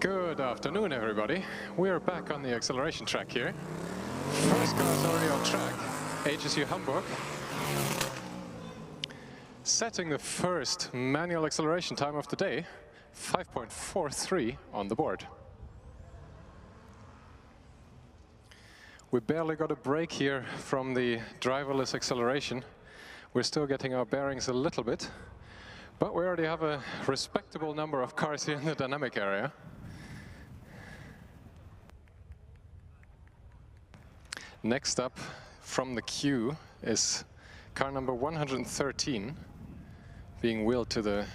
Good afternoon, everybody. We're back on the acceleration track here. First car is already on track, HSU Hamburg. Setting the first manual acceleration time of the day, 5.43 on the board. We barely got a break here from the driverless acceleration. We're still getting our bearings a little bit, but we already have a respectable number of cars here in the dynamic area. Next up from the queue is car number 113 being wheeled to the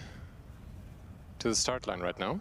start line right now.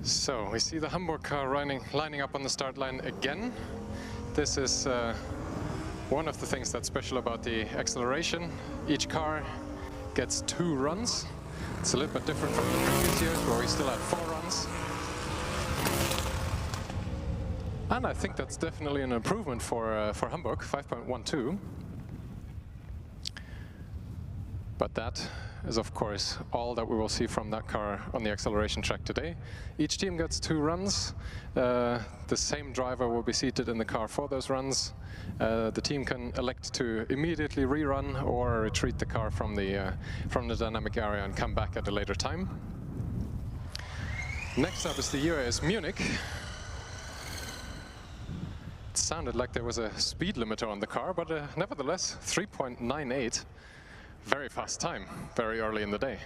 So we see the Hamburg car lining up on the start line again. This is one of the things that's special about the acceleration. Each car gets 2 runs. It's a little bit different from the previous years where we still had 4 runs. And I think that's definitely an improvement for Hamburg, 5.12. But that is, of course, all that we will see from that car on the acceleration track today. Each team gets 2 runs. The same driver will be seated in the car for those runs. The team can elect to immediately rerun or retreat the car from the dynamic area and come back at a later time. Next up is the UAS Munich. It sounded like there was a speed limiter on the car, but nevertheless, 3.98. Very fast time, very early in the day.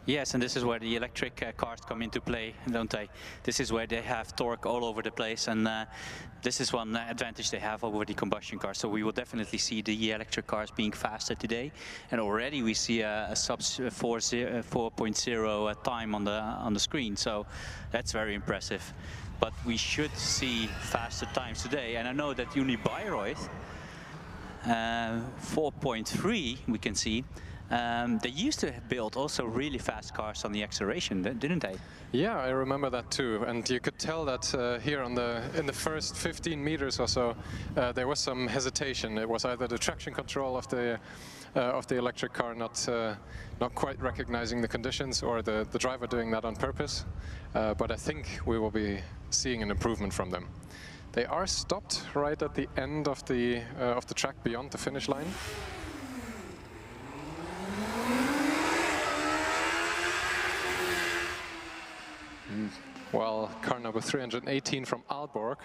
Yes, and this is where the electric cars come into play, don't they? This is where they have torque all over the place, and this is one advantage they have over the combustion cars. So we will definitely see the electric cars being faster today, and already we see a sub 4.0 time on the screen. So that's very impressive. But we should see faster times today, and I know that Uni Bayreuth 4.3 we can see. They used to build also really fast cars on the acceleration, didn't they? Yeah, I remember that too. And you could tell that here in the first 15 meters or so, there was some hesitation. It was either the traction control of the electric car not quite recognizing the conditions, or the driver doing that on purpose. But I think we will be seeing an improvement from them. They are stopped right at the end of the track beyond the finish line. While car number 318 from Aalborg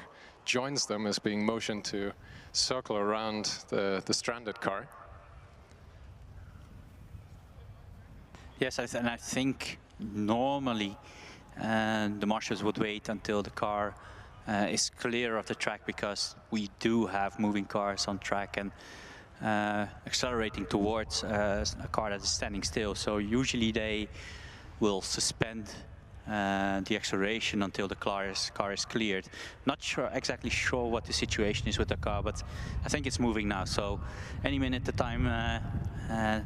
joins them, as being motioned to circle around the stranded car. Yes, and I think normally the marshals would wait until the car is clear of the track, because we do have moving cars on track and accelerating towards a car that is standing still. So usually they will suspend the acceleration until the car is cleared. Not exactly sure what the situation is with the car, but I think it's moving now. So any minute the time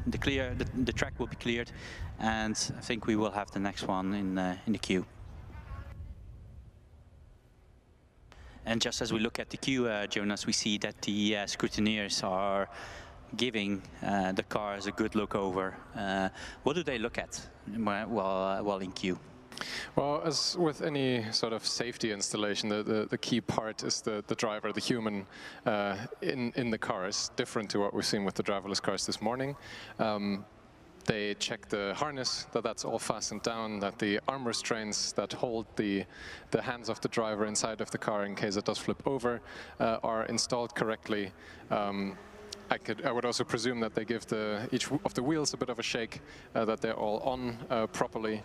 the track will be cleared, and I think we will have the next one in the queue. And just as we look at the queue, Jonas, we see that the scrutineers are giving the cars a good look over. What do they look at while in queue? Well, as with any sort of safety installation, the key part is the driver, the human in the cars, different to what we've seen with the driverless cars this morning. They check the harness, that's all fastened down, that the arm restraints that hold the hands of the driver inside of the car in case it does flip over are installed correctly. I would also presume that they give each of the wheels a bit of a shake, that they're all on properly.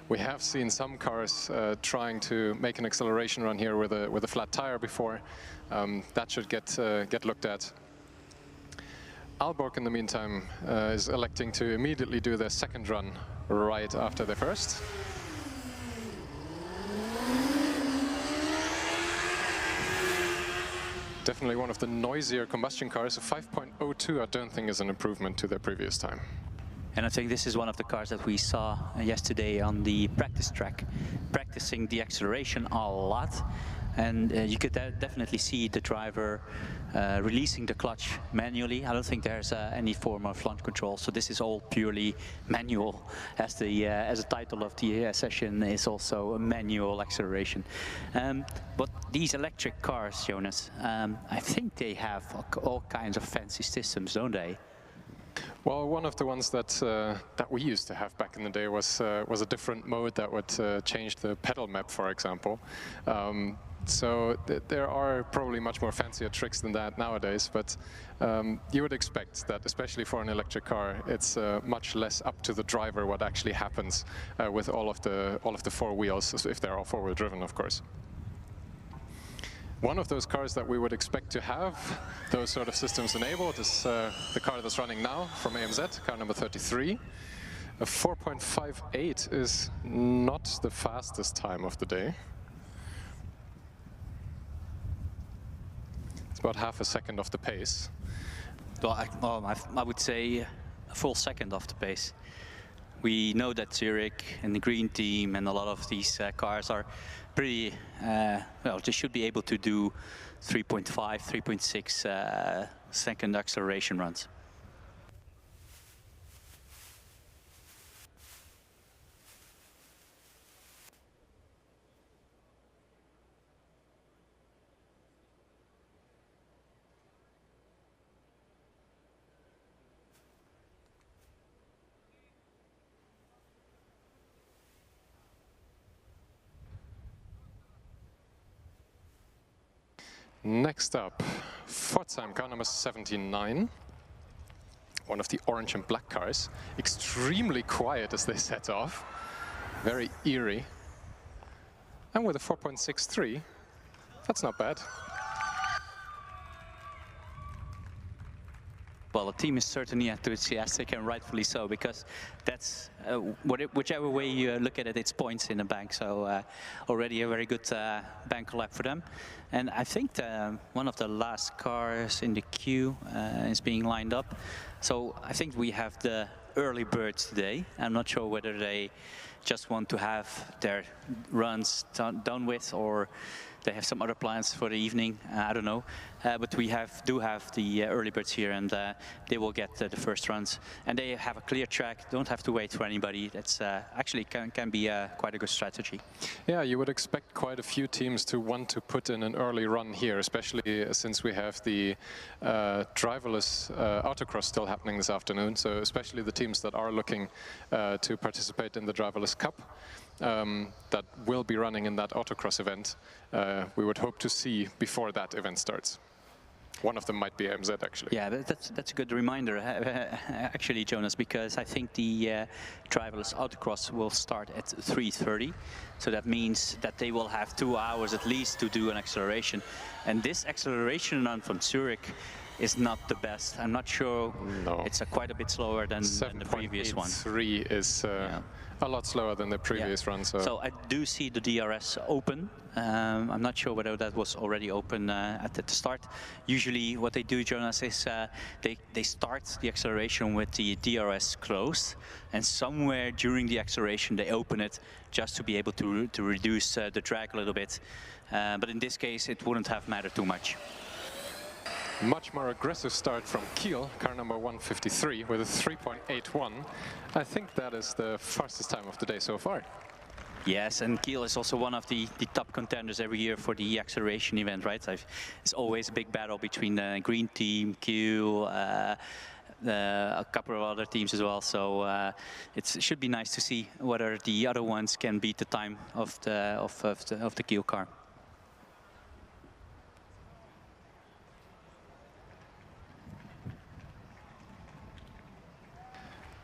We have seen some cars trying to make an acceleration run here with a flat tire before. That should get looked at. Aalborg, in the meantime, is electing to immediately do their second run right after their first. Definitely one of the noisier combustion cars. A 5.02 I don't think is an improvement to their previous time. And I think this is one of the cars that we saw yesterday on the practice track, practicing the acceleration a lot. And you could definitely see the driver releasing the clutch manually. I don't think there's any form of launch control, so this is all purely manual, as the title of the session is also a manual acceleration. But these electric cars, Jonas, I think they have all kinds of fancy systems, don't they? Well, one of the ones that we used to have back in the day was a different mode that would change the pedal map, for example. So there are probably much more fancier tricks than that nowadays, but you would expect that, especially for an electric car, it's much less up to the driver what actually happens with all of the four wheels, if they're all four-wheel driven, of course. One of those cars that we would expect to have those sort of systems enabled is the car that's running now from AMZ, car number 33. A 4.58 is not the fastest time of the day. It's about half a second off the pace. Well, I would say a full second off the pace. We know that Zurich and the Green Team and a lot of these cars are pretty, well, they should be able to do 3.5, 3.6 second acceleration runs. Next up, Pforzheim, car number 79. One of the orange and black cars. Extremely quiet as they set off. Very eerie. And with a 4.63, that's not bad. Well, the team is certainly enthusiastic, and rightfully so, because that's whichever way you look at it, it's points in the bank. So already a very good bank lap for them. And I think one of the last cars in the queue is being lined up. So I think we have the early birds today. I'm not sure whether they just want to have their runs done with, or they have some other plans for the evening. I don't know. But we do have the early birds here, and they will get the first runs. And they have a clear track, don't have to wait for anybody. That's actually can be quite a good strategy. Yeah, you would expect quite a few teams to want to put in an early run here, especially since we have the driverless autocross still happening this afternoon. So especially the teams that are looking to participate in the driverless cup. That will be running in that autocross event, we would hope to see before that event starts. One of them might be AMZ, actually. Yeah, that's a good reminder, actually, Jonas, because I think the driverless autocross will start at 3:30. So that means that they will have 2 hours at least to do an acceleration. And this acceleration run from Zurich is not the best. I'm not sure. No. It's quite a bit slower than the previous one. 7.83 is a lot slower than the previous run. So I do see the DRS open. I'm not sure whether that was already open at the start. Usually what they do, Jonas, is they start the acceleration with the DRS closed, and somewhere during the acceleration they open it just to be able to reduce the drag a little bit. But in this case it wouldn't have mattered too much. Much more aggressive start from Kiel, car number 153 with a 3.81. I think that is the fastest time of the day so far. Yes, and Kiel is also one of the top contenders every year for the acceleration event, right? It's always a big battle between the green team, Kiel, a couple of other teams as well. So it should be nice to see whether the other ones can beat the time of the Kiel car.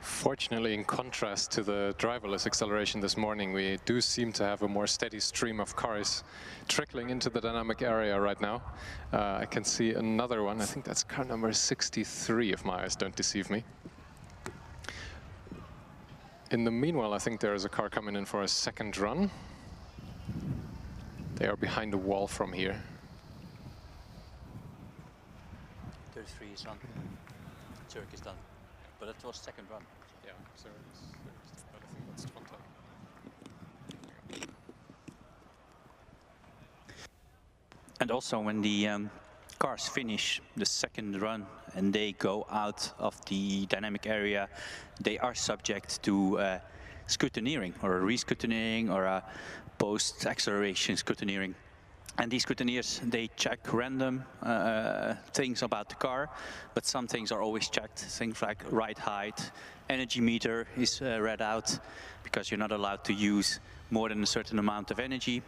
Fortunately, in contrast to the driverless acceleration this morning, we do seem to have a more steady stream of cars trickling into the dynamic area right now. I can see another one. I think that's car number 63, if my eyes don't deceive me. In the meanwhile, I think there is a car coming in for a second run. They are behind the wall from here. 33 is done. Zurich is done. But it was second run. Yeah, so but I think that's contact. And also when the cars finish the second run and they go out of the dynamic area, they are subject to scrutineering or a re-scrutineering or a post-acceleration scrutineering. And these scrutineers, they check random things about the car, but some things are always checked. Things like ride height, energy meter is read out, because you're not allowed to use more than a certain amount of energy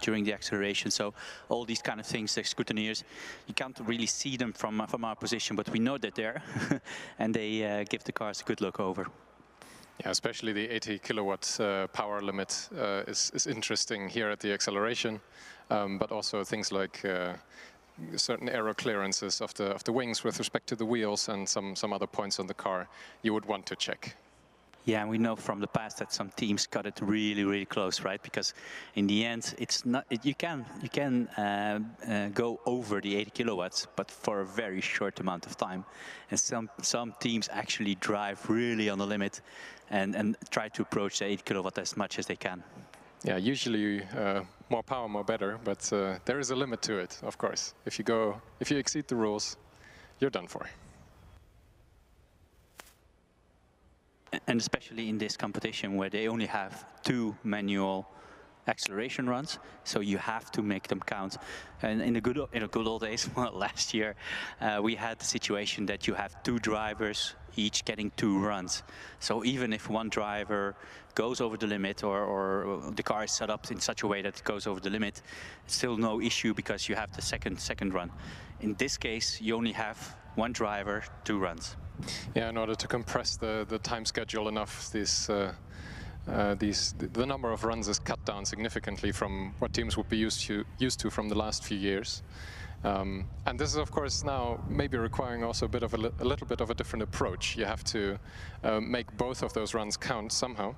during the acceleration. So all these kind of things, the scrutineers, you can't really see them from our position, but we know that they're there, and they give the cars a good look over. Yeah, especially the 80 kilowatt power limit is interesting here at the acceleration, but also things like certain aero clearances of the wings with respect to the wheels and some other points on the car you would want to check. Yeah, and we know from the past that some teams got it really, really close, right? Because in the end, it's not you can go over the 80 kilowatts, but for a very short amount of time. And some teams actually drive really on the limit and try to approach the 8 kilowatt as much as they can. Yeah, usually more power, more better, but there is a limit to it, of course. If you exceed the rules, you're done for. And especially in this competition where they only have 2 manual acceleration runs, so you have to make them count. And in the good old days, well, last year, we had the situation that you have 2 drivers each getting 2 runs. So even if one driver goes over the limit or the car is set up in such a way that it goes over the limit, it's still no issue because you have the second run. In this case, you only have 1 driver, 2 runs. Yeah, in order to compress the time schedule enough, the number of runs is cut down significantly from what teams would be used to from the last few years. And this is, of course, now maybe requiring also a little bit of a different approach. You have to make both of those runs count somehow.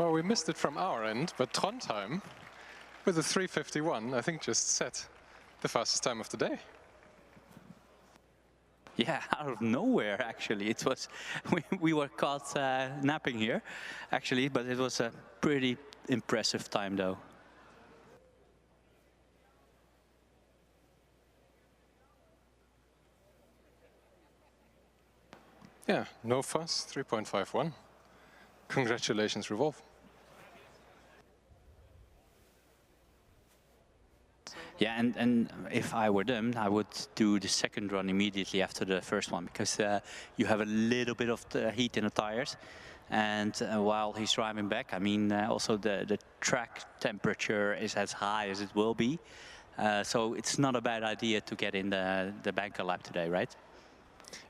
Well, we missed it from our end, but Trondheim, with a 3:51, I think just set the fastest time of the day. Yeah, out of nowhere, actually. It was, we were caught napping here, actually, but it was a pretty impressive time, though. Yeah, no fuss, 3.51. Congratulations, Revolve. Yeah, and if I were them, I would do the second run immediately after the first one, because you have a little bit of the heat in the tires. And while he's driving back, I mean, also the track temperature is as high as it will be. So it's not a bad idea to get in the banker lap today, right?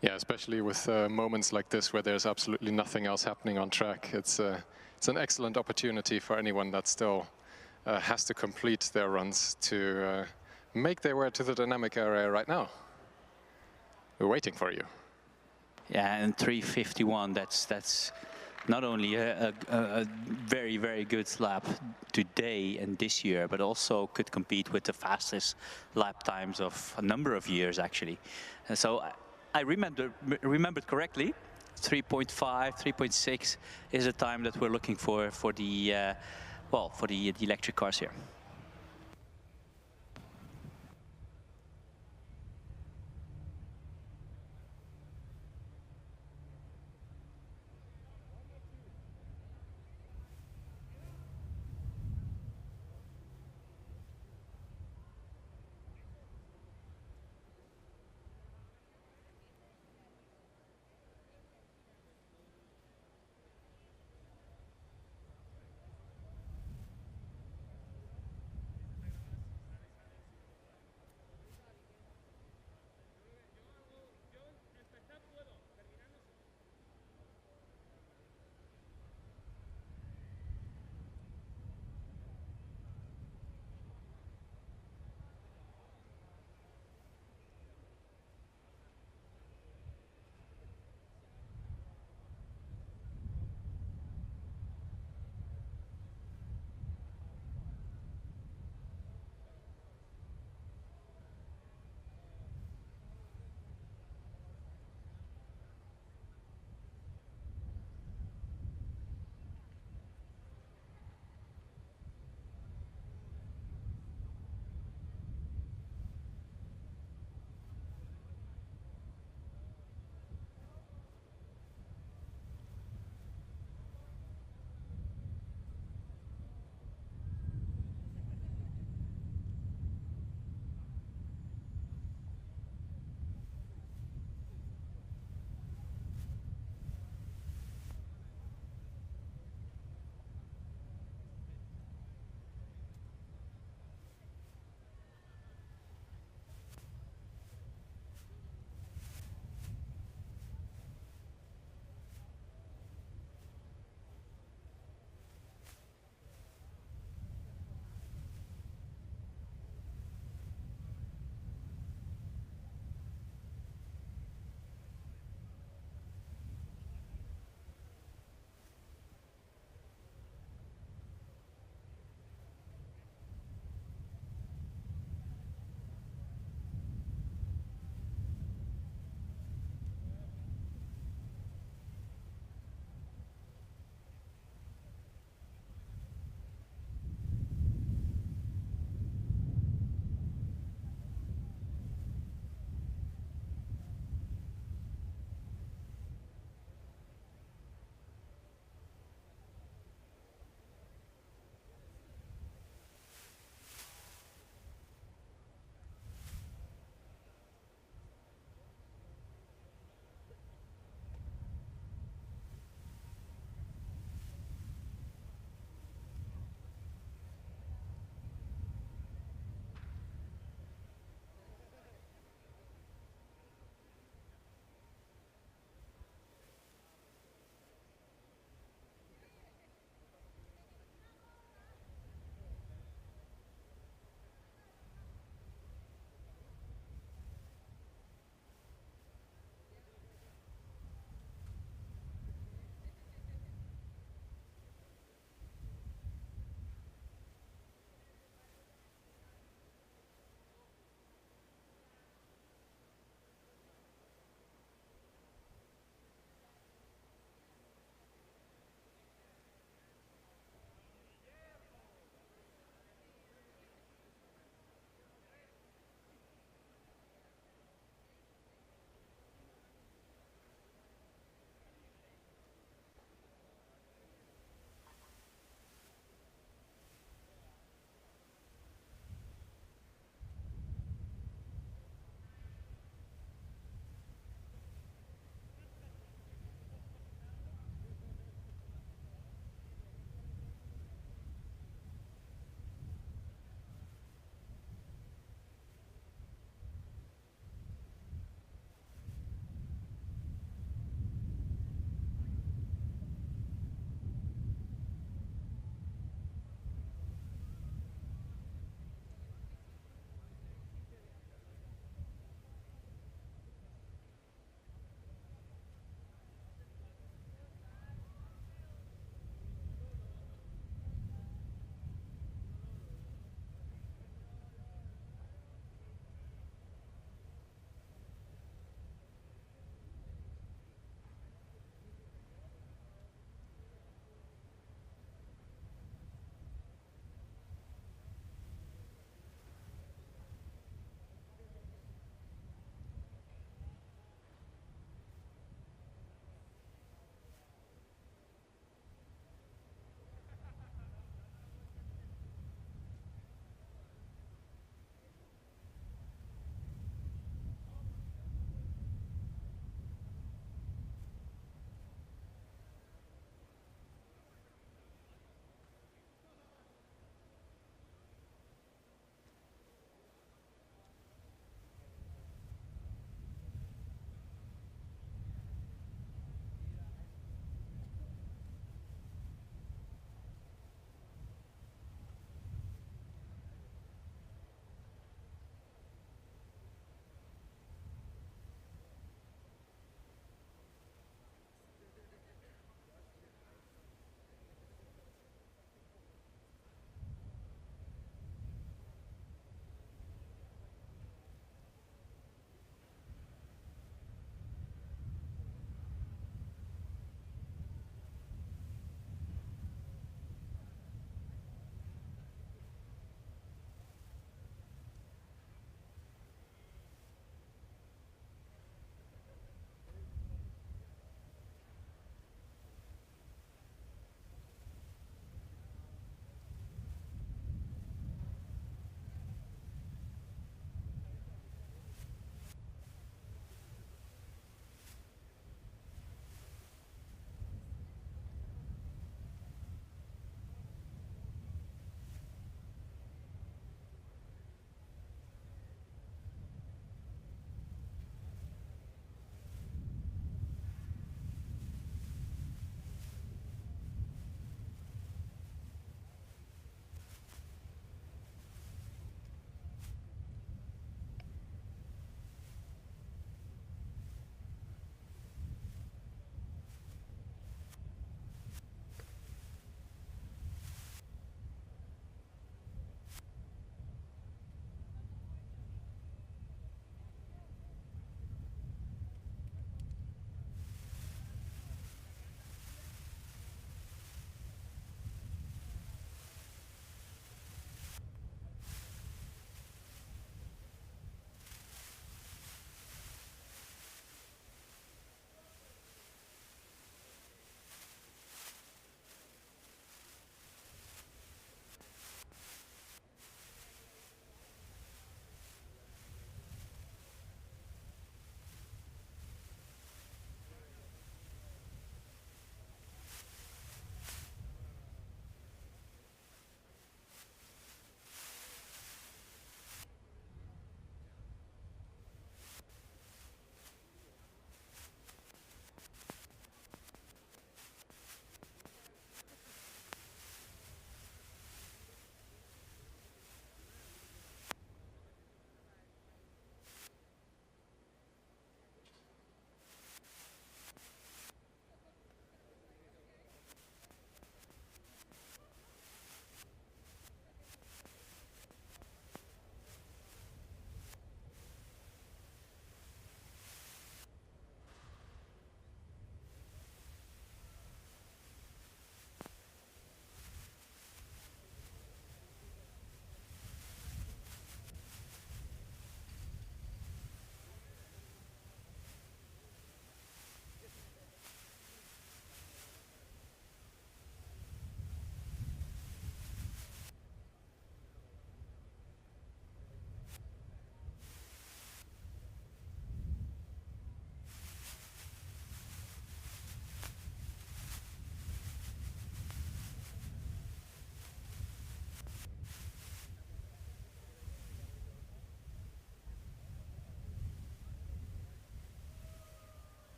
Yeah, especially with moments like this where there's absolutely nothing else happening on track. It's an excellent opportunity for anyone that still has to complete their runs to make their way to the dynamic area right now. We're waiting for you. Yeah, and 3:51, that's not only a very, very good lap today and this year, but also could compete with the fastest lap times of a number of years, actually. And so I remembered correctly, 3.5, 3.6 is the time that we're looking for the for the electric cars here.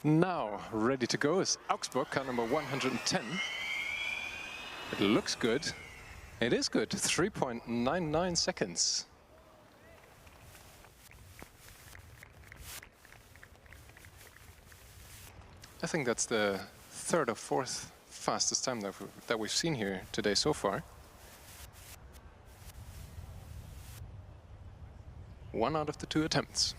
Now, ready to go is Augsburg, car number 110. It looks good. It is good, 3.99 seconds. I think that's the third or fourth fastest time that we've seen here today so far. One out of the two attempts.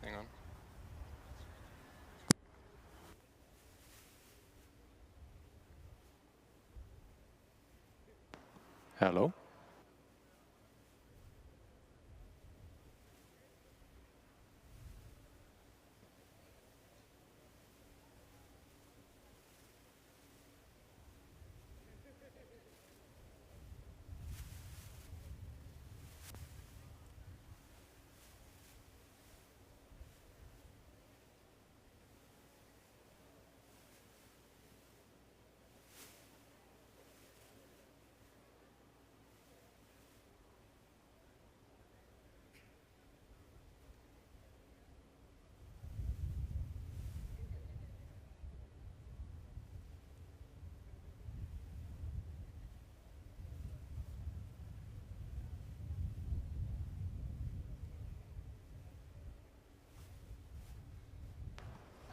Hang on. Hello?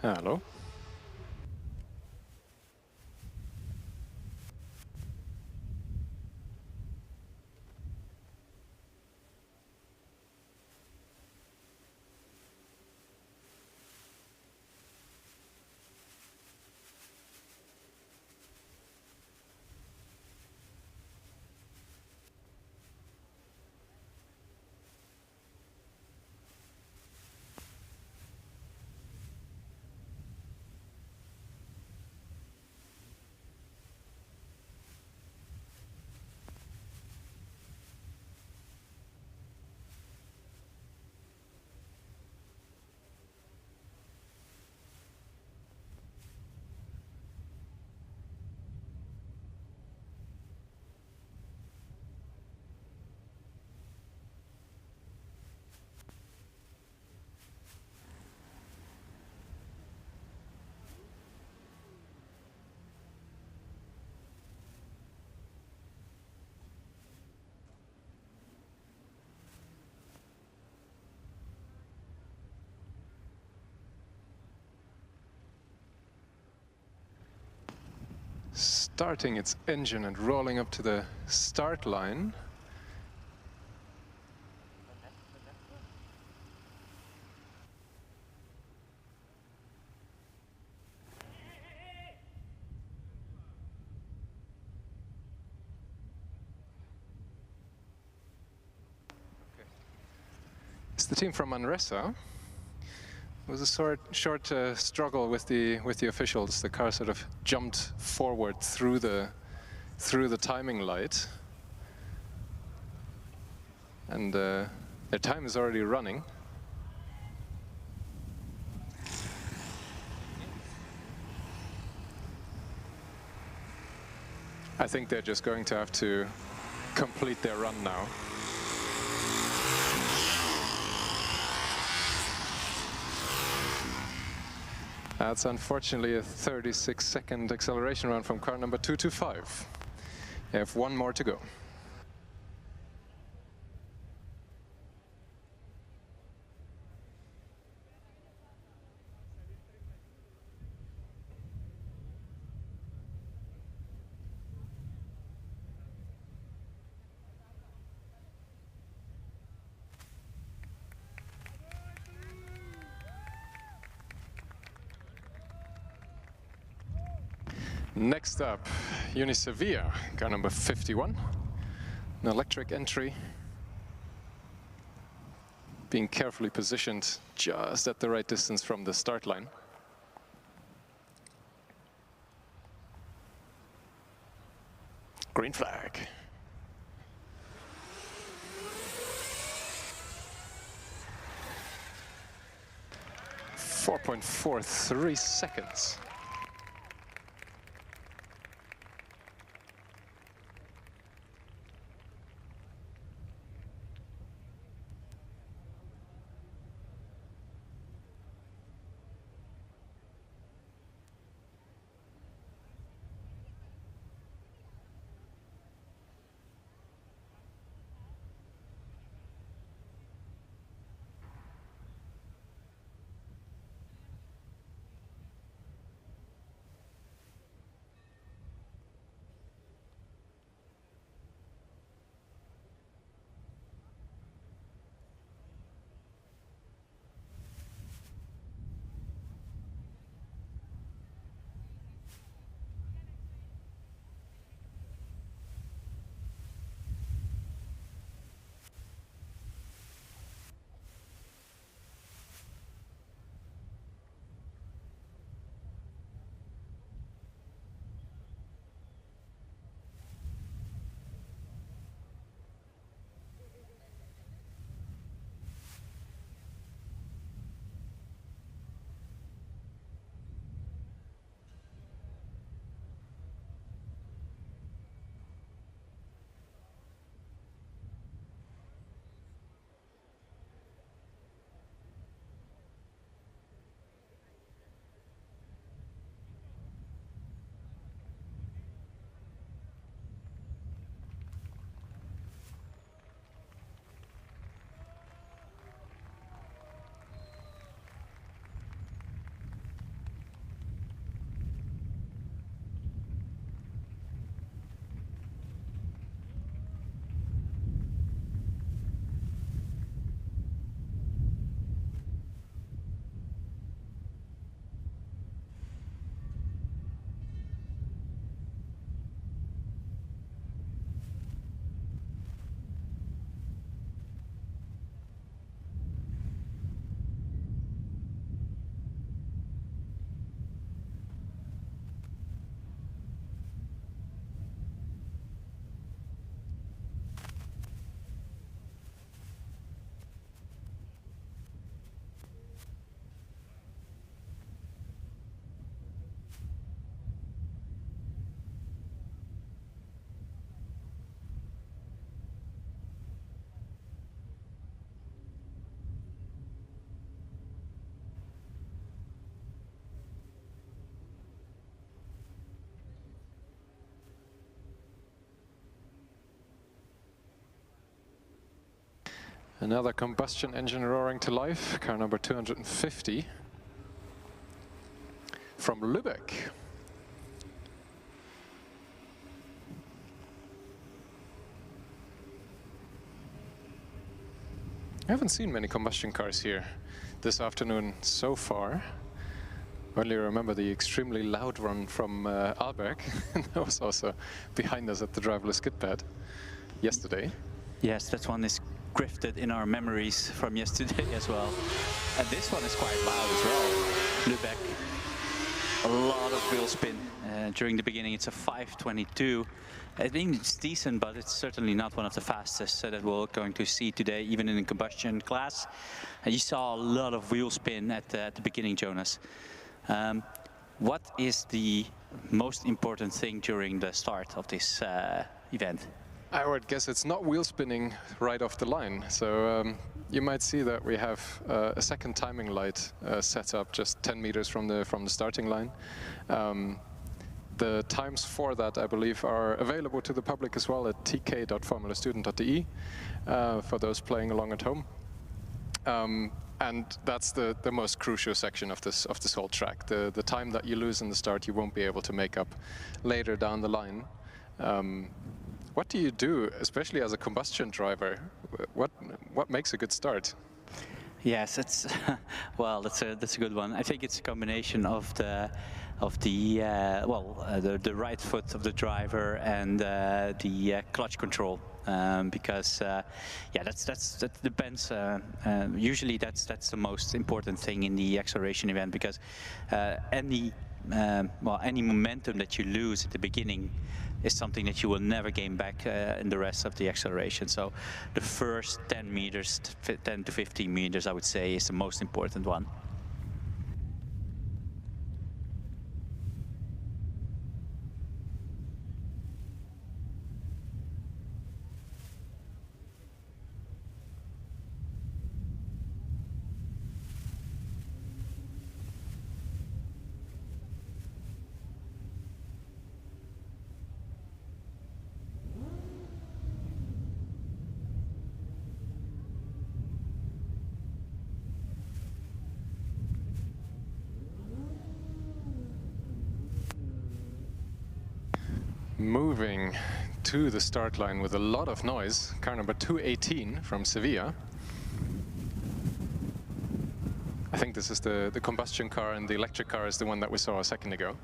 Hello. Starting its engine and rolling up to the start line. It's the team from Manresa. It was a short struggle with the officials. The car sort of jumped forward through the timing light, and their time is already running. I think they're just going to have to complete their run now. That's unfortunately a 36-second acceleration run from car number 225. They have one more to go. Next up, Unisevere, car number 51, an electric entry, being carefully positioned just at the right distance from the start line. Green flag. .43 seconds. Another combustion engine roaring to life, car number 250 from Luebeck. I haven't seen many combustion cars here this afternoon so far. Only remember the extremely loud one from Aalberg. That was also behind us at the driverless skid pad yesterday. Yes, that one is grafted in our memories from yesterday as well. And this one is quite loud as well. Luebeck, a lot of wheel spin. During the beginning it's a 522. I think it's decent, but it's certainly not one of the fastest that we're going to see today, even in the combustion class. You saw a lot of wheel spin at the beginning, Jonas. What is the most important thing during the start of this event? I would guess it's not wheel spinning right off the line. So you might see that we have a second timing light set up just 10 meters from the starting line. The times for that, I believe, are available to the public as well at tk.formulastudent.de for those playing along at home. And that's the most crucial section of this whole track. The time that you lose in the start, you won't be able to make up later down the line. What do you do, especially as a combustion driver? What makes a good start? Yes, it's well, that's a good one. I think it's a combination of the right foot of the driver and the clutch control. Because yeah, that depends. Usually, that's the most important thing in the acceleration event, because any momentum that you lose at the beginning is something that you will never gain back in the rest of the acceleration. So the first 10 meters, 10 to 15 meters, I would say, is the most important one. Moving to the start line with a lot of noise, car number 218 from Sevilla. I think this is the combustion car, and the electric car is the one that we saw a second ago.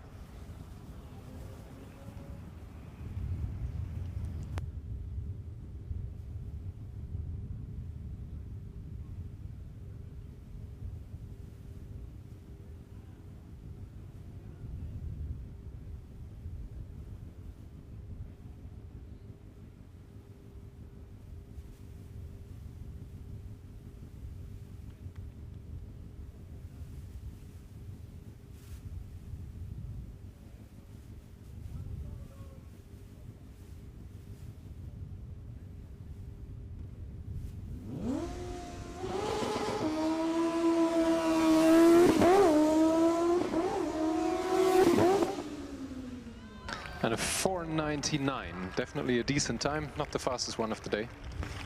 And a 4:99, definitely a decent time, not the fastest one of the day.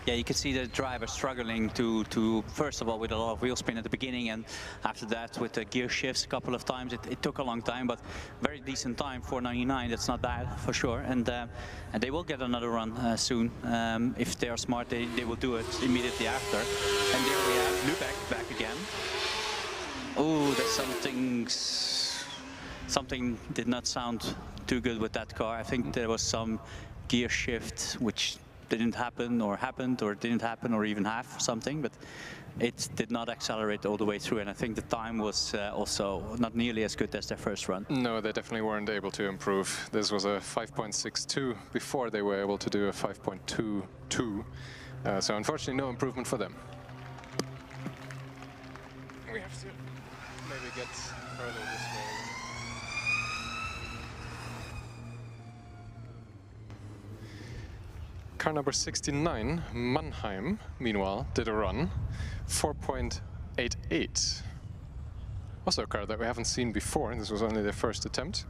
Yeah, you can see the driver struggling to first of all with a lot of wheel spin at the beginning, and after that with the gear shifts a couple of times. It took a long time, but very decent time, 4:99. That's not bad for sure, and they will get another run soon. If they are smart, they will do it immediately after. And there we have Luebeck back again. Oh, that's something did not sound too good with that car. I think there was some gear shift which didn't happen, or happened, or didn't happen, or even half something, but it did not accelerate all the way through, and I think the time was also not nearly as good as their first run. No, they definitely weren't able to improve. This was a 5.62 before they were able to do a 5.22, so unfortunately no improvement for them. We have to maybe get further this way. Car number 69, Mannheim, meanwhile, did a run, 4.88. Also a car that we haven't seen before, this was only their first attempt.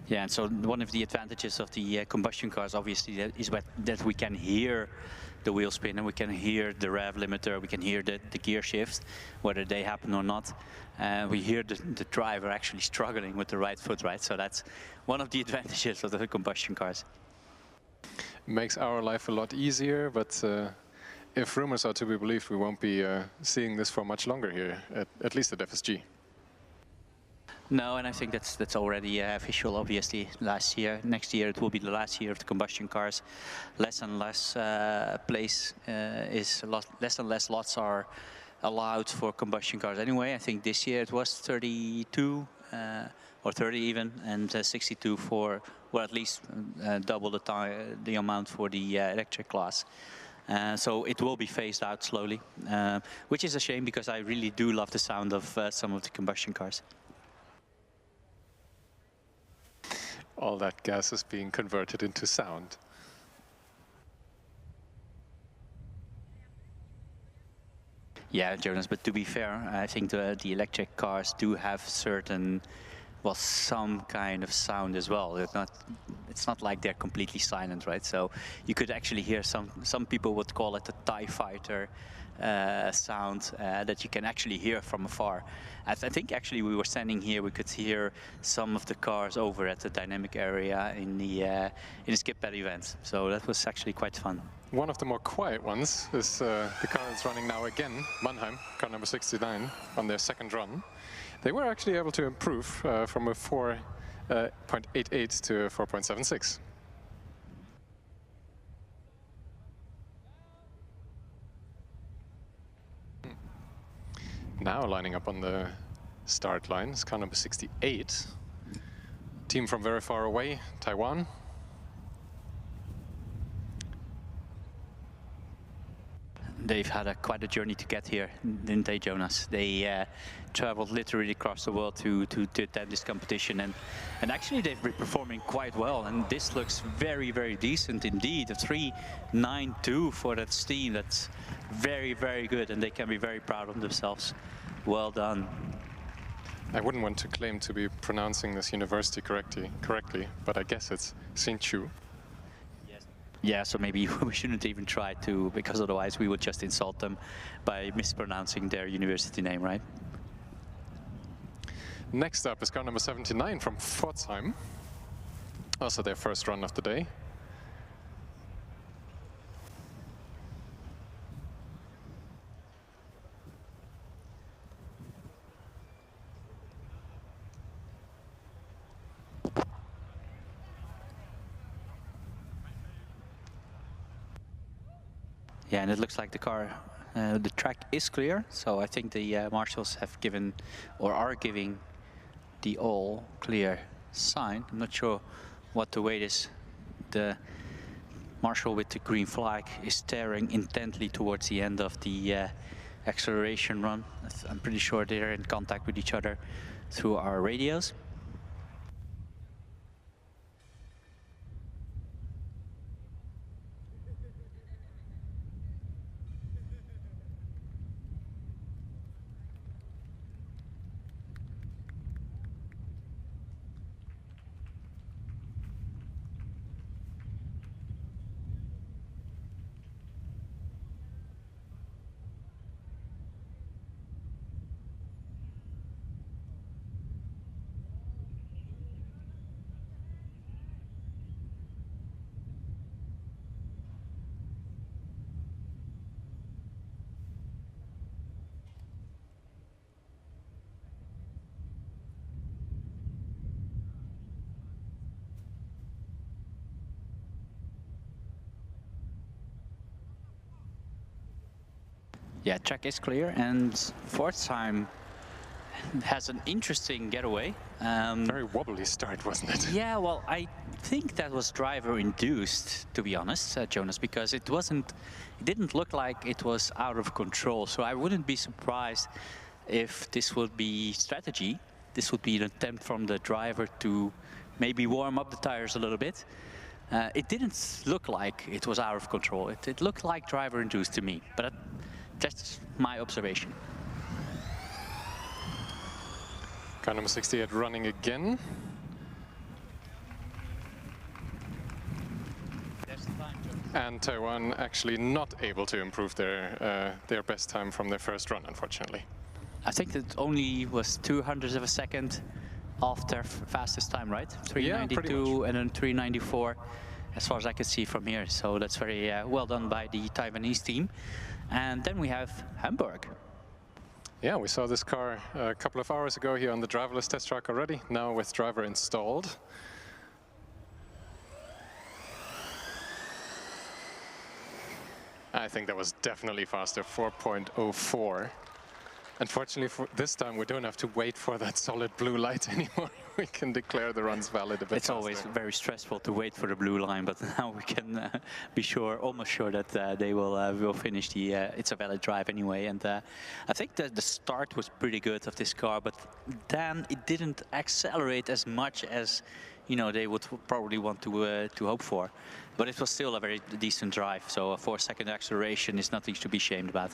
Yeah, and so one of the advantages of the combustion cars, obviously, is that we can hear the wheel spin, and we can hear the rev limiter, we can hear the gear shifts, whether they happen or not. We hear the driver actually struggling with the right foot, right? So that's one of the advantages of the combustion cars. Makes our life a lot easier, but if rumors are to be believed, we won't be seeing this for much longer here, at least at FSG. No, and I think that's already official, obviously. Next year it will be the last year of the combustion cars. Less and less less and less lots are allowed for combustion cars anyway. I think this year it was 32 or 30 even, and 62 for, well, at least double the amount for the electric class. So it will be phased out slowly, which is a shame because I really do love the sound of some of the combustion cars. All that gas is being converted into sound. Yeah, Jonas, but to be fair, I think the electric cars do have certain, well, some kind of sound as well. It's not like they're completely silent, right? So you could actually hear some people would call it a TIE fighter sound that you can actually hear from afar. I think actually we were standing here, we could hear some of the cars over at the dynamic area in the skip pad event. So that was actually quite fun. One of the more quiet ones is the car that's running now again, Mannheim, car number 69, on their second run. They were actually able to improve from a 4.88 to a 4.76. Now lining up on the start line is car number 68. Team from very far away, Taiwan. They've had quite a journey to get here, didn't they, Jonas? They traveled literally across the world to attend this competition, and actually they've been performing quite well, and this looks very, very decent indeed. A 3.92 for that steam, that's very, very good, and they can be very proud of themselves. Well done. I wouldn't want to claim to be pronouncing this university correctly, but I guess it's Hsinchu. Yeah, so maybe we shouldn't even try to, because otherwise we would just insult them by mispronouncing their university name, right? Next up is car number 79 from Pforzheim. Also their first run of the day. Yeah, and it looks like the track is clear, so I think the marshals have given, or are giving, the all clear sign. I'm not sure what the weight is. The marshal with the green flag is staring intently towards the end of the acceleration run. I'm pretty sure they're in contact with each other through our radios. Yeah, track is clear, and Pforzheim has an interesting getaway. Very wobbly start, wasn't it? Yeah, well, I think that was driver-induced, to be honest, Jonas, because it didn't look like it was out of control. So I wouldn't be surprised if this would be strategy. This would be an attempt from the driver to maybe warm up the tires a little bit. It didn't look like it was out of control. It looked like driver-induced to me, but that's my observation. Car number 68 running again. and Taiwan actually not able to improve their best time from their first run, unfortunately. I think it only was 200ths of a second off their fastest time, right? 392 and then 394, as far as I could see from here. So that's very well done by the Taiwanese team. And then we have Hamburg. Yeah, we saw this car a couple of hours ago here on the driverless test track already, now with driver installed. I think that was definitely faster, 4.04. Unfortunately, for this time, we don't have to wait for that solid blue light anymore. We can declare the runs valid a bit It's faster. always very stressful to wait for the blue line, but now we can be sure, almost sure that they will finish the. It's a valid drive anyway, and I think that the start was pretty good of this car, but then it didn't accelerate as much as they would probably want to hope for. But it was still a very decent drive, so a 4-second acceleration is nothing to be ashamed about.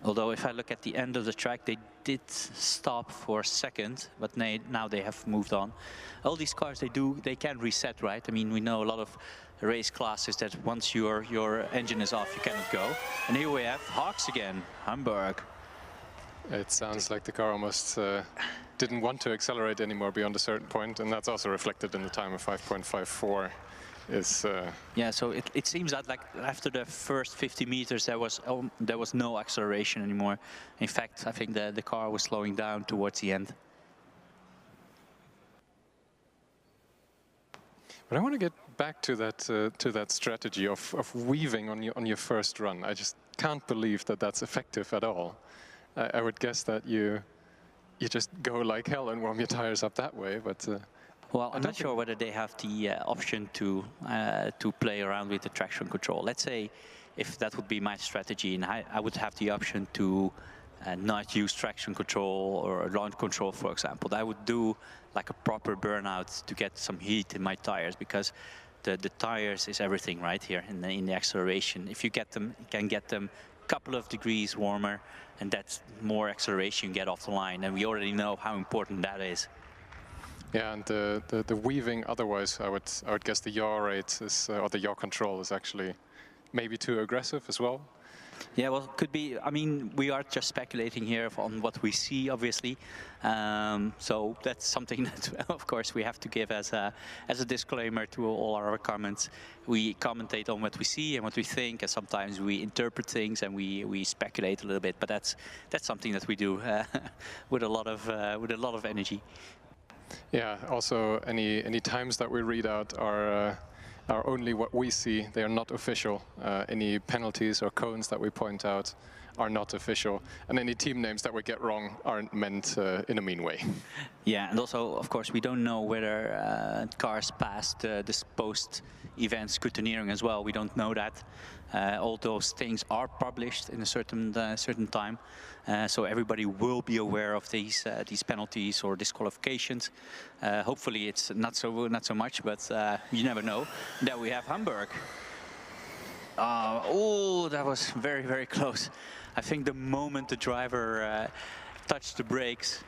Although if I look at the end of the track, they did stop for a second, but now they have moved on. All these cars, they can reset, right? I mean, we know a lot of race classes that once your engine is off, you cannot go. And here we have Hawks again, Hamburg. It sounds like the car almost didn't want to accelerate anymore beyond a certain point, and that's also reflected in the time of 5.54. Yeah, so it seems that like after the first 50 meters there was no acceleration anymore. In fact, I think the car was slowing down towards the end. But I want to get back to that strategy of weaving on your first run. I just can't believe that that's effective at all. I would guess that you just go like hell and warm your tires up that way, but. Well, I'm not sure whether they have the option to play around with the traction control. Let's say if that would be my strategy, and I would have the option to not use traction control or launch control, for example. I would do like a proper burnout to get some heat in my tires, because the tires is everything right here in the acceleration. If you can get them a couple of degrees warmer, and that's more acceleration you get off the line, and we already know how important that is. Yeah, and the weaving otherwise, I would guess the yaw rate is, or the yaw control is actually maybe too aggressive as well. Yeah, well, could be. I mean, we are just speculating here on what we see, obviously. So that's something that, of course, we have to give as a disclaimer to all our comments. We commentate on what we see and what we think, and sometimes we interpret things and we speculate a little bit. But that's something that we do with a lot of energy. Yeah. Also, any times that we read out are only what we see. They are not official. Any penalties or cones that we point out are not official, and any team names that we get wrong aren't meant in a mean way. Yeah, and also, of course, we don't know whether cars passed this post-event scrutineering as well. We don't know that. All those things are published in a certain time, so everybody will be aware of these penalties or disqualifications. Hopefully, it's not so much, but you never know. Then we have Hamburg. Oh, that was very, very close. I think the moment the driver touched the brakes,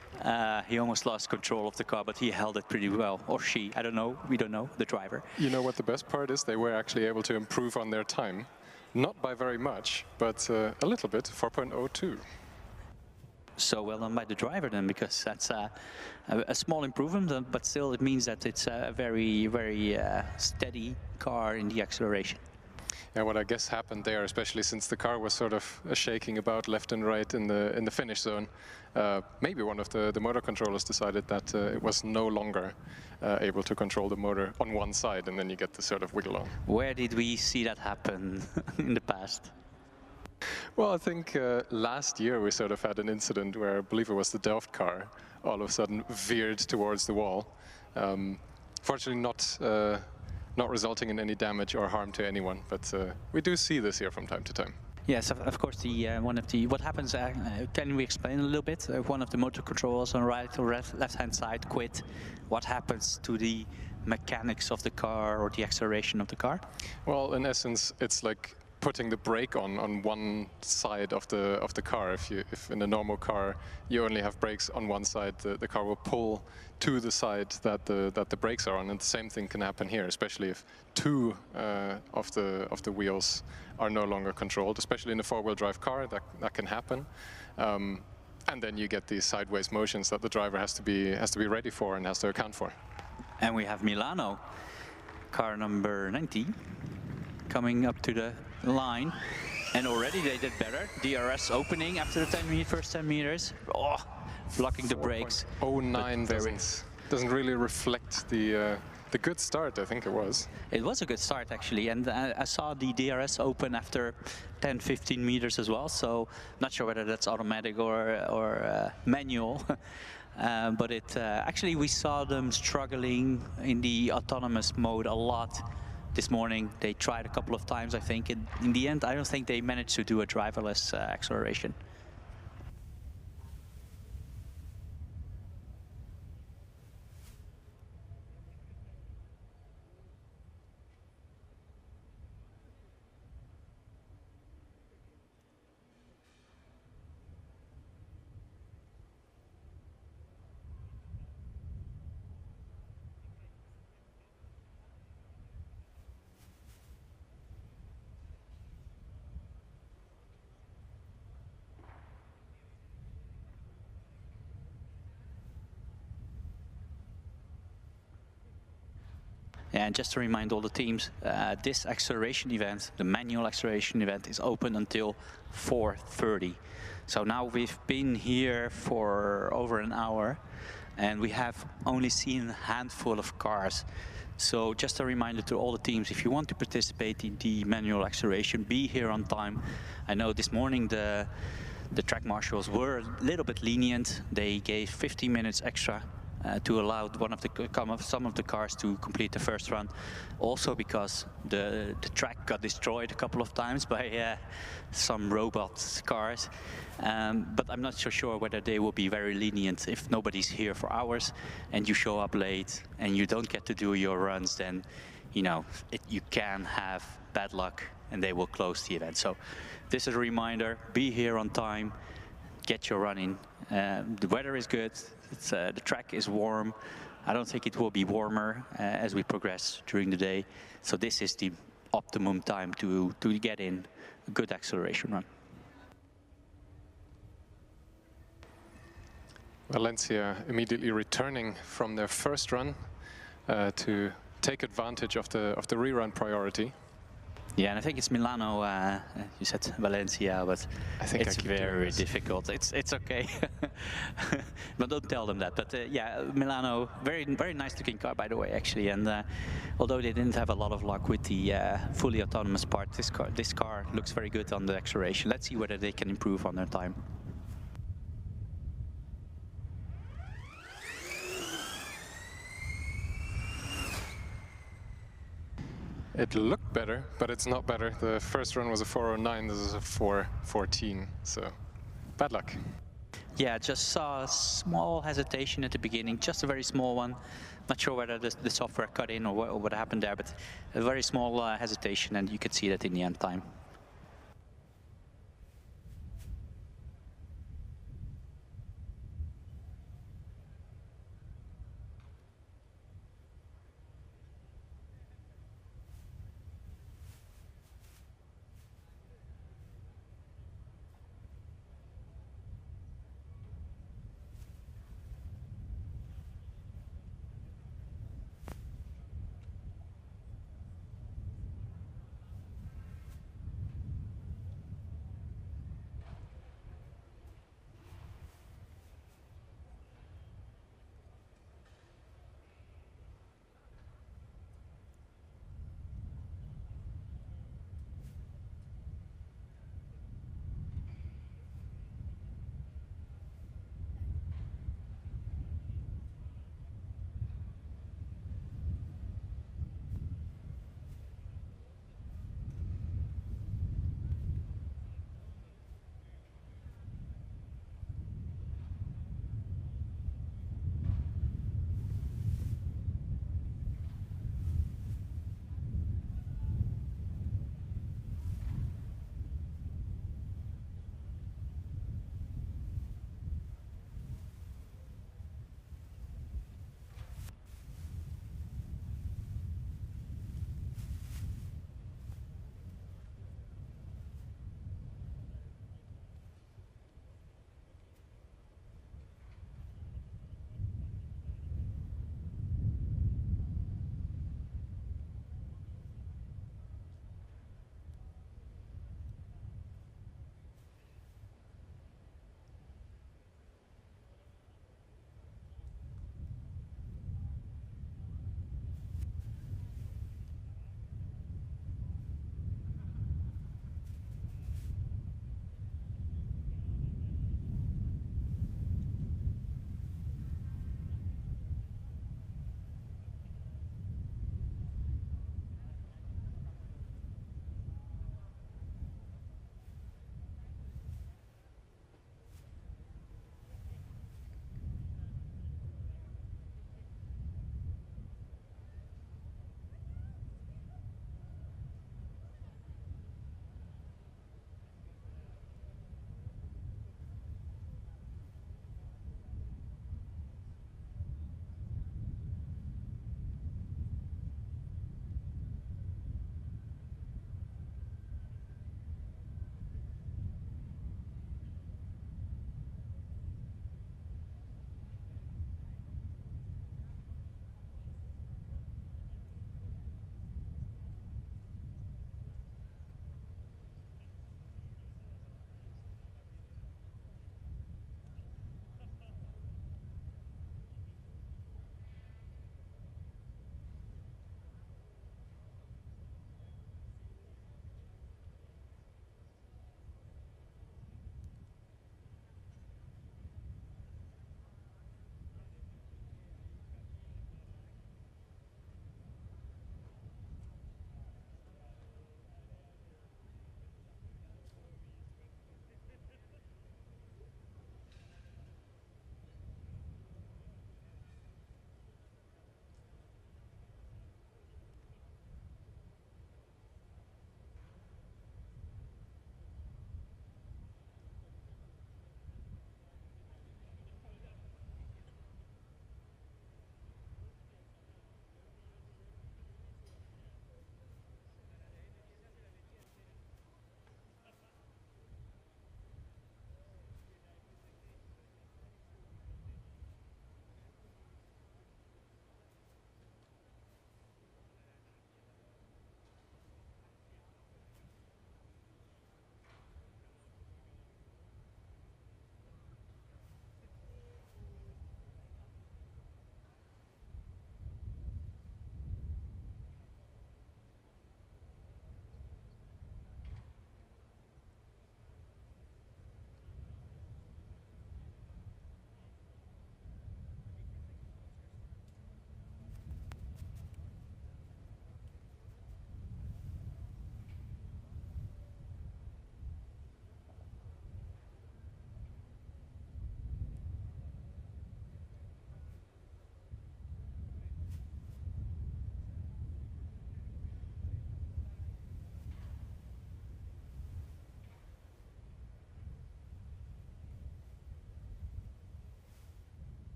he almost lost control of the car, but he held it pretty well. Or she, I don't know, we don't know, the driver. You know what the best part is? They were actually able to improve on their time. Not by very much, but a little bit, 4.02. So well done by the driver then, because that's a small improvement, but still it means that it's a very, very steady car in the acceleration. Yeah, what I guess happened there, especially since the car was sort of shaking about left and right in the finish zone, maybe one of the motor controllers decided that it was no longer able to control the motor on one side, and then you get the sort of wiggle on. Where did we see that happen in the past? Well, I think last year we sort of had an incident where I believe it was the Delft car all of a sudden veered towards the wall. Fortunately not resulting in any damage or harm to anyone, but we do see this here from time to time. Yes, of course. What happens? Can we explain a little bit? One of the motor controllers on right or left-hand side quit. What happens to the mechanics of the car or the acceleration of the car? Well, in essence, it's like putting the brake on one side of the car. If in a normal car you only have brakes on one side, the car will pull to the side that the brakes are on, and the same thing can happen here, especially if two of the wheels are no longer controlled. Especially in a four-wheel drive car, that can happen, and then you get these sideways motions that the driver has to be ready for and has to account for. And we have Milano, car number 90, coming up to the line, and already they did better. DRS opening after the first 10 meters. Oh, blocking the brakes. 09 doesn't really reflect the good start, I think it was. It was a good start, actually, and I saw the DRS open after 10-15 meters as well, so not sure whether that's automatic or manual. But actually we saw them struggling in the autonomous mode a lot this morning. They tried a couple of times, I think. In the end, I don't think they managed to do a driverless acceleration. And just to remind all the teams, this acceleration event, the manual acceleration event, is open until 4:30. So now we've been here for over an hour, and we have only seen a handful of cars. So just a reminder to all the teams, if you want to participate in the manual acceleration, be here on time. I know this morning the track marshals were a little bit lenient. They gave 15 minutes extra to allow some of the cars to complete the first run. Also because the track got destroyed a couple of times by some robot cars. But I'm not so sure whether they will be very lenient if nobody's here for hours and you show up late and you don't get to do your runs, then you can have bad luck and they will close the event. So this is a reminder, be here on time, get your run in. The weather is good. The track is warm. I don't think it will be warmer as we progress during the day. So this is the optimum time to get in a good acceleration run. Valencia immediately returning from their first run to take advantage of the rerun priority. Yeah, and I think it's Milano. You said Valencia, but I think it's very difficult. It's okay, but don't tell them that. But yeah, Milano, very nice looking car, by the way, actually. And although they didn't have a lot of luck with the fully autonomous part, this car looks very good on the acceleration. Let's see whether they can improve on their time. It looked better, but it's not better. The first run was a 4:09, this is a 4:14, so bad luck. Yeah, just saw a small hesitation at the beginning, just a very small one. Not sure whether the software cut in or what happened there, but a very small hesitation, and you could see that in the end time.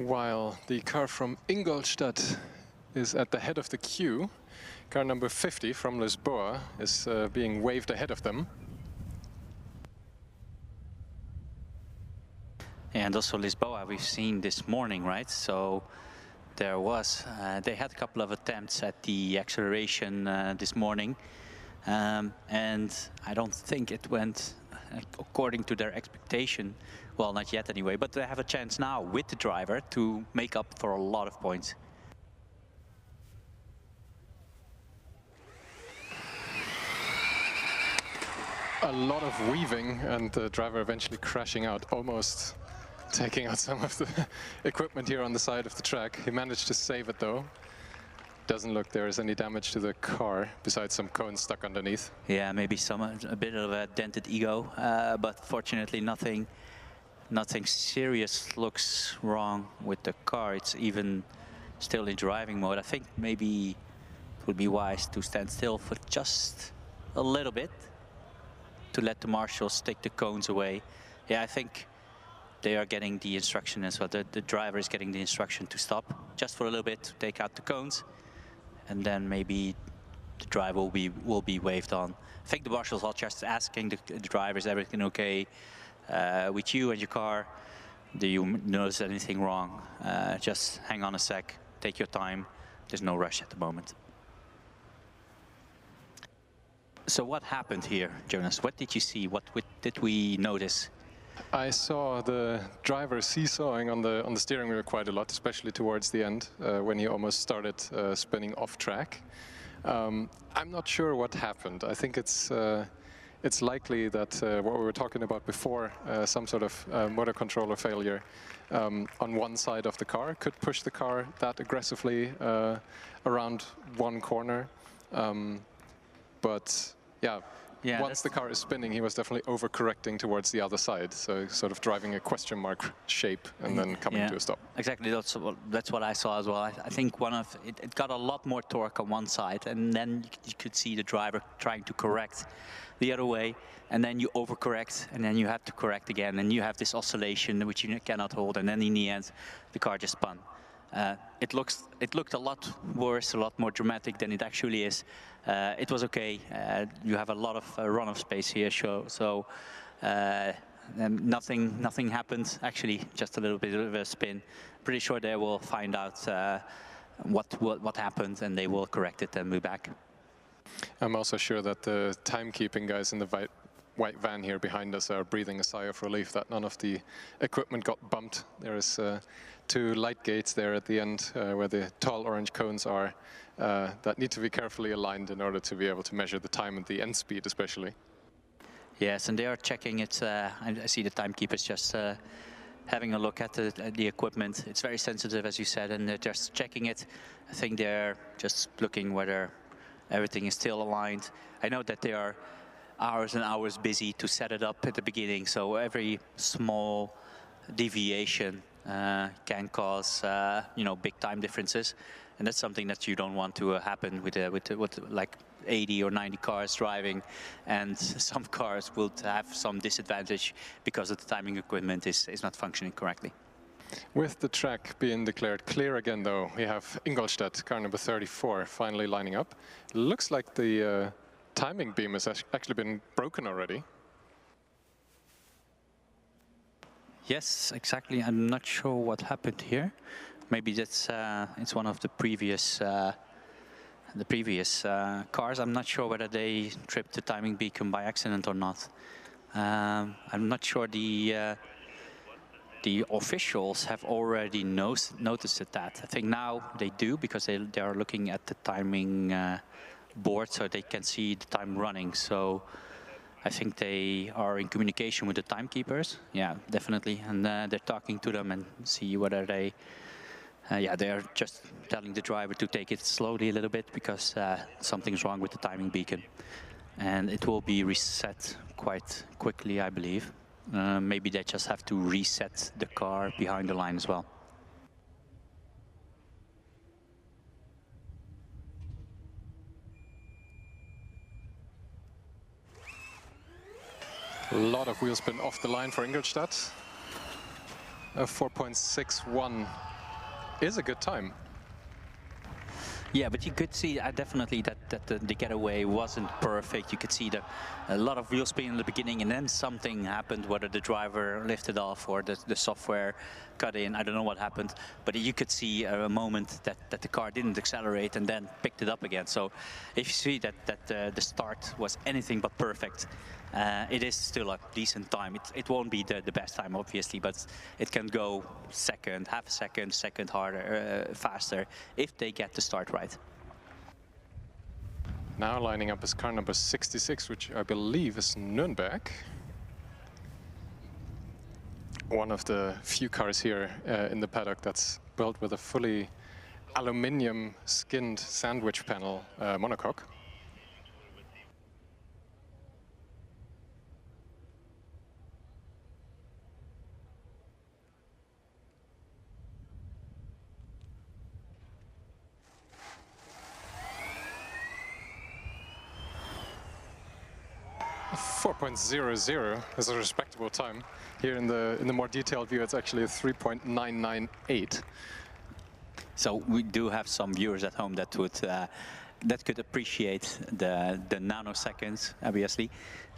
While the car from Ingolstadt is at the head of the queue, car number 50 from Lisboa is being waved ahead of them. And also Lisboa we've seen this morning, right? So there was, they had a couple of attempts at the acceleration this morning. And I don't think it went according to their expectation. Well, not yet anyway, but they have a chance now with the driver to make up for a lot of points. A lot of weaving and the driver eventually crashing out, almost taking out some of the equipment here on the side of the track. He managed to save it though. Doesn't look there is any damage to the car besides some cones stuck underneath. Yeah, maybe a bit of a dented ego, but fortunately nothing serious looks wrong with the car. It's even still in driving mode. I think maybe it would be wise to stand still for just a little bit to let the marshals take the cones away. Yeah, I think they are getting the instruction as well. The driver is getting the instruction to stop just for a little bit to take out the cones, and then maybe the driver will be waved on. I think the marshals are just asking the driver, is everything okay with you and your car? Do you notice anything wrong? Just hang on a sec, take your time. There's no rush at the moment. So what happened here, Jonas? What did you see? What did we notice? I saw the driver seesawing on the steering wheel quite a lot, especially towards the end when he almost started spinning off track. I'm not sure what happened. I think it's likely that what we were talking about before, some sort of motor controller failure on one side of the car could push the car that aggressively around one corner. But yeah, once the car is spinning, he was definitely overcorrecting towards the other side, so sort of driving a question mark shape and then coming to a stop. Exactly, that's what I saw as well. I think it got a lot more torque on one side, and then you could see the driver trying to correct the other way, and then you overcorrect, and then you have to correct again, and you have this oscillation which you cannot hold, and then in the end, the car just spun. It looked a lot worse, a lot more dramatic than it actually is. It was okay. You have a lot of run-off space here, so nothing happened. Actually, just a little bit of a spin. Pretty sure they will find out what happened, and they will correct it and move back. I'm also sure that the timekeeping guys in the white van here behind us are breathing a sigh of relief that none of the equipment got bumped. There is 2 light gates there at the end where the tall orange cones are that need to be carefully aligned in order to be able to measure the time and the end speed especially. Yes, and they are checking it. I see the timekeepers just having a look at the equipment. It's very sensitive, as you said, and they're just checking it. I think they're just looking whether everything is still aligned. I know that they are hours and hours busy to set it up at the beginning, so every small deviation can cause big time differences, and that's something that you don't want to happen with like 80 or 90 cars driving, and some cars will have some disadvantage because the timing equipment is not functioning correctly. With the track being declared clear again, though, we have Ingolstadt, car number 34, finally lining up. Looks like the timing beam has actually been broken already. Yes, exactly. I'm not sure what happened here. Maybe that's it's one of the previous cars. I'm not sure whether they tripped the timing beacon by accident or not. I'm not sure the officials have already noticed that. I think now they do, because they are looking at the timing board, so they can see the time running. So I think they are in communication with the timekeepers. Yeah, definitely, and they're talking to them and see whether they. They are just telling the driver to take it slowly a little bit because something's wrong with the timing beacon, and it will be reset quite quickly, I believe. Maybe they just have to reset the car behind the line as well. A lot of wheel spin off the line for Ingolstadt. 4.61 is a good time. Yeah, but you could see definitely that the getaway wasn't perfect. You could see a lot of wheel spin in the beginning, and then something happened, whether the driver lifted off or the software cut in. I don't know what happened, but you could see a moment that the car didn't accelerate and then picked it up again. So if you see that the start was anything but perfect, it is still a decent time. It won't be the best time, obviously, but it can go second, half a second harder, faster, if they get the start right. Now lining up is car number 66, which I believe is Nürnberg. One of the few cars here in the paddock that's built with a fully aluminium skinned sandwich panel monocoque. .00 is a respectable time. Here in the more detailed view, it's actually a 3.998. So we do have some viewers at home that would that could appreciate the nanoseconds, obviously.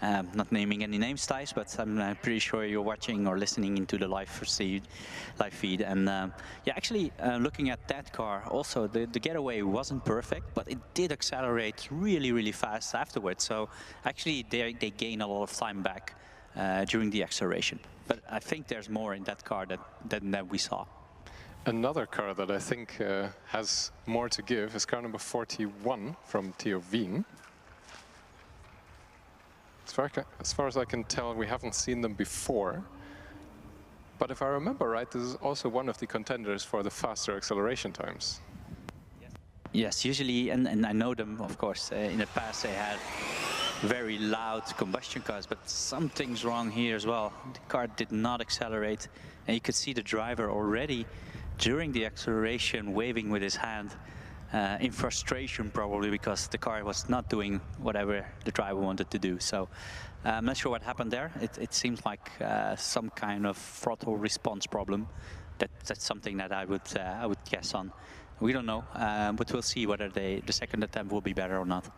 Not naming any names, Thijs, but I'm pretty sure you're watching or listening into the live feed. And yeah, actually, looking at that car, also the getaway wasn't perfect, but it did accelerate really, really fast afterwards. So actually, they gain a lot of time back during the acceleration. But I think there's more in that car than we saw. Another car that I think has more to give is car number 41 from TU Wien. As far as I can tell, we haven't seen them before. But if I remember right, this is also one of the contenders for the faster acceleration times. Yes, usually, and I know them, of course. In the past, they had very loud combustion cars, but something's wrong here as well. The car did not accelerate, and you could see the driver already during the acceleration waving with his hand in frustration, probably because the car was not doing whatever the driver wanted to do. So I'm not sure what happened there. It seems like some kind of throttle response problem. That's something that I would guess on. We don't know, but we'll see whether the second attempt will be better or not.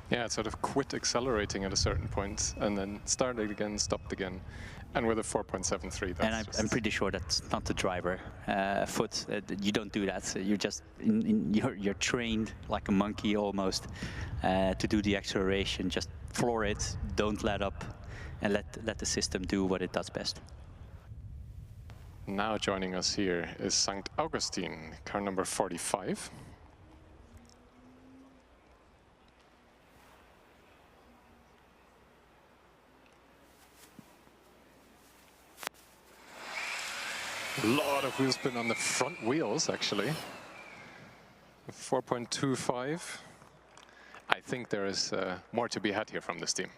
Yeah, it sort of quit accelerating at a certain point and then started again, stopped again. And with a 4.73, that's and I'm pretty sure that's not the driver foot. You don't do that. You're just you're trained like a monkey almost to do the acceleration. Just floor it, don't let up, and let the system do what it does best. Now joining us here is St. Augustine, car number 45. A lot of wheel spin on the front wheels, actually. 4.25. I think there is more to be had here from this team.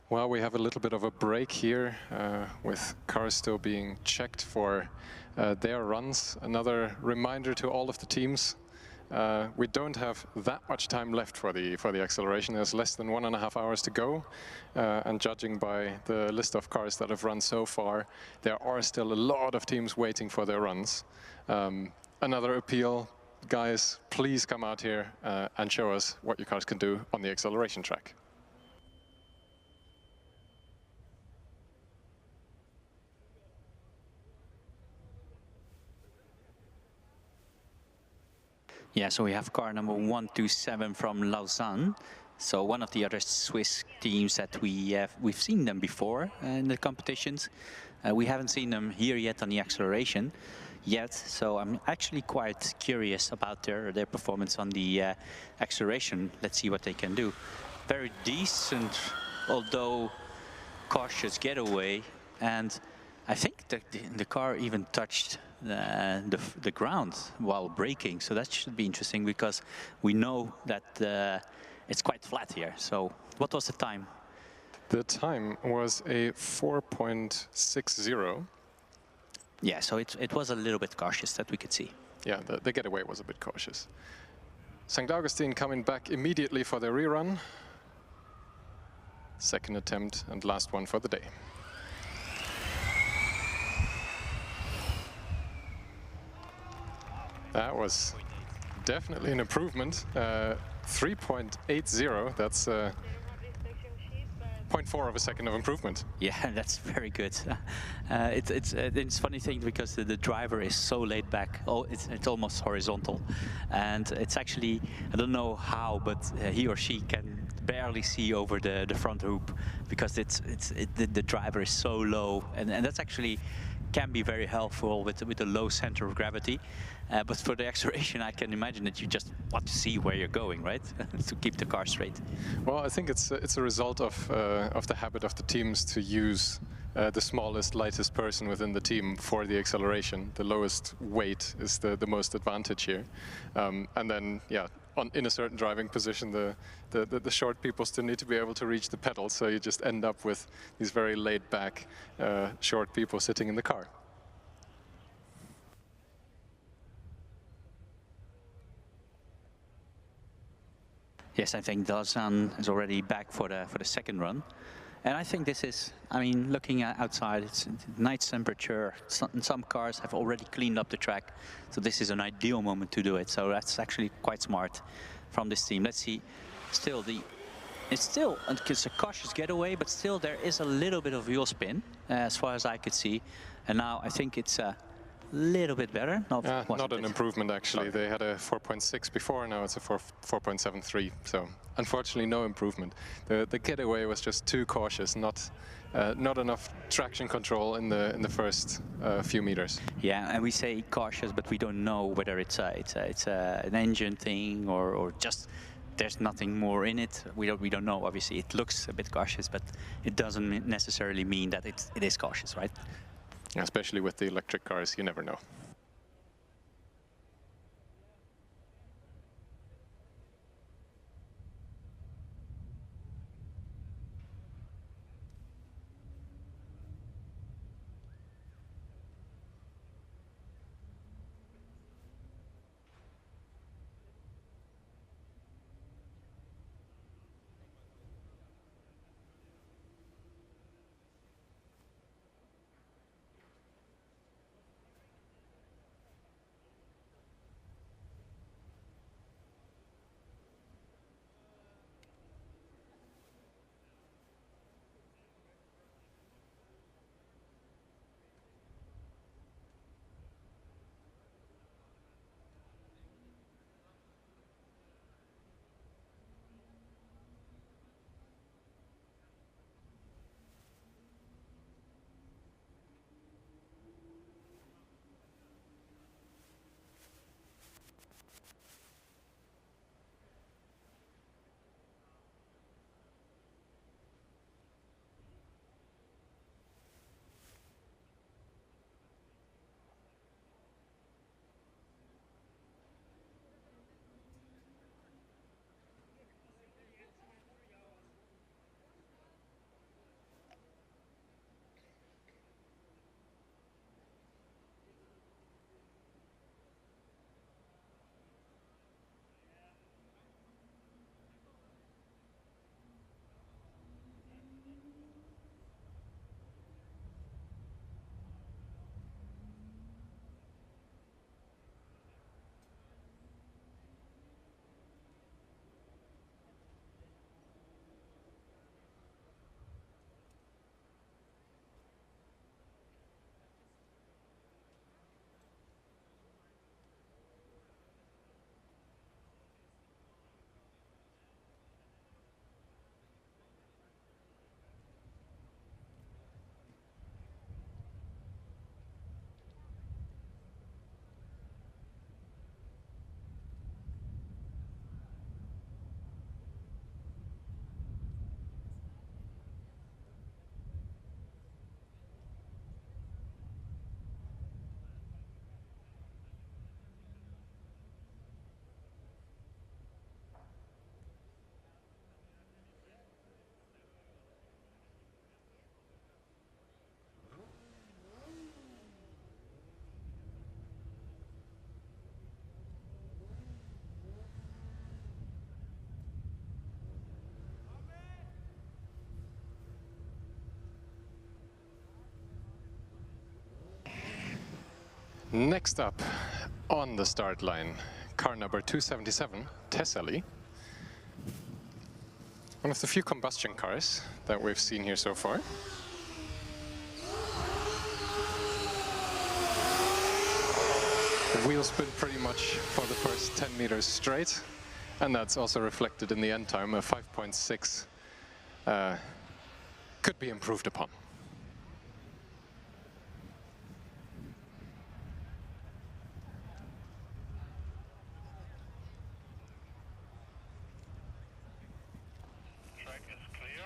Well, we have a little bit of a break here with cars still being checked for their runs. Another reminder to all of the teams, we don't have that much time left for the acceleration. There's less than 1.5 hours to go. And judging by the list of cars that have run so far, there are still a lot of teams waiting for their runs. Another appeal, guys, please come out here and show us what your cars can do on the acceleration track. Yeah, so we have car number 127 from Lausanne. So one of the other Swiss teams that we've seen them before in the competitions. We haven't seen them here yet on the acceleration. yet, so I'm actually quite curious about their performance on the acceleration. Let's see what they can do. Very decent, although cautious getaway, and I think the car even touched the ground while braking, so that should be interesting because we know that it's quite flat here. So what was the time? The time was a 4.60. Yeah, so it was a little bit cautious, that we could see. Yeah, the getaway was a bit cautious. St. Augustine coming back immediately for their rerun. Second attempt and last one for the day. That was definitely an improvement. 3.80, that's 0.4 of a second of improvement. Yeah, that's very good. It's a funny thing because the driver is so laid back. Oh, it's almost horizontal, and it's actually, I don't know how, but he or she can barely see over the front hoop because the driver is so low, and that's actually can be very helpful with a low center of gravity. But for the acceleration, I can imagine that you just want to see where you're going, right? To keep the car straight. Well, I think it's a result of the habit of the teams to use the smallest, lightest person within the team for the acceleration. The lowest weight is the most advantage here. And then, yeah, in a certain driving position, the short people still need to be able to reach the pedals, so you just end up with these very laid-back short people sitting in the car. Yes, I think Dazan is already back for the second run. And I think this is, I mean, looking outside, it's nice temperature. Some cars have already cleaned up the track, so this is an ideal moment to do it. So that's actually quite smart from this team. Let's see, it's a cautious getaway, but still there is a little bit of wheel spin, as far as I could see. And now I think it's a little bit better. Not an improvement, actually. Sorry. They had a 4.6 before, now it's a 4.73. So unfortunately, no improvement. The getaway was just too cautious, not enough traction control in the first few meters. Yeah, and we say cautious, but we don't know whether it's an engine thing or just there's nothing more in it. We don't know. Obviously, it looks a bit cautious, but it doesn't necessarily mean that it is cautious, right? Especially with the electric cars, you never know. Next up on the start line, car number 277, Thessaly. One of the few combustion cars that we've seen here so far. The wheel spin pretty much for the first 10 meters straight, and that's also reflected in the end time, a 5.6 could be improved upon. Track is clear.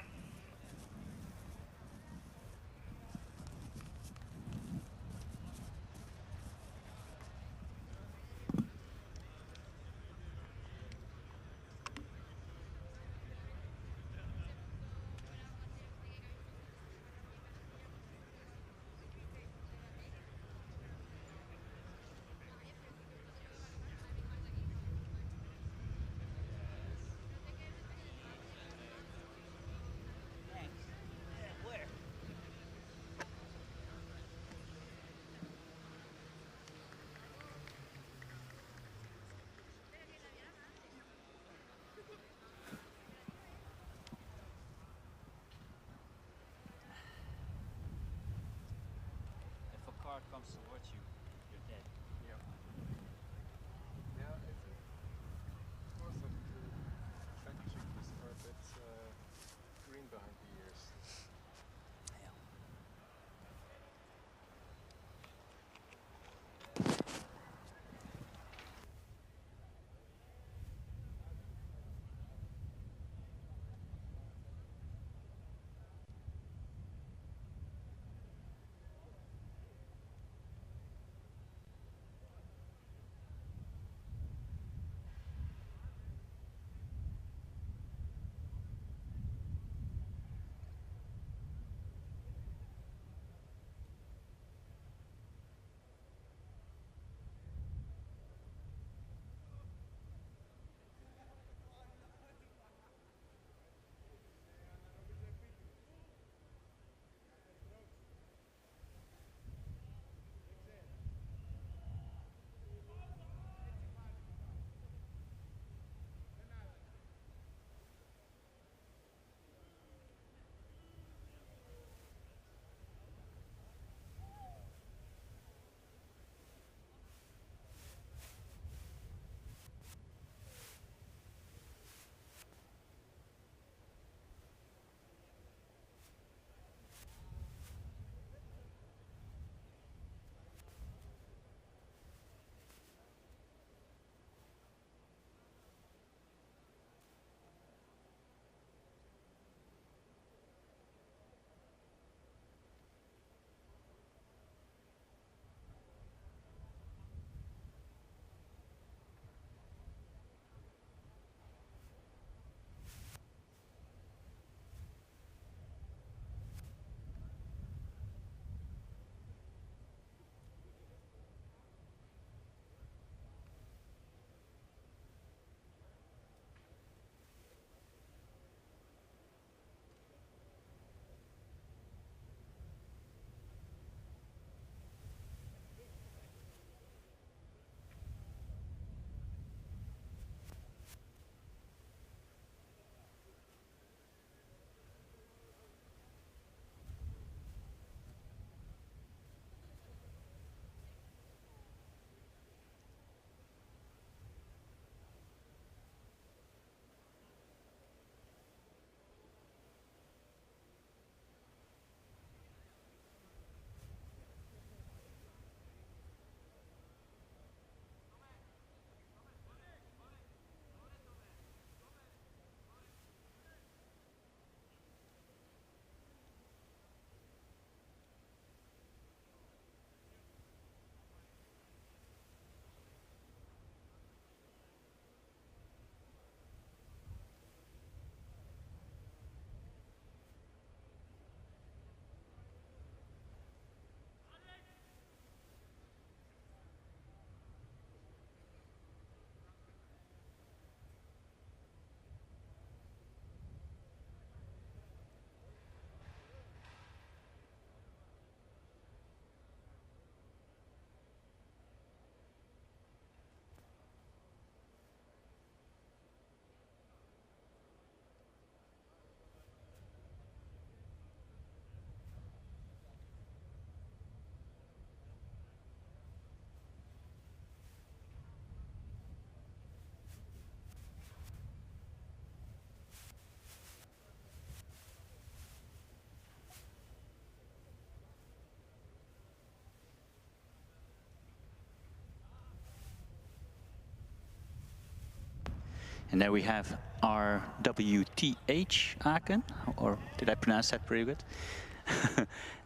And there we have RWTH Aachen, or did I pronounce that pretty good?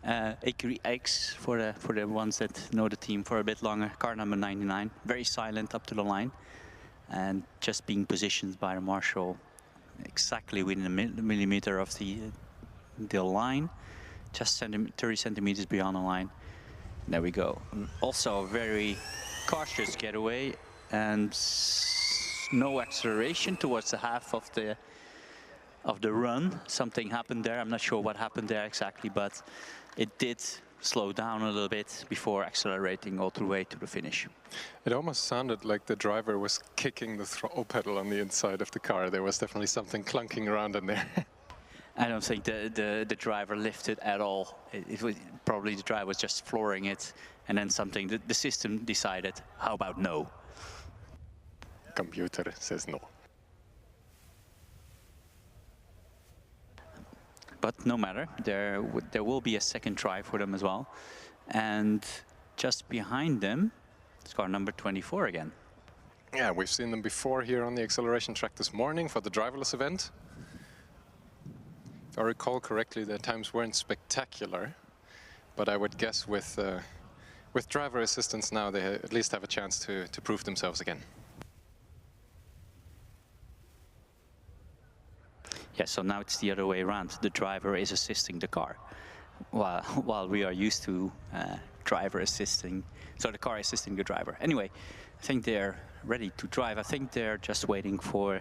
Ecurie X for the ones that know the team for a bit longer. Car number 99, very silent up to the line, and just being positioned by the marshal exactly within a millimeter of the line, just 30 centimeters beyond the line. There we go. Also a very cautious getaway and no acceleration towards the half of the run. Something happened there. I'm not sure what happened there exactly, but it did slow down a little bit before accelerating all the way to the finish. It almost sounded like the driver was kicking the throttle pedal on the inside of the car. There was definitely something clunking around in there. I don't think the driver lifted at all. It was probably the driver was just flooring it, and then something, the system decided, how about no? Computer says no. But no matter, there will be a second try for them as well. And just behind them, it's car number 24 again. Yeah, we've seen them before here on the acceleration track this morning for the driverless event. If I recall correctly, their times weren't spectacular, but I would guess with driver assistance now, they at least have a chance to prove themselves again. Yeah, so now it's the other way around. The driver is assisting the car, while we are used to driver assisting, so the car assisting the driver. Anyway, I think they're ready to drive. I think they're just waiting for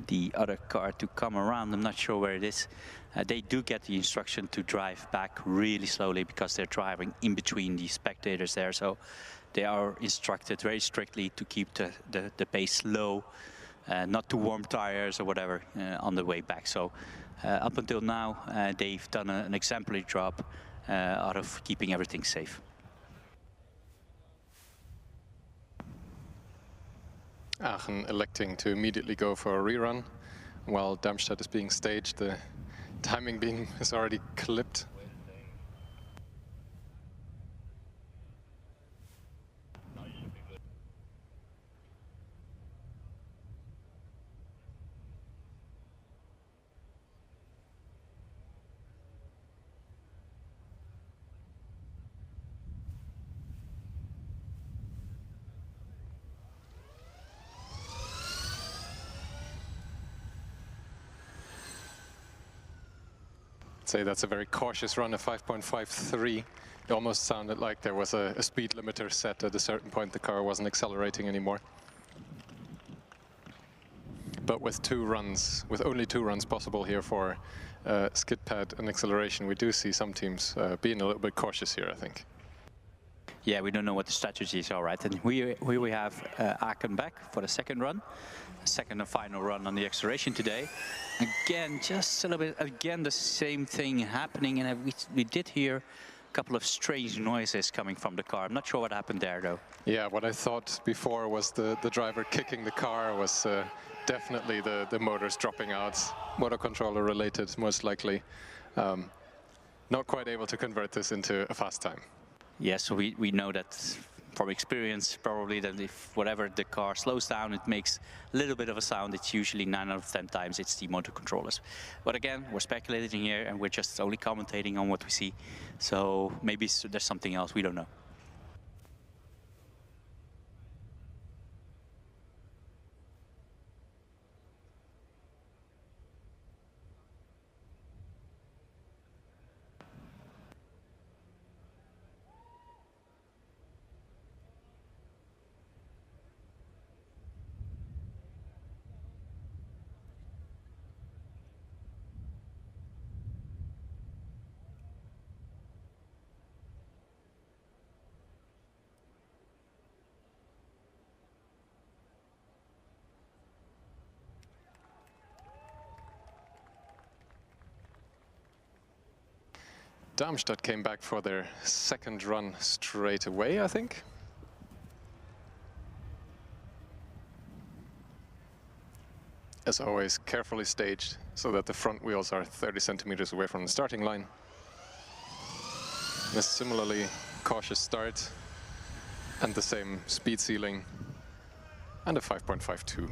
the other car to come around. I'm not sure where it is. They do get the instruction to drive back really slowly because they're driving in between the spectators there. So they are instructed very strictly to keep the pace low, not to warm tires or whatever on the way back. So up until now, they've done an exemplary job out of keeping everything safe. Aachen electing to immediately go for a rerun, while Darmstadt is being staged. The timing beam is already clipped. Say that's a very cautious run, a 5.53. It almost sounded like there was a speed limiter set at a certain point. The car wasn't accelerating anymore. But with only two runs possible here for skid pad and acceleration, we do see some teams being a little bit cautious here, I think. Yeah, we don't know what the strategies are, right? And we have Aachen back for the second run. Second and final run on the acceleration today. Again, just a little bit, again, the same thing happening. And we did hear a couple of strange noises coming from the car. I'm not sure what happened there, though. Yeah, what I thought before was the driver kicking the car was definitely the motors dropping out. Motor controller related, most likely. Not quite able to convert this into a fast time. Yeah, so we know that from experience, probably, that if whatever the car slows down, it makes a little bit of a sound. It's usually 9 out of 10 times it's the motor controllers. But again, we're speculating here and we're just only commentating on what we see. So maybe there's something else, we don't know. Darmstadt came back for their second run straight away, I think. As always, carefully staged so that the front wheels are 30 centimeters away from the starting line. And a similarly cautious start and the same speed ceiling and a 5.52.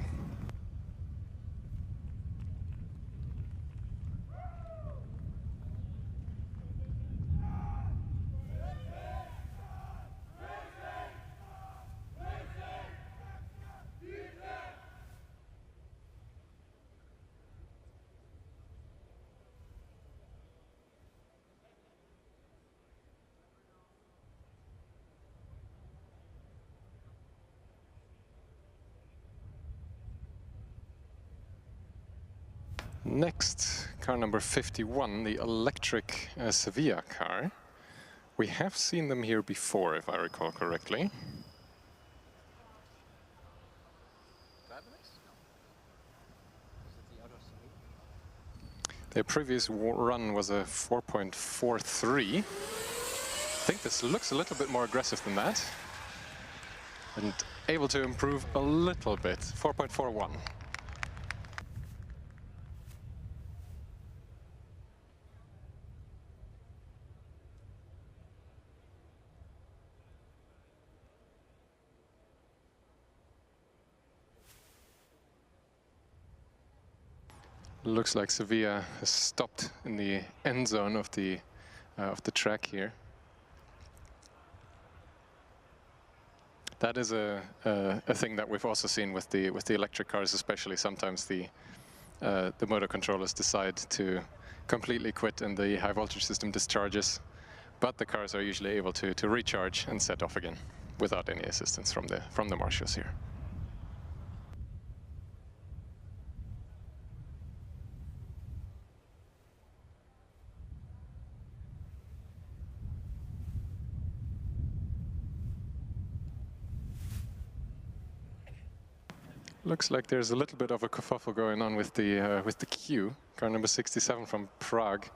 Next, car number 51, the electric Sevilla car. We have seen them here before, if I recall correctly. Their previous run was a 4.43. I think this looks a little bit more aggressive than that. And able to improve a little bit, 4.41. Looks like Sevilla has stopped in the end zone of the track here. That is a thing that we've also seen with the electric cars, especially. Sometimes the motor controllers decide to completely quit and the high voltage system discharges, but the cars are usually able to recharge and set off again without any assistance from the marshals here. Looks like there's a little bit of a kerfuffle going on with the queue. Car number 67 from Prague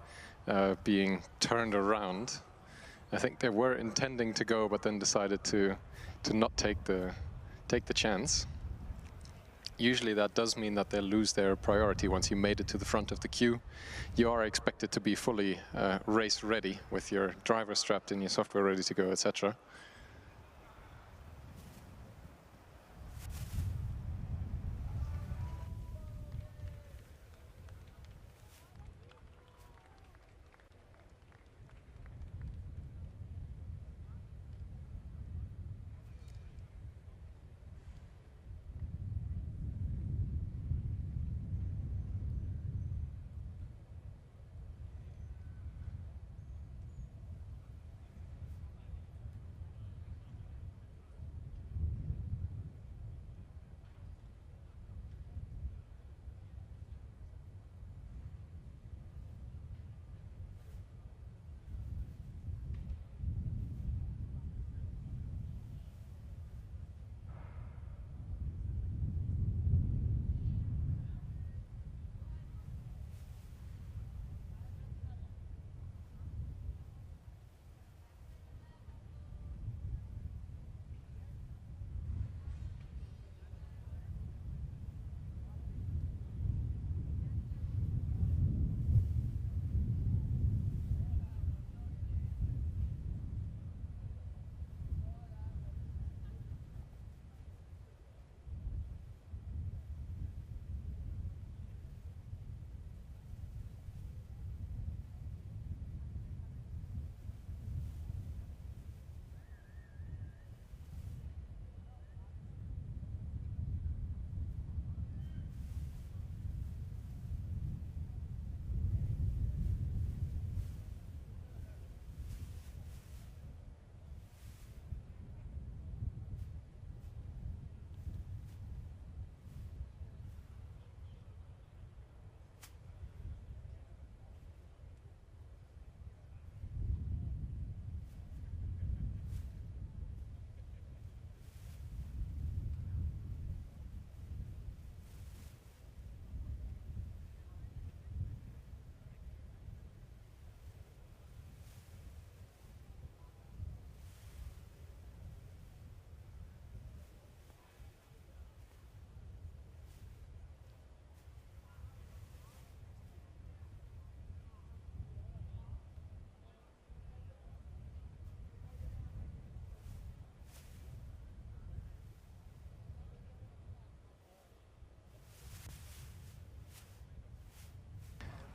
being turned around. I think they were intending to go, but then decided to not take the chance. Usually that does mean that they'll lose their priority once you made it to the front of the queue. You are expected to be fully race ready with your driver strapped in, your software ready to go, etc.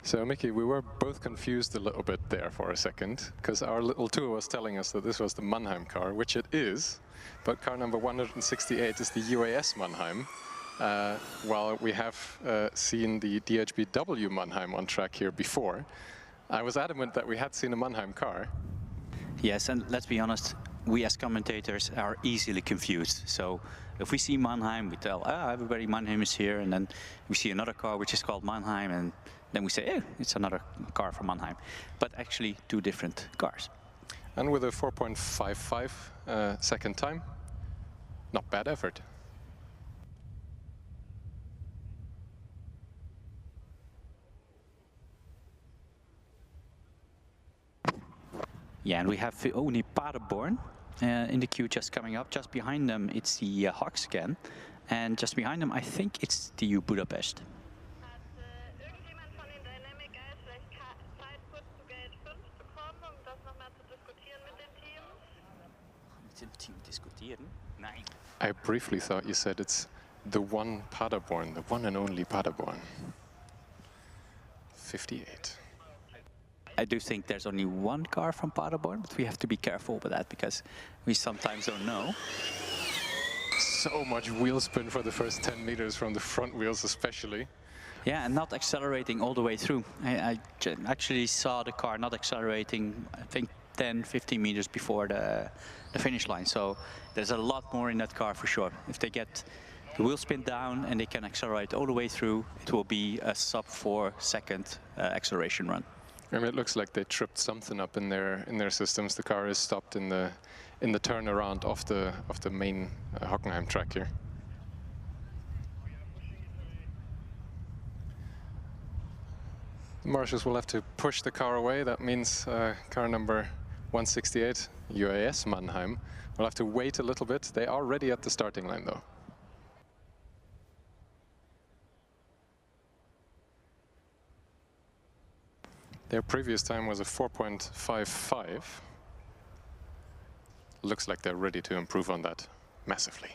So Mickey, we were both confused a little bit there for a second, because our little tour was telling us that this was the Mannheim car, which it is, but car number 168 is the UAS Mannheim, while we have seen the DHBW Mannheim on track here before. I was adamant that we had seen a Mannheim car. Yes, and let's be honest, we as commentators are easily confused. So if we see Mannheim, we tell, everybody Mannheim is here, and then we see another car which is called Mannheim, and then we say, it's another car from Mannheim. But actually 2 different cars. And with a 4.55 second time, not bad effort. Yeah, and we have only Paderborn in the queue just coming up. Just behind them, it's the RWTH again. And just behind them, I think it's TU Budapest. I briefly thought you said it's the one Paderborn, the one and only Paderborn. 58. I do think there's only one car from Paderborn, but we have to be careful with that because we sometimes don't know. So much wheel spin for the first 10 meters from the front wheels especially. Yeah, and not accelerating all the way through. I actually saw the car not accelerating, I think 10, 15 meters before the finish line. So there's a lot more in that car for sure. If they get the wheel spin down and they can accelerate all the way through, it will be a sub-4 second acceleration run. I mean, it looks like they tripped something up in their systems. The car is stopped in the turnaround of the main Hockenheim track here. The marshals will have to push the car away. That means car number 168, UAS Mannheim, will have to wait a little bit. They are ready at the starting line though. Their previous time was a 4.55. Looks like they're ready to improve on that massively.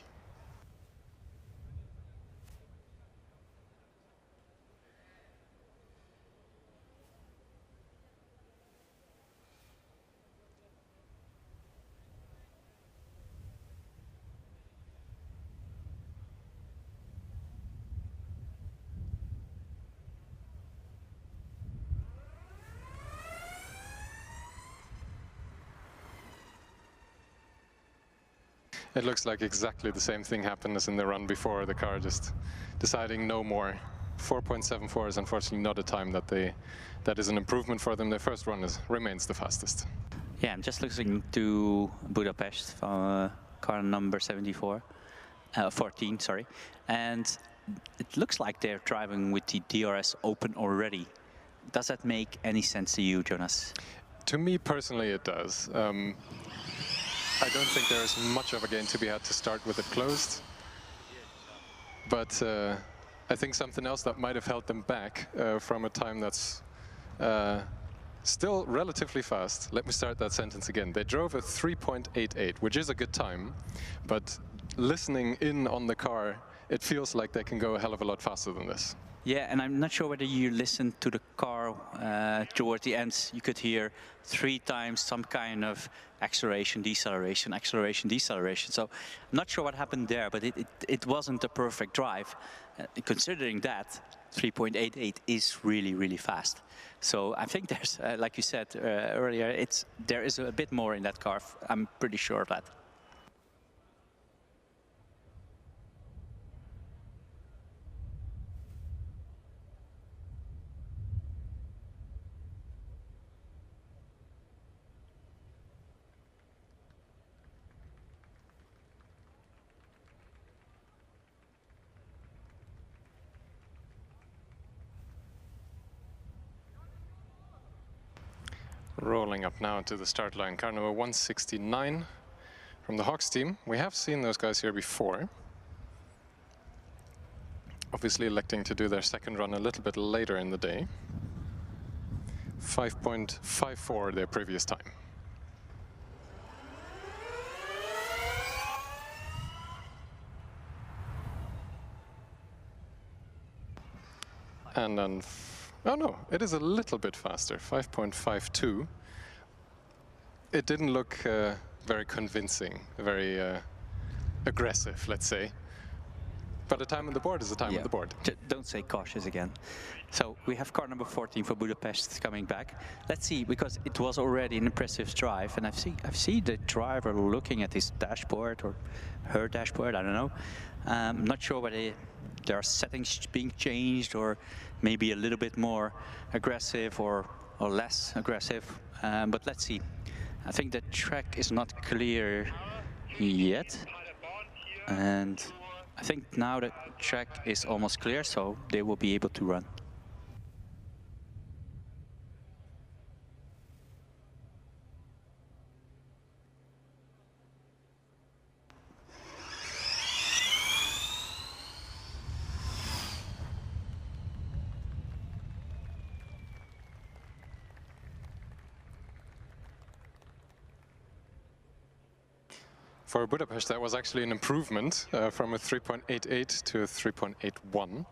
It looks like exactly the same thing happened as in the run before. The car just deciding no more. 4.74 is unfortunately not a time that is an improvement for them. Their first run remains the fastest. Yeah, I'm just looking to Budapest for car number 14, sorry. And it looks like they're driving with the DRS open already. Does that make any sense to you, Jonas? To me personally, it does. I don't think there is much of a gain to be had to start with it closed. But I think something else that might have held them back from a time that's still relatively fast. Let me start that sentence again. They drove a 3.88, which is a good time. But listening in on the car, it feels like they can go a hell of a lot faster than this. Yeah, and I'm not sure whether you listened to the car toward the end. You could hear 3 times some kind of acceleration, deceleration, acceleration, deceleration. So I'm not sure what happened there, but it wasn't a perfect drive. Considering that, 3.88 is really, really fast. So I think there's, like you said earlier, there is a bit more in that car. I'm pretty sure of that. Rolling up now to the start line, car number 169 from the Hawks team. We have seen those guys here before. Obviously electing to do their second run a little bit later in the day. 5.54 their previous time. And then, oh no, it is a little bit faster, 5.52. It didn't look very convincing, very aggressive, let's say. But a time on the board is a time on the board. Don't say cautious again. So we have car number 14 for Budapest coming back. Let's see, because it was already an impressive drive, and I've seen the driver looking at his dashboard or her dashboard. I don't know. I'm not sure whether there are settings being changed, or maybe a little bit more aggressive or less aggressive. But let's see. I think the track is not clear yet, and I think now the track is almost clear, so they will be able to run. For Budapest, that was actually an improvement from a 3.88 to a 3.81.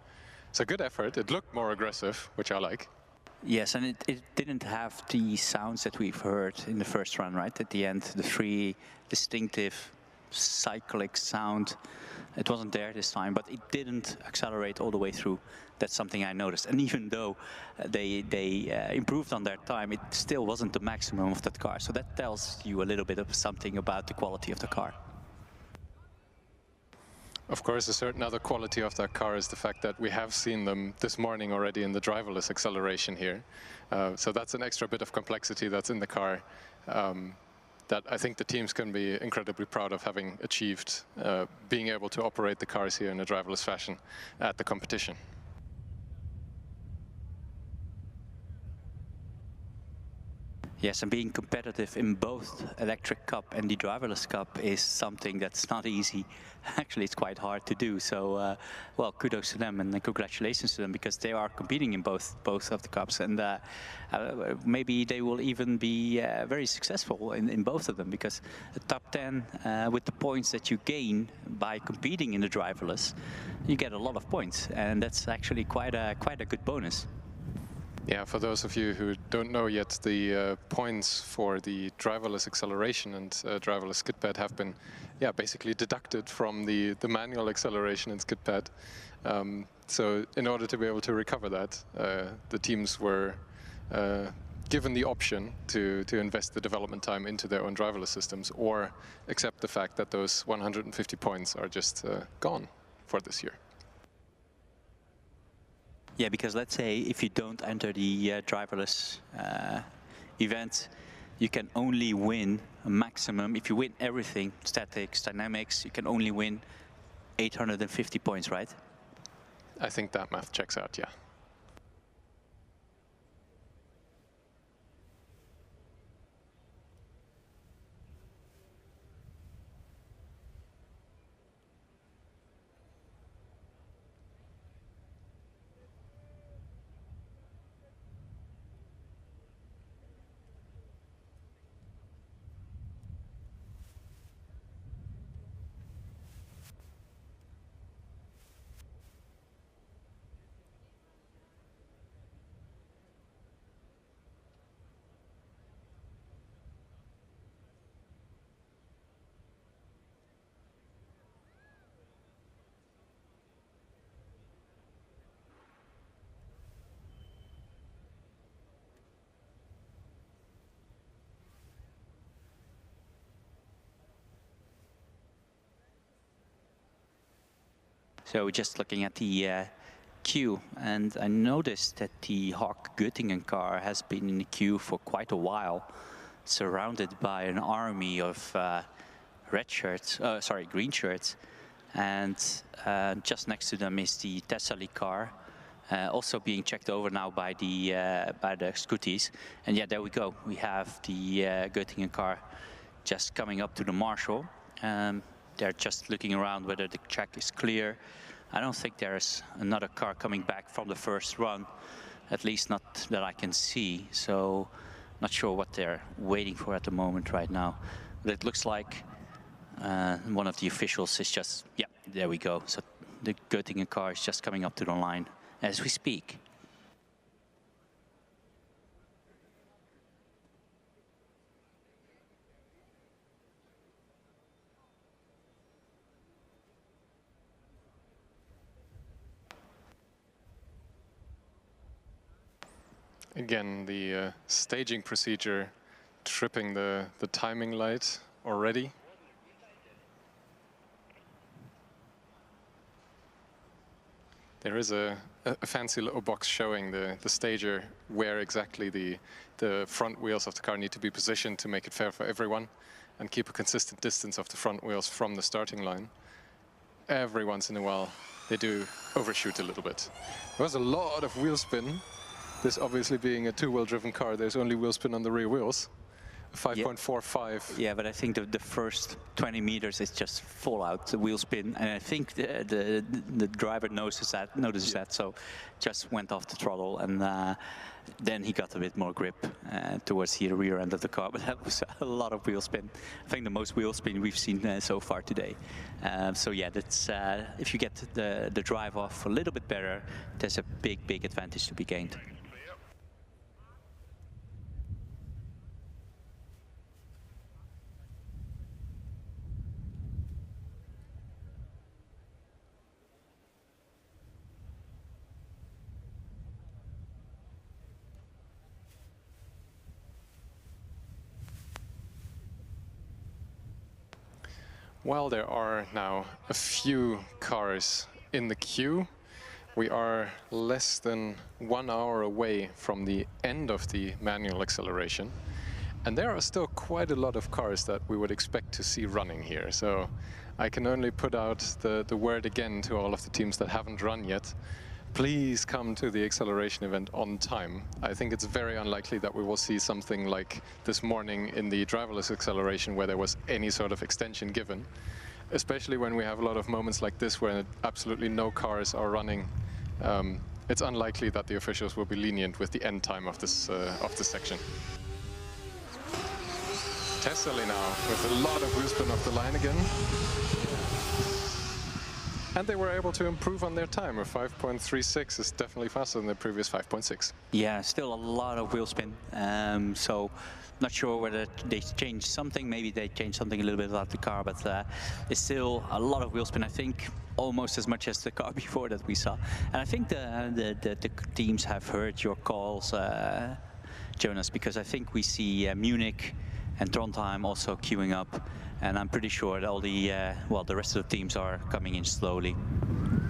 It's a good effort. It looked more aggressive, which I like. Yes, and it didn't have the sounds that we've heard in the first run, right? At the end, the three distinctive cyclic sound. It wasn't there this time, but it didn't accelerate all the way through. That's something I noticed. And even though they improved on their time, it still wasn't the maximum of that car. So that tells you a little bit of something about the quality of the car. Of course, a certain other quality of that car is the fact that we have seen them this morning already in the driverless acceleration here. So that's an extra bit of complexity that's in the car that I think the teams can be incredibly proud of having achieved, being able to operate the cars here in a driverless fashion at the competition. Yes, and being competitive in both Electric Cup and the Driverless Cup is something that's not easy. Actually, it's quite hard to do. So, well, kudos to them and congratulations to them, because they are competing in both of the cups, and maybe they will even be very successful in both of them, because the top 10 with the points that you gain by competing in the driverless, you get a lot of points, and that's actually quite a good bonus. Yeah, for those of you who don't know yet, the points for the driverless acceleration and driverless skid pad have been, basically deducted from the manual acceleration and skid pad. So in order to be able to recover that, the teams were given the option to invest the development time into their own driverless systems, or accept the fact that those 150 points are just gone for this year. Yeah, because let's say if you don't enter the driverless event, you can only win a maximum. If you win everything, statics, dynamics, you can only win 850 points, right? I think that math checks out, yeah. So just looking at the queue, and I noticed that the Hawk Göttingen car has been in the queue for quite a while, surrounded by an army of green shirts, and just next to them is the Thessaly car, also being checked over now by the scooties. And yeah, there we go. We have the Göttingen car just coming up to the marshal. They're just looking around whether the track is clear. I don't think there's another car coming back from the first run, at least not that I can see. So not sure what they're waiting for at the moment right now. But it looks like one of the officials is just, yeah, there we go. So the Göttingen car is just coming up to the line as we speak. Again, the staging procedure tripping the timing light already. There is a fancy little box showing the stager where exactly the front wheels of the car need to be positioned to make it fair for everyone and keep a consistent distance of the front wheels from the starting line. Every once in a while, they do overshoot a little bit. There was a lot of wheel spin. This obviously being a two-wheel driven car, there's only wheel spin on the rear wheels. 5.45. Yeah, but I think the first 20 meters is just full out the wheel spin, and I think the driver notices that, so just went off the throttle, and then he got a bit more grip towards the rear end of the car. But that was a lot of wheel spin. I think the most wheel spin we've seen so far today. So yeah, that's if you get the drive off a little bit better, there's a big advantage to be gained. Well, there are now a few cars in the queue. We are less than 1 hour away from the end of the manual acceleration. And there are still quite a lot of cars that we would expect to see running here. So I can only put out the word again to all of the teams that haven't run yet. Please come to the acceleration event on time. I think it's very unlikely that we will see something like this morning in the driverless acceleration where there was any sort of extension given, especially when we have a lot of moments like this where absolutely no cars are running. It's unlikely that the officials will be lenient with the end time of this section. Tessely now with a lot of wheel spin off the line again. And they were able to improve on their time. A 5.36 is definitely faster than the previous 5.6. Yeah, still a lot of wheel spin. So not sure whether they changed something. Maybe they changed something a little bit about the car, but it's still a lot of wheel spin. I think almost as much as the car before that we saw. And I think the teams have heard your calls, Jonas, because I think we see Munich and Trondheim also queuing up. And I'm pretty sure that all the the rest of the teams are coming in slowly.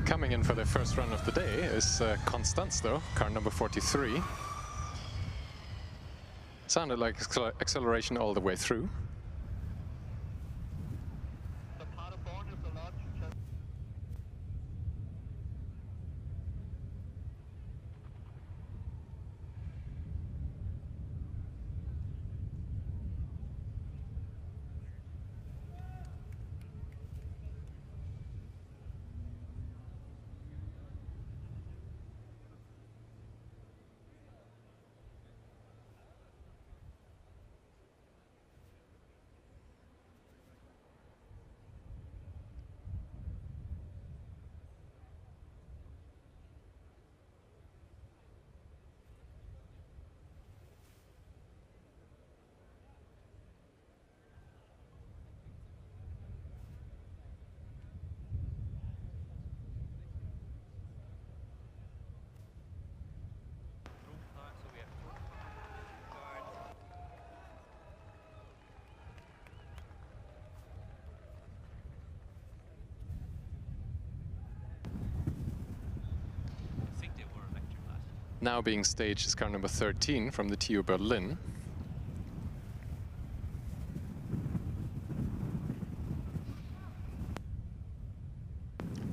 Coming in for their first run of the day is Constance, though, car number 43. Sounded like acceleration all the way through. Now being staged is car number 13 from the TU Berlin.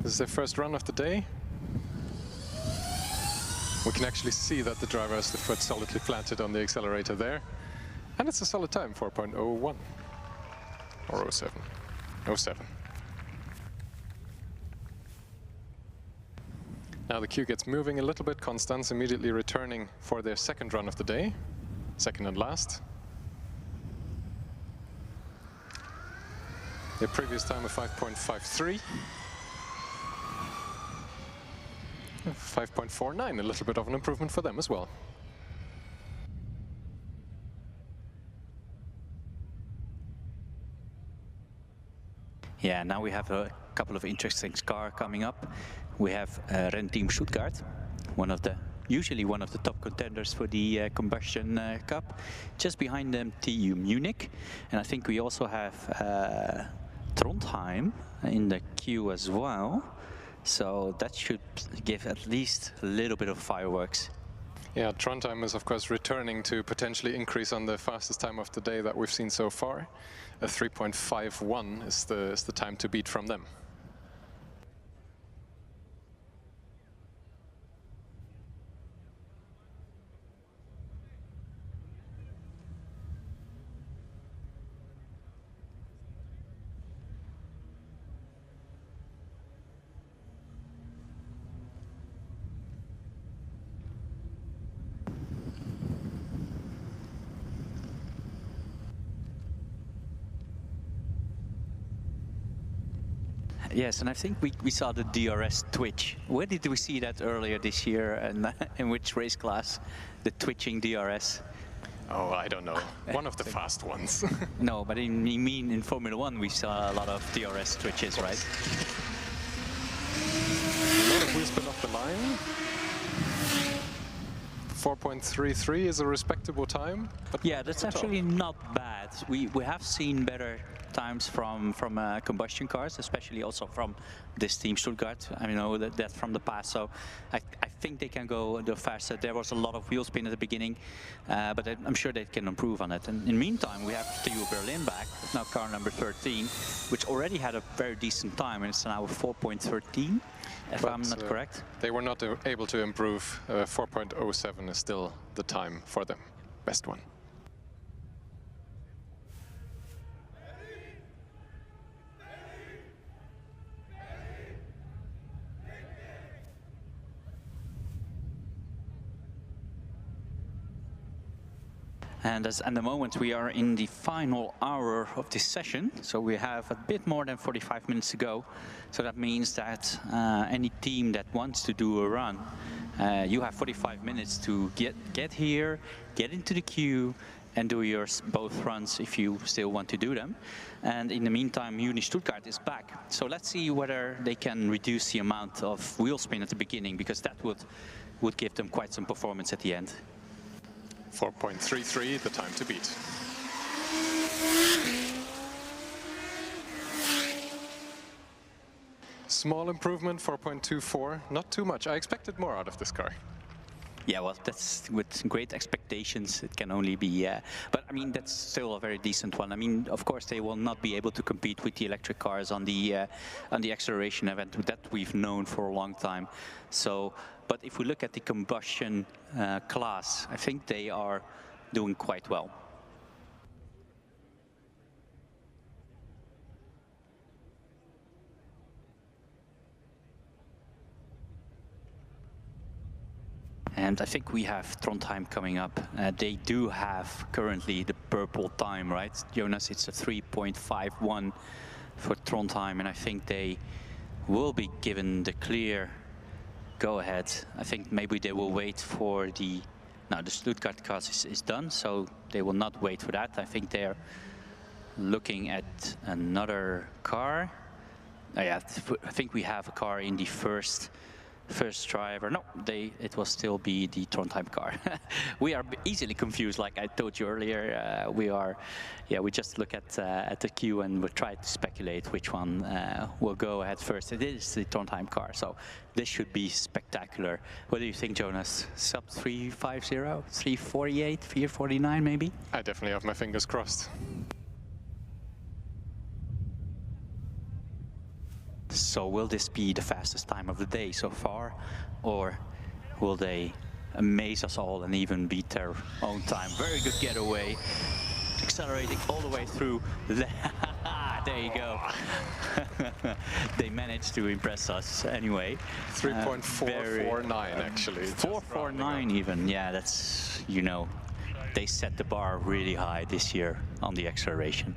This is their first run of the day. We can actually see that the driver has the foot solidly planted on the accelerator there. And it's a solid time, 4.01 or 07. 07. Now the queue gets moving a little bit. Constance immediately returning for their second run of the day, second and last. Their previous time of 5.53. 5.49, a little bit of an improvement for them as well. Yeah, now we have a couple of interesting cars coming up. We have Rennteam Stuttgart, one of the usually one of the top contenders for the Combustion Cup. Just behind them, TU Munich. And I think we also have Trondheim in the queue as well. So that should give at least a little bit of fireworks. Yeah, Trondheim is of course returning to potentially increase on the fastest time of the day that we've seen so far. A 3.51 is the time to beat from them. Yes, and I think we saw the DRS twitch. Where did we see that earlier this year, and in which race class? The twitching DRS? Oh, I don't know. One of the fast ones. No, but in Formula 1 we saw a lot of DRS twitches, right? A lot of wheel spin off the line. 4.33 is a respectable time. But yeah, that's actually not bad. We have seen better times from combustion cars, especially also from this team Stuttgart. I know that from the past, so I think they can go the faster. There was a lot of wheel spin at the beginning, but I'm sure they can improve on it. And in the meantime, we have TU Berlin back, now car number 13, which already had a very decent time, and it's now 4.13, if I'm not correct. They were not able to improve. 4.07 is still the time for them. Best one. And at the moment we are in the final hour of this session, so we have a bit more than 45 minutes to go. So that means that any team that wants to do a run, you have 45 minutes to get here, get into the queue, and do your both runs if you still want to do them. And in the meantime, Munich Stuttgart is back. So let's see whether they can reduce the amount of wheel spin at the beginning, because that would give them quite some performance at the end. 4.33, the time to beat. Small improvement, 4.24, not too much. I expected more out of this car. Yeah, well, that's with great expectations. It can only be, but I mean, that's still a very decent one. I mean, of course, they will not be able to compete with the electric cars on the acceleration event that we've known for a long time. So, but if we look at the combustion class, I think they are doing quite well. And I think we have Trondheim coming up. They do have currently the purple time, right, Jonas? It's a 3.51 for Trondheim, and I think they will be given the clear go-ahead. I think maybe they will wait for the... Now, the Stuttgart car is done, so they will not wait for that. I think they're looking at another car. Oh, yeah, I think we have a car in the first driver. No, it will still be the Trondheim car. We are easily confused, like I told you earlier. We just look at the queue and we try to speculate which one will go ahead first. It is the Trondheim car, so this should be spectacular. What do you think, Jonas? Sub 350, 348, 349 maybe? I definitely have my fingers crossed. So will this be the fastest time of the day so far, or will they amaze us all and even beat their own time? Very good getaway, accelerating all the way through. There you go. They managed to impress us anyway. 3.449 actually. 449 even, yeah, that's, you know, they set the bar really high this year on the acceleration.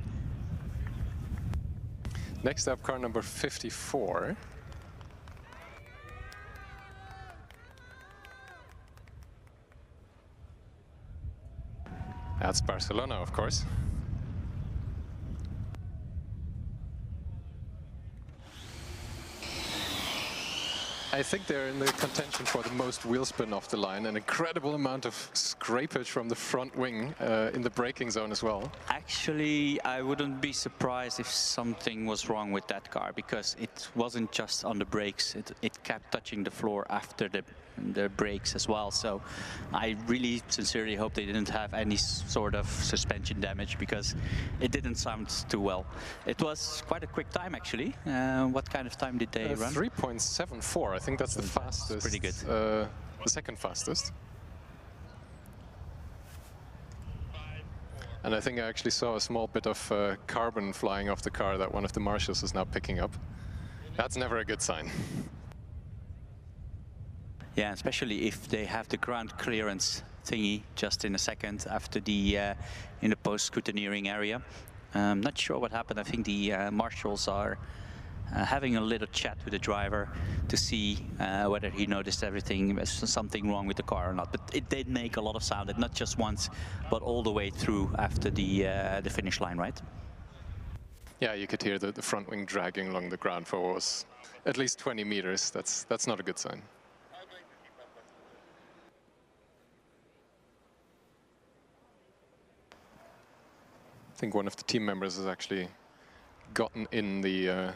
Next up, car number 54. That's Barcelona, of course. I think they're in the contention for the most wheel spin off the line, an incredible amount of scrapage from the front wing in the braking zone as well. Actually, I wouldn't be surprised if something was wrong with that car, because it wasn't just on the brakes, it kept touching the floor after the brakes as well. So I really sincerely hope they didn't have any sort of suspension damage, because it didn't sound too well. It was quite a quick time actually. What kind of time did they run? 3.74, I think that's the fastest. Pretty good. The second fastest. And I think I actually saw a small bit of carbon flying off the car that one of the marshals is now picking up. That's never a good sign. Yeah, especially if they have the ground clearance thingy just in a second after the in the post-scrutineering area. Not sure what happened. I think the marshals are having a little chat with the driver to see whether he noticed everything, something wrong with the car or not. But it did make a lot of sound, and not just once, but all the way through after the finish line, right? Yeah, you could hear the front wing dragging along the ground for what was at least 20 meters. That's not a good sign. I think one of the team members has actually gotten in the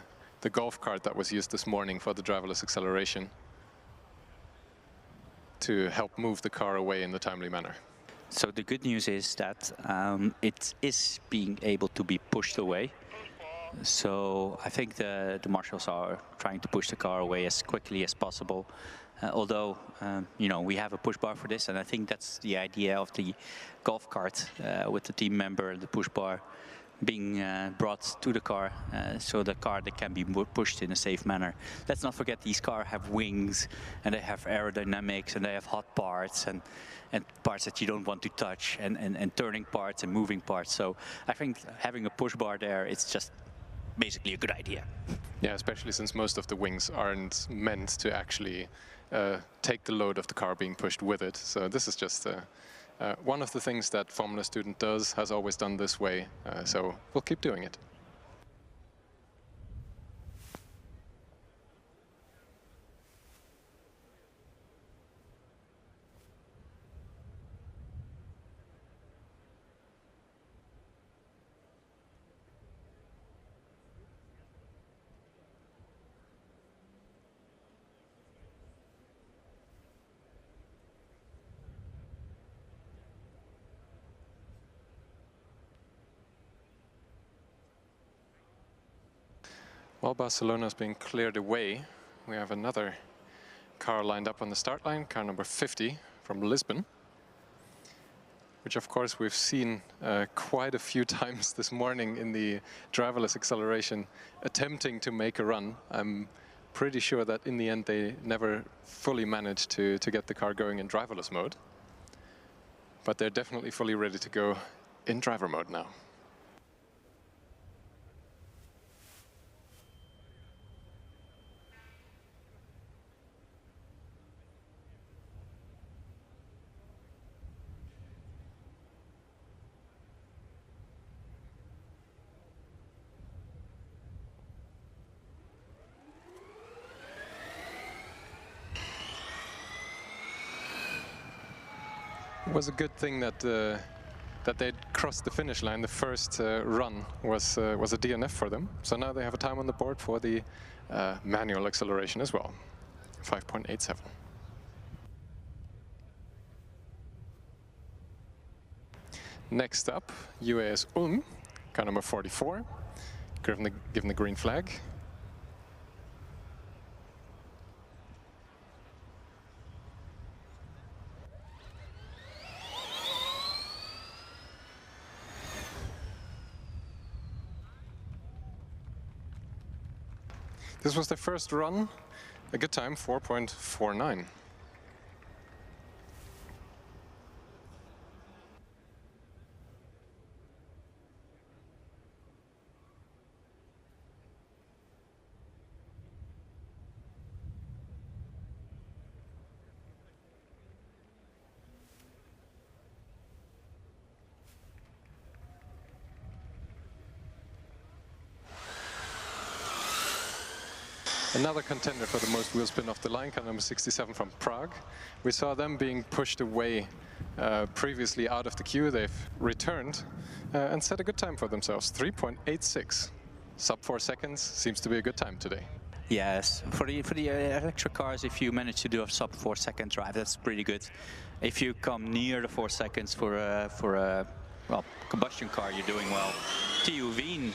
golf cart that was used this morning for the driverless acceleration to help move the car away in the timely manner. So the good news is that it is being able to be pushed away. So I think the marshals are trying to push the car away as quickly as possible. Although, you know, we have a push bar for this, and I think that's the idea of the golf cart with the team member, the push bar being brought to the car, so the car that can be pushed in a safe manner. Let's not forget these cars have wings, and they have aerodynamics, and they have hot parts, and parts that you don't want to touch, and turning parts and moving parts. So I think having a push bar there, it's just basically a good idea. Yeah, especially since most of the wings aren't meant to actually take the load of the car being pushed with it. So this is just one of the things that Formula Student has always done this way. So we'll keep doing it. While Barcelona is being cleared away, we have another car lined up on the start line, car number 50 from Lisbon, which of course we've seen quite a few times this morning in the driverless acceleration, attempting to make a run. I'm pretty sure that in the end they never fully managed to get the car going in driverless mode, but they're definitely fully ready to go in driver mode now. It was a good thing that that they crossed the finish line. The first run was a DNF for them. So now they have a time on the board for the manual acceleration as well, 5.87. Next up, UAS Ulm, car number 44, given the green flag. This was their first run, a good time, 4.49. Another contender for the most wheel spin off the line, car number 67 from Prague. We saw them being pushed away previously out of the queue. They've returned and set a good time for themselves, 3.86. Sub 4 seconds seems to be a good time today. Yes, for the electric cars, if you manage to do a sub 4 second drive, that's pretty good. If you come near the 4 seconds for a well, combustion car, you're doing well. TU Wien,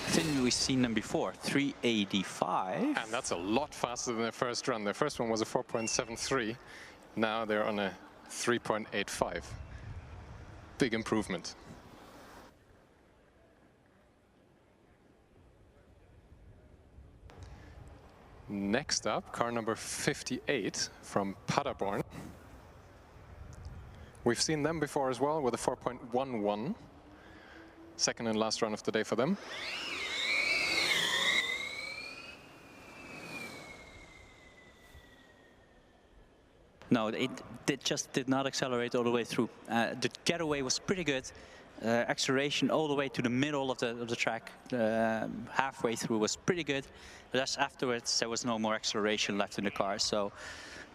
I think we've seen them before, 385. And that's a lot faster than their first run. Their first one was a 4.73. Now they're on a 3.85. Big improvement. Next up, car number 58 from Paderborn. We've seen them before as well with a 4.11. Second and last run of the day for them. No, it just did not accelerate all the way through. The getaway was pretty good. Acceleration all the way to the middle of the track, halfway through was pretty good. But just afterwards, there was no more acceleration left in the car. So,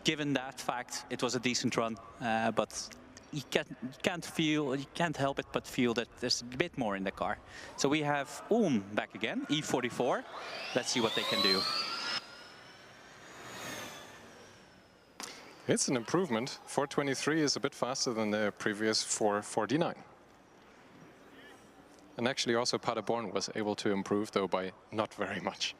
given that fact, it was a decent run. But you can't help it but feel that there's a bit more in the car. So we have back again, E44. Let's see what they can do. It's an improvement. 423 is a bit faster than the previous 449. And actually also Paderborn was able to improve, though by not very much.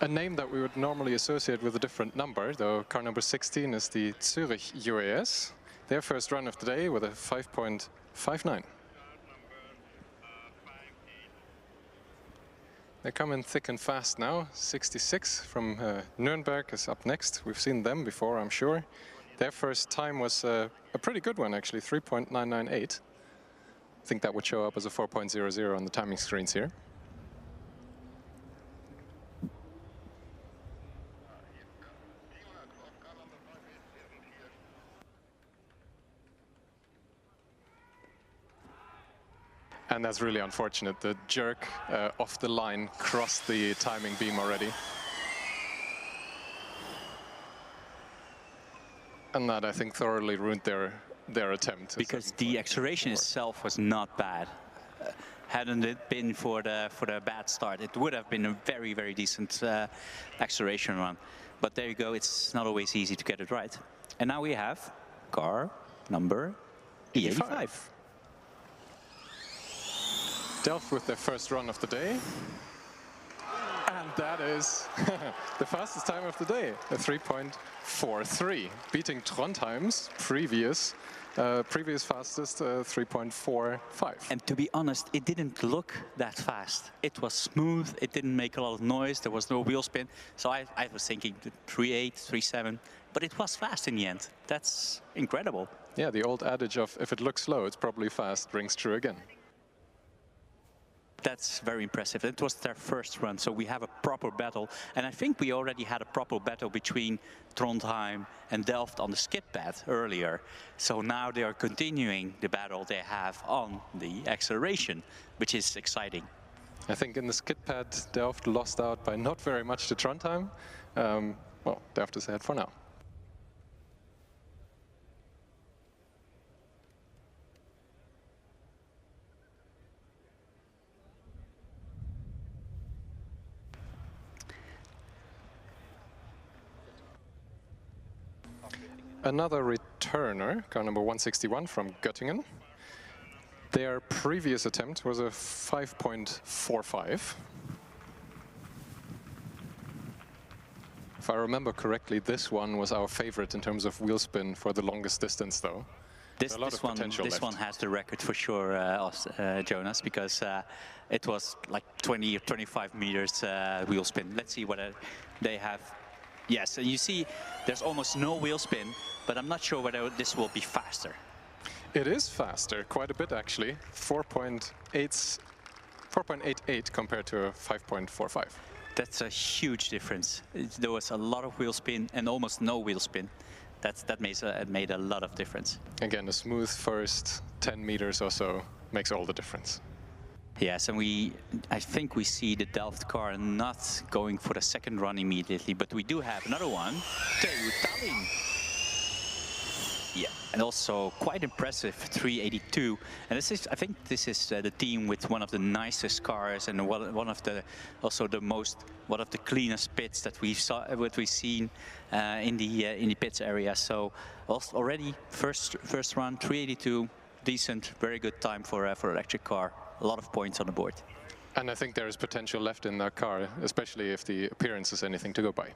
A name that we would normally associate with a different number, though car number 16 is the Zurich UAS. Their first run of the day with a 5.59. They come in thick and fast now. 66 from Nuremberg is up next. We've seen them before, I'm sure. Their first time was a pretty good one, actually, 3.998. I think that would show up as a 4.00 on the timing screens here. And that's really unfortunate. The jerk off the line crossed the timing beam already. And that, I think, thoroughly ruined their attempt. Because the acceleration itself was not bad. Hadn't it been for the bad start, it would have been a very, very decent acceleration run. But there you go, it's not always easy to get it right. And now we have car number E85. Delft with their first run of the day. And that is the fastest time of the day, a 3.43, beating Trondheim's previous fastest 3.45. And to be honest, it didn't look that fast. It was smooth, it didn't make a lot of noise, there was no wheel spin. So I was thinking 3.8, 3.7, but it was fast in the end. That's incredible. Yeah, the old adage of if it looks slow, it's probably fast rings true again. That's very impressive. It was their first run, so we have a proper battle. And I think we already had a proper battle between Trondheim and Delft on the skid pad earlier. So now they are continuing the battle they have on the acceleration, which is exciting. I think in the skid pad, Delft lost out by not very much to Trondheim. Well, Delft is ahead for now. Another returner, car number 161 from Göttingen. Their previous attempt was a 5.45. If I remember correctly, this one was our favorite in terms of wheel spin for the longest distance, though. This one has the record for sure, Jonas, because it was like 20 or 25 meters wheel spin. Let's see what they have. Yes, and you see there's almost no wheel spin, but I'm not sure whether this will be faster. It is faster, quite a bit actually. 4.88 compared to a 5.45. That's a huge difference. There was a lot of wheel spin and almost no wheel spin. that made a lot of difference. Again, a smooth first 10 meters or so makes all the difference. Yes, and I think we see the Delft car not going for the second run immediately, but we do have another one, TU Tallinn. Yeah, and also quite impressive 382. And this is, I think this is the team with one of the nicest cars and one of the cleanest pits that we've seen in the pits area. So already first run 382, decent, very good time for electric car. A lot of points on the board. And I think there is potential left in that car, especially if the appearance is anything to go by.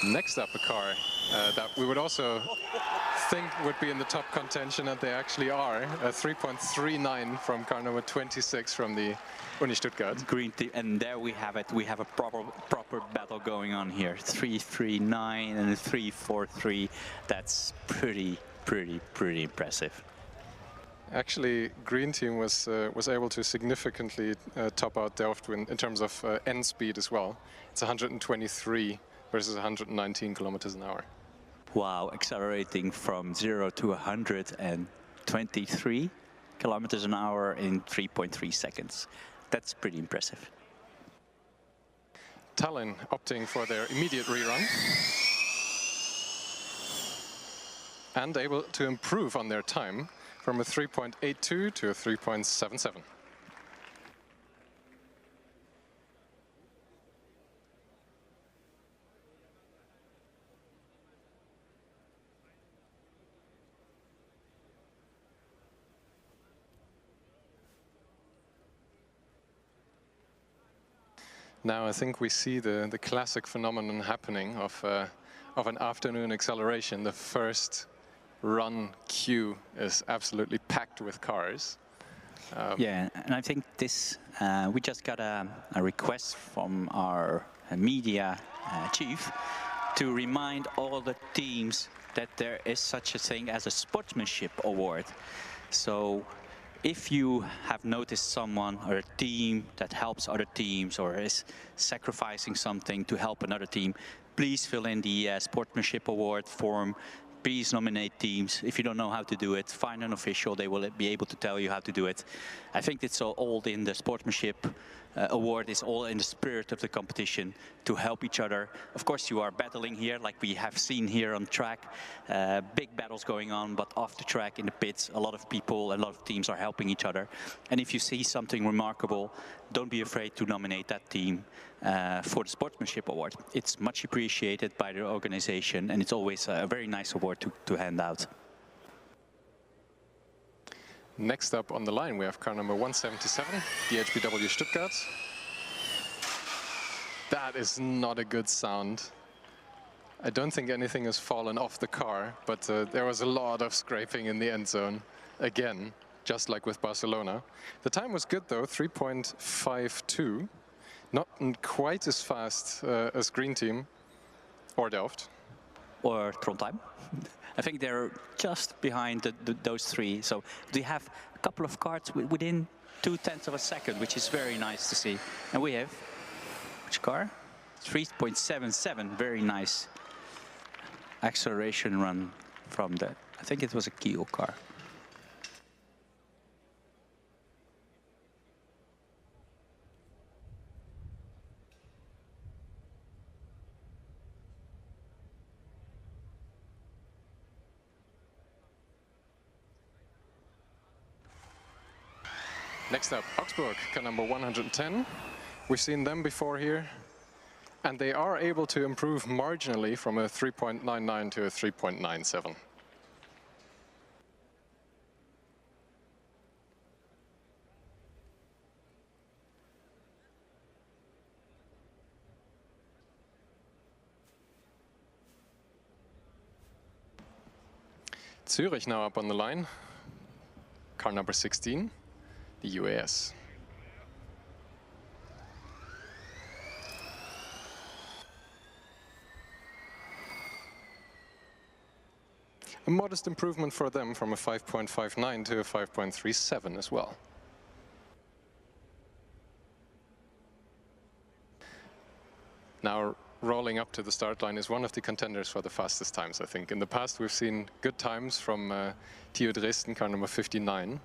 Next up, a car that we would also think would be in the top contention, and they actually are. A 3.39 from car number 26 from the Uni Stuttgart. Green team, and there we have it. We have a proper battle going on here. 339 and 343. That's pretty impressive. Actually, Green Team was able to significantly top out Delft in terms of end speed as well. It's 123 versus 119 kilometers an hour. Wow, accelerating from 0 to 123 kilometers an hour in 3.3 seconds. That's pretty impressive. Tallinn opting for their immediate rerun and able to improve on their time from a 3.82 to a 3.77. Now I think we see the classic phenomenon happening of an afternoon acceleration. The first run queue is absolutely packed with cars. Yeah, and I think this, we just got a request from our media chief to remind all the teams that there is such a thing as a sportsmanship award. So if you have noticed someone or a team that helps other teams or is sacrificing something to help another team, please fill in the sportsmanship award form. Please nominate teams. If you don't know how to do it, find an official. They will be able to tell you how to do it. I think it's all in the sportsmanship award is all in the spirit of the competition to help each other. Of course, you are battling here, like we have seen here on track. Big battles going on, but off the track in the pits, a lot of people, a lot of teams are helping each other. And if you see something remarkable, don't be afraid to nominate that team for the sportsmanship award. It's much appreciated by the organization, and it's always a very nice award to hand out. Next up on the line, we have car number 177, the HBW Stuttgart. That is not a good sound. I don't think anything has fallen off the car, but there was a lot of scraping in the end zone. Again, just like with Barcelona. The time was good though, 3.52. Not quite as fast as Green Team or Delft. Or Trondheim. I think they're just behind those three. So they have a couple of cars within 0.2 of a second, which is very nice to see. And we have, which car? 3.77, very nice acceleration run from the, I think it was a Kio car. Next up, Augsburg, car number 110. We've seen them before here, and they are able to improve marginally from a 3.99 to a 3.97. Zurich now up on the line. Car number 16, the UAS. A modest improvement for them from a 5.59 to a 5.37 as well. Now rolling up to the start line is one of the contenders for the fastest times, I think. In the past we've seen good times from TU Dresden, car number 59.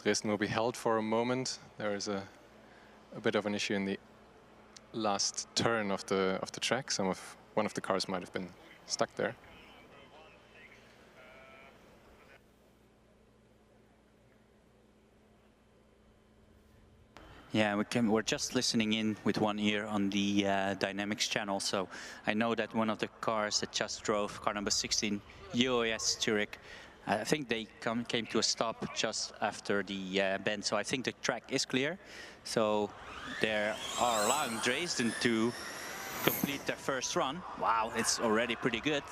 Dresden will be held for a moment. There is a bit of an issue in the last turn of the track. One of the cars might have been stuck there. Yeah, we're just listening in with one ear on the Dynamics channel. So I know that one of the cars that just drove, car number 16, UAS Zurich, I think they came to a stop just after the bend. So I think the track is clear. So they are allowing Dresden to complete their first run. Wow, it's already pretty good.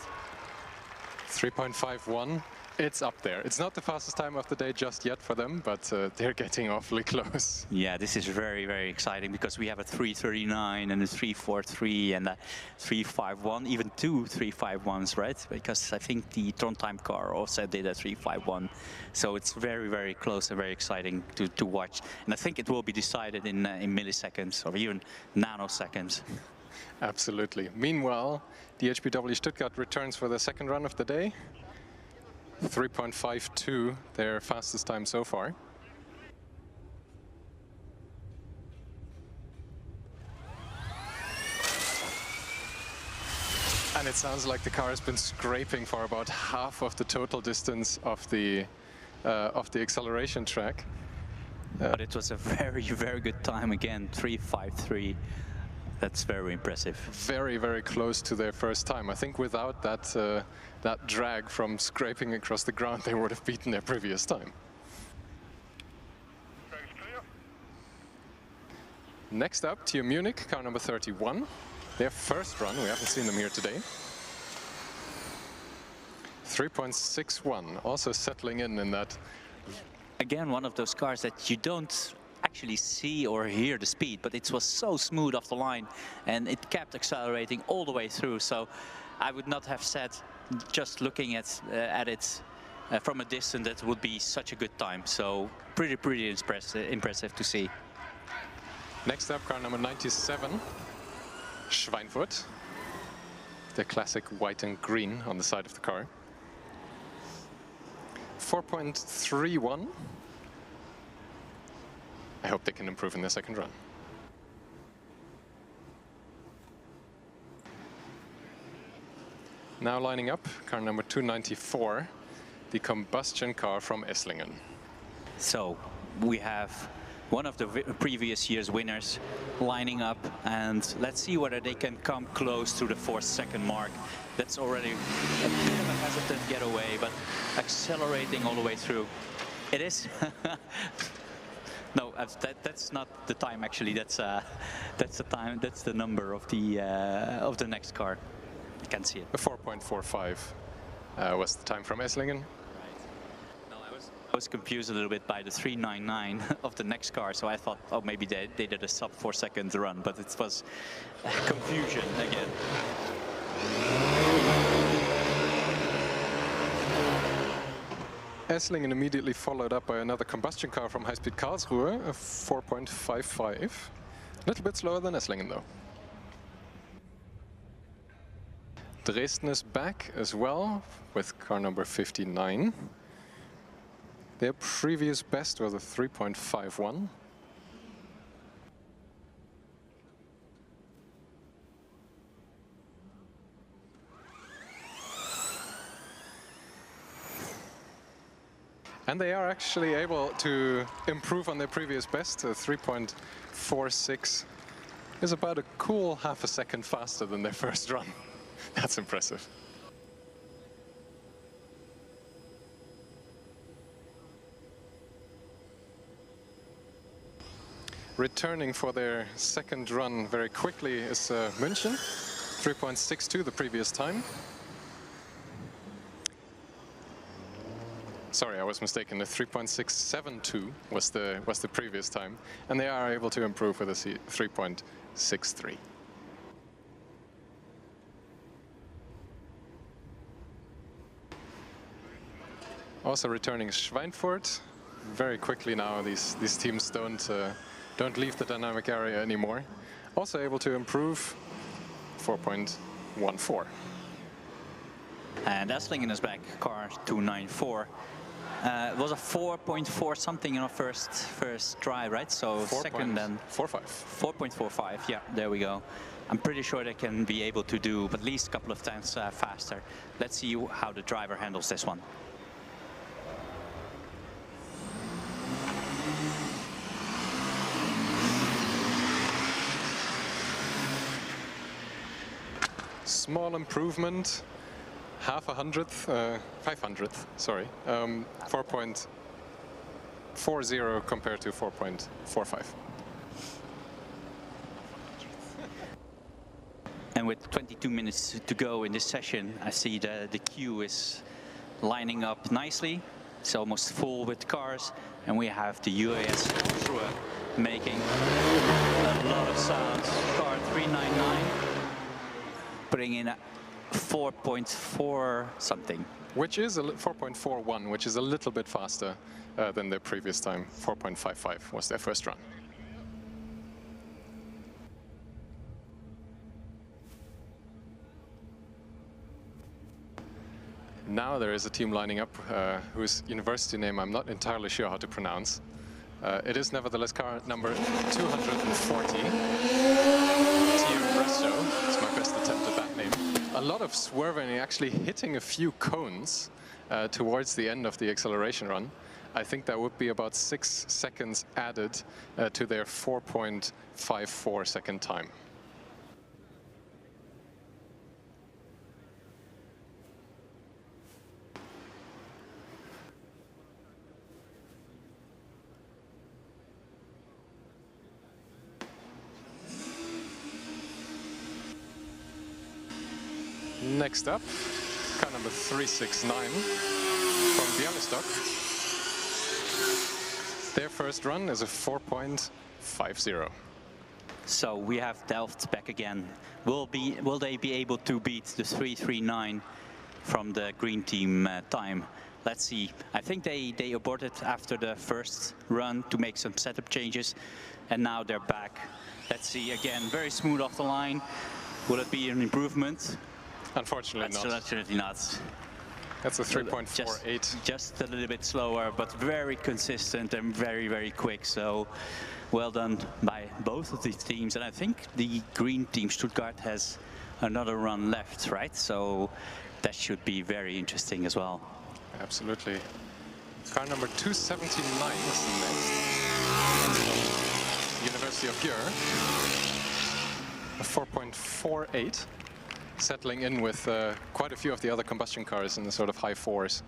3.51. It's up there. It's not the fastest time of the day just yet for them, but they're getting awfully close. Yeah, this is very, very exciting because we have a 3:39 and a 3:43 and a 3:51, even two 3:51s, right? Because I think the Trondheim car also did a 3:51. So it's very, very close and very exciting to watch. And I think it will be decided in milliseconds or even nanoseconds. Absolutely. Meanwhile, the HPW Stuttgart returns for the second run of the day. 3.52, their fastest time so far. And it sounds like the car has been scraping for about half of the total distance of the acceleration track. But it was a very, very good time again, 3:53. That's very impressive. Very, very close to their first time. I think without that drag from scraping across the ground, they would have beaten their previous time. Next up, TU Munich, car number 31. Their first run, we haven't seen them here today. 3.61, also settling in that. Again, one of those cars that you don't actually see or hear the speed, but it was so smooth off the line and it kept accelerating all the way through. So I would not have said, just looking at it from a distance, that would be such a good time. So pretty impressive to see. Next up, car number 97, Schweinfurt. The classic white and green on the side of the car. 4.31. I hope they can improve in their second run. Now lining up, car number 294, the combustion car from Esslingen. So we have one of the previous year's winners lining up, and let's see whether they can come close to the 4-second mark. That's already a bit of a hesitant getaway, but accelerating all the way through. It is. No, that's not the time actually. That's the time. That's the number of the next car. You can see it. A 4.45 was the time from Esslingen. Right. No, I was confused a little bit by the 3.99 of the next car, so I thought, oh, maybe they did a sub 4-second run, but it was confusion again. Esslingen immediately followed up by another combustion car from High Speed Karlsruhe, a 4.55. A little bit slower than Esslingen though. Dresden is back as well with car number 59. Their previous best was a 3.51. And they are actually able to improve on their previous best. 3.46 is about a cool half a second faster than their first run. That's impressive. returning for their second run very quickly is München, 3.62 the previous time. Sorry, I was mistaken. The 3.672 was the previous time, and they are able to improve with a 3.63. Also returning Schweinfurt. Very quickly now, these teams don't leave the dynamic area anymore. Also able to improve 4.14. And Esslingen is back, car 294. It was a 4.4 something in our first try, right? So second then 4.45. Yeah, there we go. I'm pretty sure they can be able to do at least a couple of times faster. Let's see how the driver handles this one. Small improvement, half a hundredth, 500th, sorry, 4.40 compared to 4.45. And with 22 minutes to go in this session, I see the queue is lining up nicely. It's almost full with cars, and we have the UAS making a lot of sounds. Car 399. Putting in 4.4 something. Which is 4.41, which is a little bit faster than their previous time. 4.55 was their first run. Now there is a team lining up whose university name I'm not entirely sure how to pronounce. It is nevertheless car number 240. It's my best attempt at that name. A lot of swerving, actually hitting a few cones towards the end of the acceleration run. I think that would be about 6 seconds added to their 4.54 second time. Next up, car number 369 from Bialystok. Their first run is a 4.50. So we have Delft back again. Will they be able to beat the 339 from the green team time? Let's see. I think they aborted after the first run to make some setup changes, and now they're back. Let's see again, very smooth off the line. Will it be an improvement? Unfortunately not. Unfortunately not. That's a 3.48. Just a little bit slower, but very consistent and very, very quick. So well done by both of these teams. And I think the green team, Stuttgart, has another run left, right? So that should be very interesting as well. Absolutely. Car number 279 is the next. University of Győr. A 4.48. Settling in with quite a few of the other combustion cars in the sort of high fours.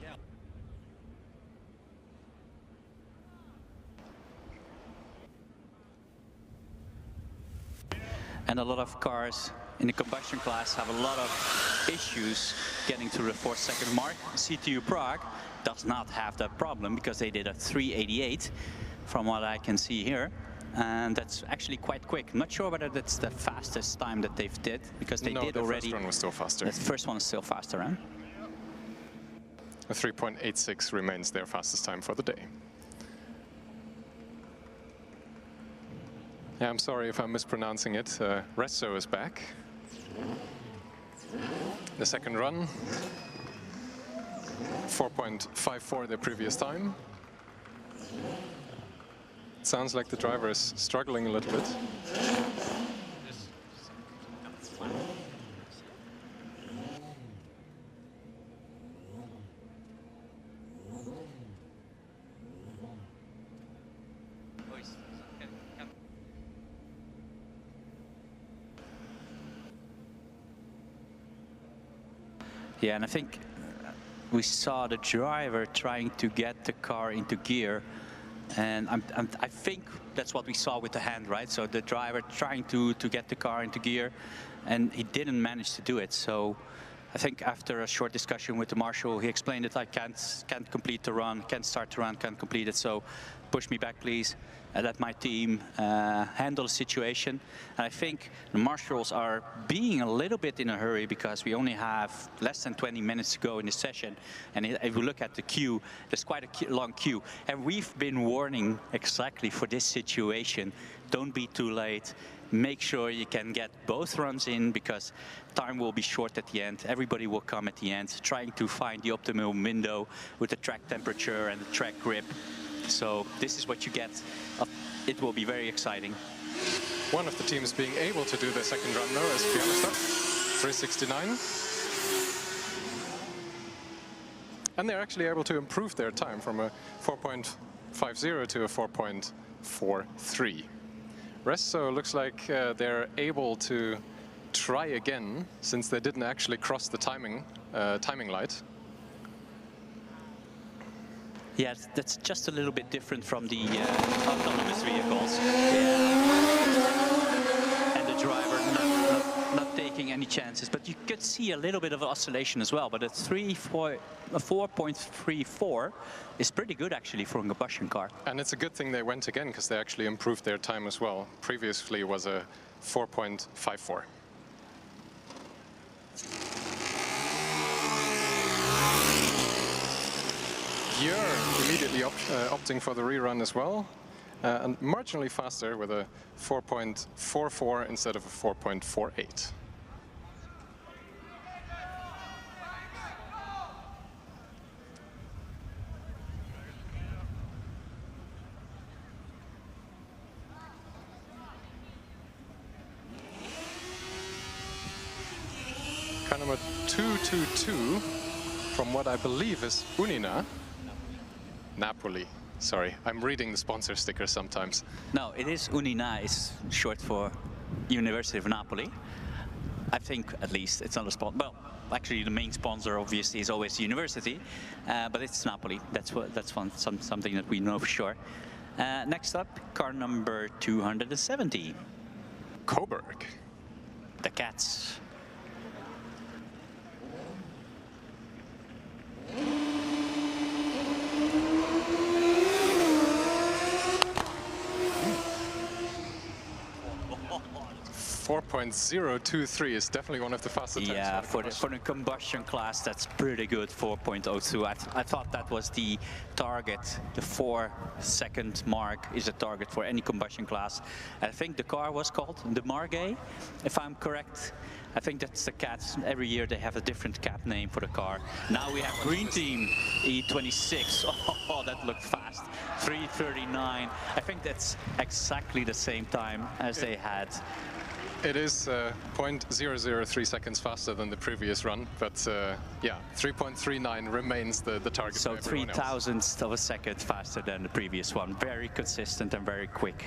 And a lot of cars in the combustion class have a lot of issues getting to the 4-second mark. CTU Prague does not have that problem because they did a 388 from what I can see here. And that's actually quite quick. Not sure whether that's the fastest time that they've did, because they did already. The first one was still faster. The first one is still faster, huh? A 3.86 remains their fastest time for the day. Yeah, I'm sorry if I'm mispronouncing it. Resso is back. The second run, 4.54 their previous time. Sounds like the driver is struggling a little bit. Yeah, and I think we saw the driver trying to get the car into gear And I think that's what we saw with the hand, right? So the driver trying to get the car into gear, and he didn't manage to do it. So I think after a short discussion with the marshal, he explained it like, can't complete the run, can't start the run, can't complete it. So push me back, please. And let my team handle the situation. And I think the marshals are being a little bit in a hurry because we only have less than 20 minutes to go in the session. And if we look at the queue, there's quite a long queue. And we've been warning exactly for this situation. Don't be too late. Make sure you can get both runs in because time will be short at the end. Everybody will come at the end, trying to find the optimum window with the track temperature and the track grip. So this is what you get. It will be very exciting. One of the teams being able to do the second run though is Pianista, 369. And they're actually able to improve their time from a 4.50 to a 4.43. Resto looks like they're able to try again since they didn't actually cross the timing light. Yeah, that's just a little bit different from the autonomous vehicles. And the driver not taking any chances. But you could see a little bit of oscillation as well. But a 4.34 is pretty good actually for a combustion car. And it's a good thing they went again because they actually improved their time as well. Previously it was a 4.54. You're immediately opting for the rerun as well, and marginally faster with a 4.44 instead of a 4.48. Car number 222, from what I believe is Unina. Napoli. Sorry, I'm reading the sponsor sticker sometimes. No, it is Unina. It's short for University of Napoli. I think at least it's not a sponsor. Well, actually, the main sponsor obviously is always the university, but it's Napoli. That's something that we know for sure. Next up, car number 270. Coburg. The Cats. .023 is definitely one of the fastest times. Yeah, for the combustion class, that's pretty good, 4.02. I thought that was the target. The 4-second mark is a target for any combustion class. I think the car was called the Margay, if I'm correct. I think that's the Cats. Every year they have a different cat name for the car. Now we have Green Team E26. Oh, that looked fast. 3:39. I think that's exactly the same time as they had. It is 0.003 seconds faster than the previous run, but yeah, 3.39 remains the target. So 0.003 of a second faster than the previous one. Very consistent and very quick.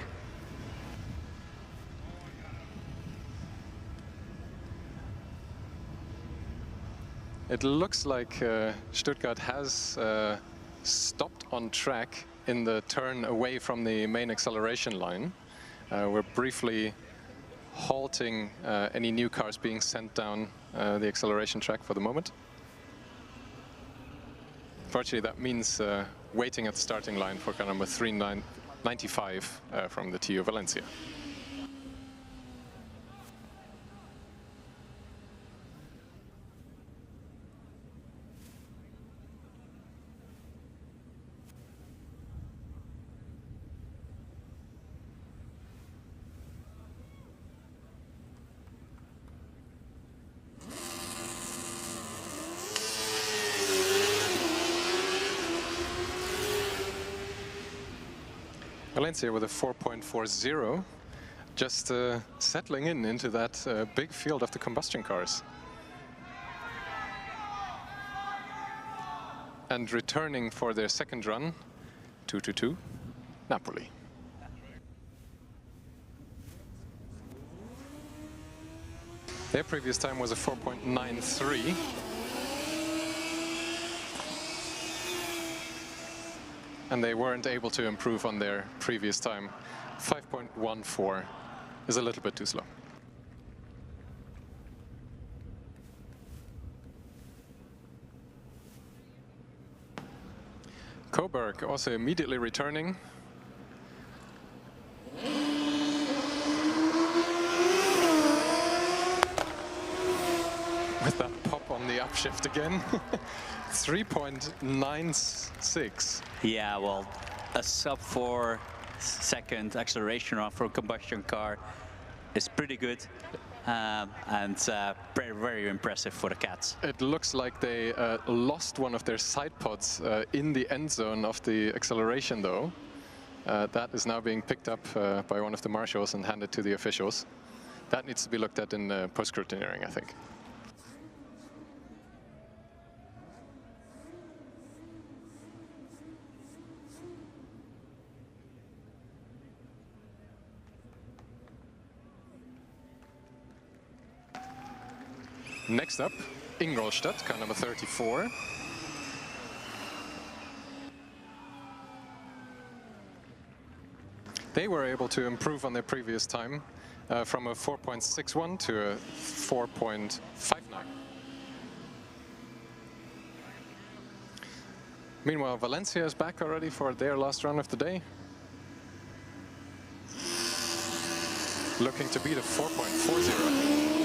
It looks like Stuttgart has stopped on track in the turn away from the main acceleration line. We're briefly halting any new cars being sent down the acceleration track for the moment. Fortunately, that means waiting at the starting line for car number 395 from the TU Valencia. Valencia with a 4.40, just settling into that big field of the combustion cars. And returning for their second run, 222, Napoli. Their previous time was a 4.93. and they weren't able to improve on their previous time. 5.14 is a little bit too slow. Coburg also immediately returning. With that pop on the upshift again. 3.96. Yeah, well, a sub-4 second acceleration run for a combustion car is pretty good. And very, very impressive for the Cats. It looks like they lost one of their side pods in the end zone of the acceleration, though. That is now being picked up by one of the marshals and handed to the officials. That needs to be looked at in post-scrutineering, I think. Next up, Ingolstadt, car number 34. They were able to improve on their previous time from a 4.61 to a 4.59. Meanwhile, Valencia is back already for their last run of the day. Looking to beat a 4.40.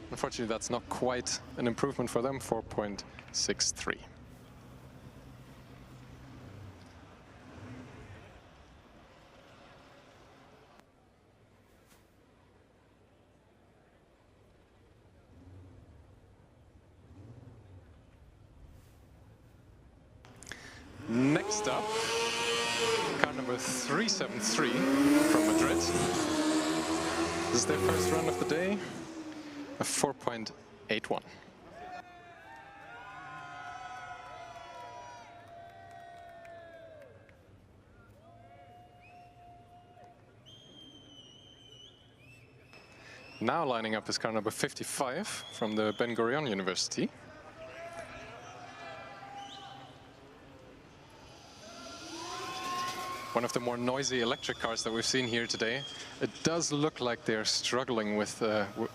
Unfortunately, that's not quite an improvement for them, 4.63. Next up, car number 373 from Madrid. This is their first run of the day. A 4.81. Now lining up is car number 55 from the Ben Gurion University. One of the more noisy electric cars that we've seen here today. It does look like they're struggling with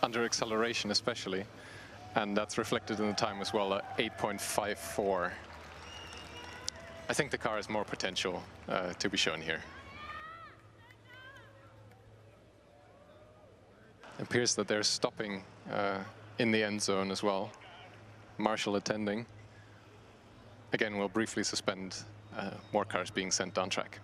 under acceleration especially, and that's reflected in the time as well, 8.54. I think the car has more potential to be shown here. It appears that they're stopping in the end zone as well. Marshal attending. Again, we'll briefly suspend more cars being sent down track.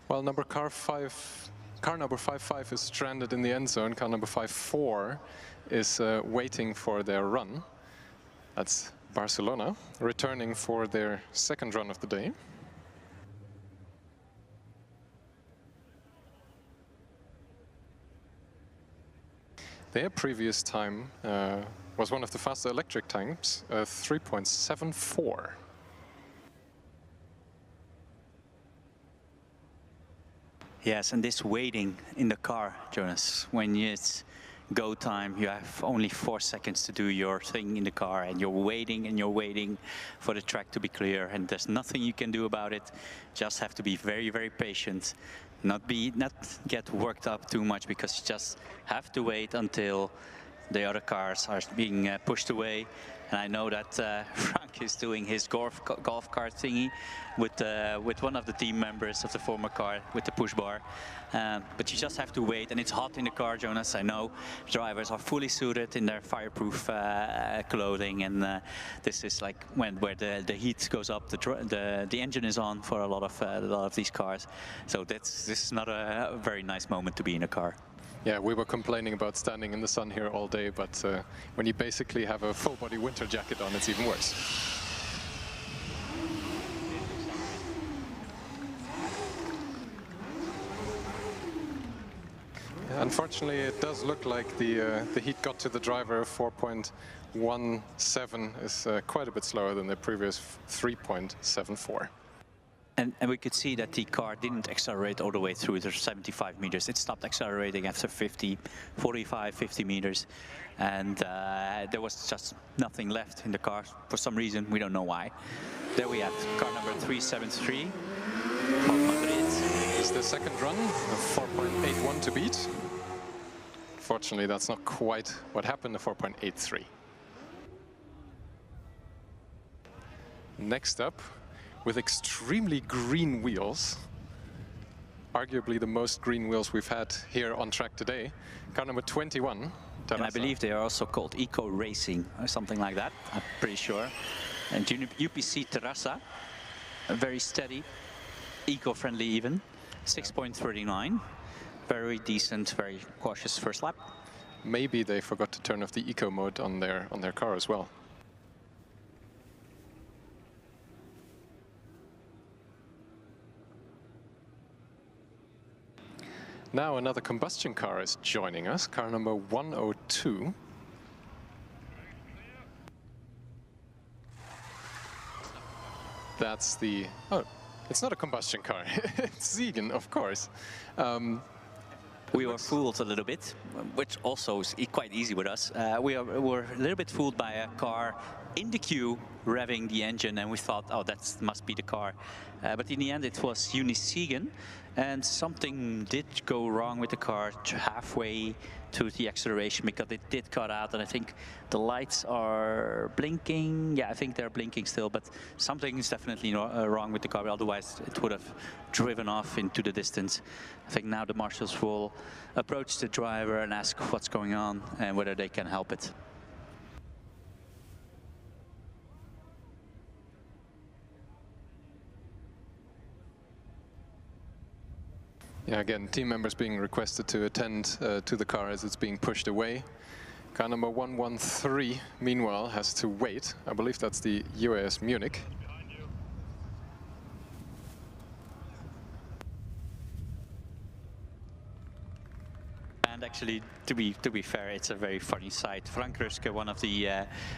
Well, car number 55 is stranded in the end zone. Car number 54 is waiting for their run. That's Barcelona, returning for their second run of the day. Their previous time was one of the faster electric times, 3.74. Yes, and this waiting in the car, Jonas, when it's go time, you have only 4 seconds to do your thing in the car, and you're waiting for the track to be clear, and there's nothing you can do about it. Just have to be very, very patient, not get worked up too much, because you just have to wait until the other cars are being pushed away. And I know that Frank is doing his golf cart thingy with one of the team members of the former car with the push bar. But you just have to wait, and it's hot in the car, Jonas. I know drivers are fully suited in their fireproof clothing, and this is like where the heat goes up, the engine is on for a lot of these cars. So this is not a very nice moment to be in a car. Yeah, we were complaining about standing in the sun here all day, but when you basically have a full-body winter jacket on, it's even worse. And unfortunately, it does look like the heat got to the driver. 4.17 is quite a bit slower than the previous 3.74. And we could see that the car didn't accelerate all the way through the 75 meters. It stopped accelerating after 45, 50 meters. And there was just nothing left in the car for some reason. We don't know why. There we have car number 373. Is the second run of 4.81 to beat. Fortunately, that's not quite what happened, the 4.83. Next up, with extremely green wheels, arguably the most green wheels we've had here on track today, car number 21. And I believe they are also called Eco Racing or something like that, I'm pretty sure. And UPC Terrassa, very steady, eco-friendly even, 6.39. Very decent, very cautious first lap. Maybe they forgot to turn off the eco mode on their car as well. Now another combustion car is joining us, car number 102. That's the, oh, it's not a combustion car, it's Siegen, of course. We were fooled a little bit, which also is quite easy with us. We were a little bit fooled by a car in the queue revving the engine, and we thought, oh, that must be the car. But in the end, it was Siegen, and something did go wrong with the car halfway to the acceleration, because it did cut out, and I think the lights are blinking. Yeah, I think they're blinking still, but something is definitely wrong with the car, otherwise it would have driven off into the distance. I think now the marshals will approach the driver and ask what's going on and whether they can help it. Yeah, again, team members being requested to attend to the car as it's being pushed away. Car number 113, meanwhile, has to wait. I believe that's the UAS Munich. And actually, to be fair, it's a very funny sight. Frank Ruske, one of the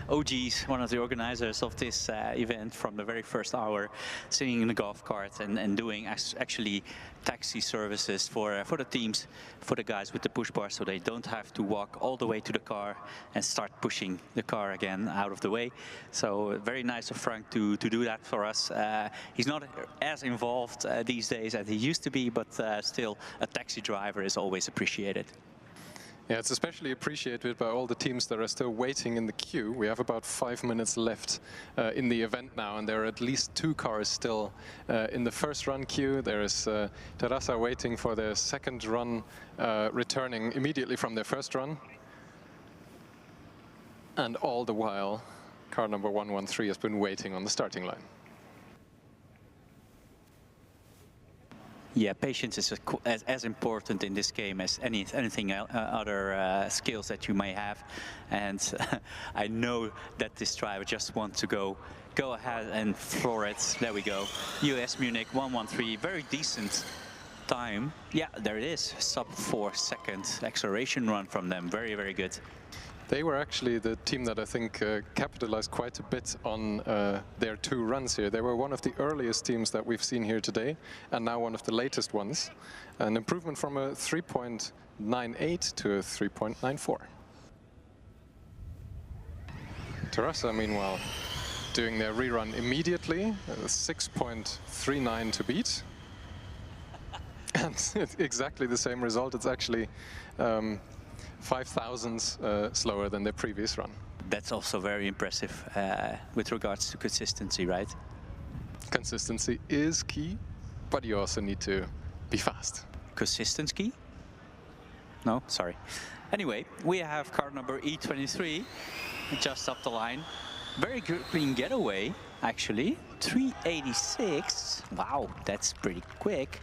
OGs, one of the organizers of this event from the very first hour, sitting in the golf cart and doing actually taxi services for the teams, for the guys with the push bar, so they don't have to walk all the way to the car and start pushing the car again out of the way. So very nice of Frank to do that for us. He's not as involved these days as he used to be, but still a taxi driver is always appreciated. Yeah, it's especially appreciated by all the teams that are still waiting in the queue. We have about 5 minutes left in the event now, and there are at least 2 cars still in the first run queue. There is Terrassa waiting for their second run, returning immediately from their first run. And all the while, car number 113 has been waiting on the starting line. Yeah, patience is as important in this game as anything other skills that you may have. And I know that this driver just wants to go ahead and floor it. There we go. US Munich 113, very decent time. Yeah, there it is. Sub 4 second acceleration run from them. Very, very good. They were actually the team that I think capitalized quite a bit on their 2 runs here. They were one of the earliest teams that we've seen here today, and now one of the latest ones. An improvement from a 3.98 to a 3.94. Terrassa, meanwhile, doing their rerun immediately, 6.39 to beat. And it's exactly the same result. It's actually 5 thousandths slower than their previous run. That's also very impressive with regards to consistency, right? Consistency is key, but you also need to be fast. Consistency? No, sorry. Anyway, we have car number E23 just up the line. Very good clean getaway, actually. 386. Wow, that's pretty quick.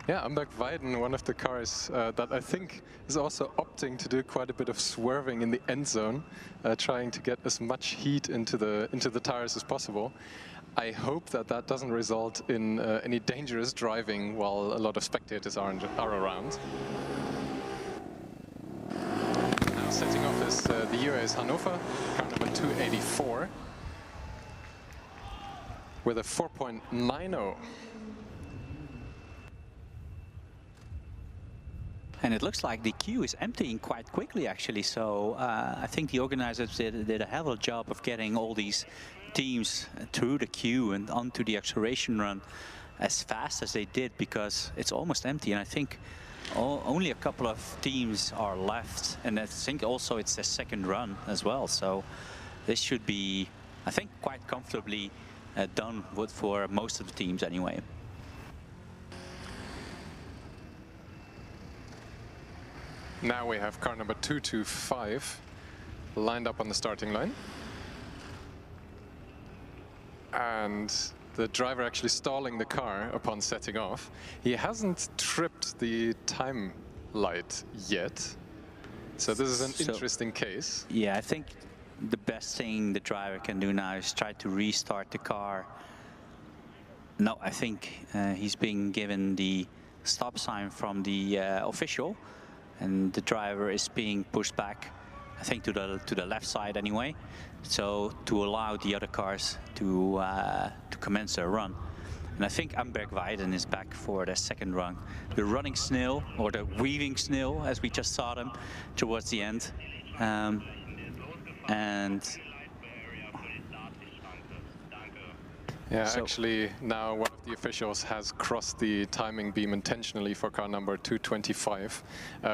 Yeah, Amberg Weiden, one of the cars that I think is also opting to do quite a bit of swerving in the end zone, trying to get as much heat into the tires as possible. I hope that that doesn't result in any dangerous driving while a lot of spectators are around. Now setting off is the US Hannover, car number 284, with a 4.90. And it looks like the queue is emptying quite quickly, actually. So I think the organizers did a hell of a job of getting all these teams through the queue and onto the acceleration run as fast as they did, because it's almost empty. And I think only a couple of teams are left. And I think also it's their second run as well. So this should be, I think, quite comfortably done for most of the teams anyway. Now we have car number 225 lined up on the starting line. And the driver actually stalling the car upon setting off. He hasn't tripped the time light yet. So this is an interesting case. Yeah, I think the best thing the driver can do now is try to restart the car. No, I think he's being given the stop sign from the official. And the driver is being pushed back, I think, to the left side anyway, so to allow the other cars to commence their run. And I think Amberg Weiden is back for their second run. The running snail, or the weaving snail, as we just saw them towards the end. Yeah, so actually now one of the officials has crossed the timing beam intentionally for car number 225,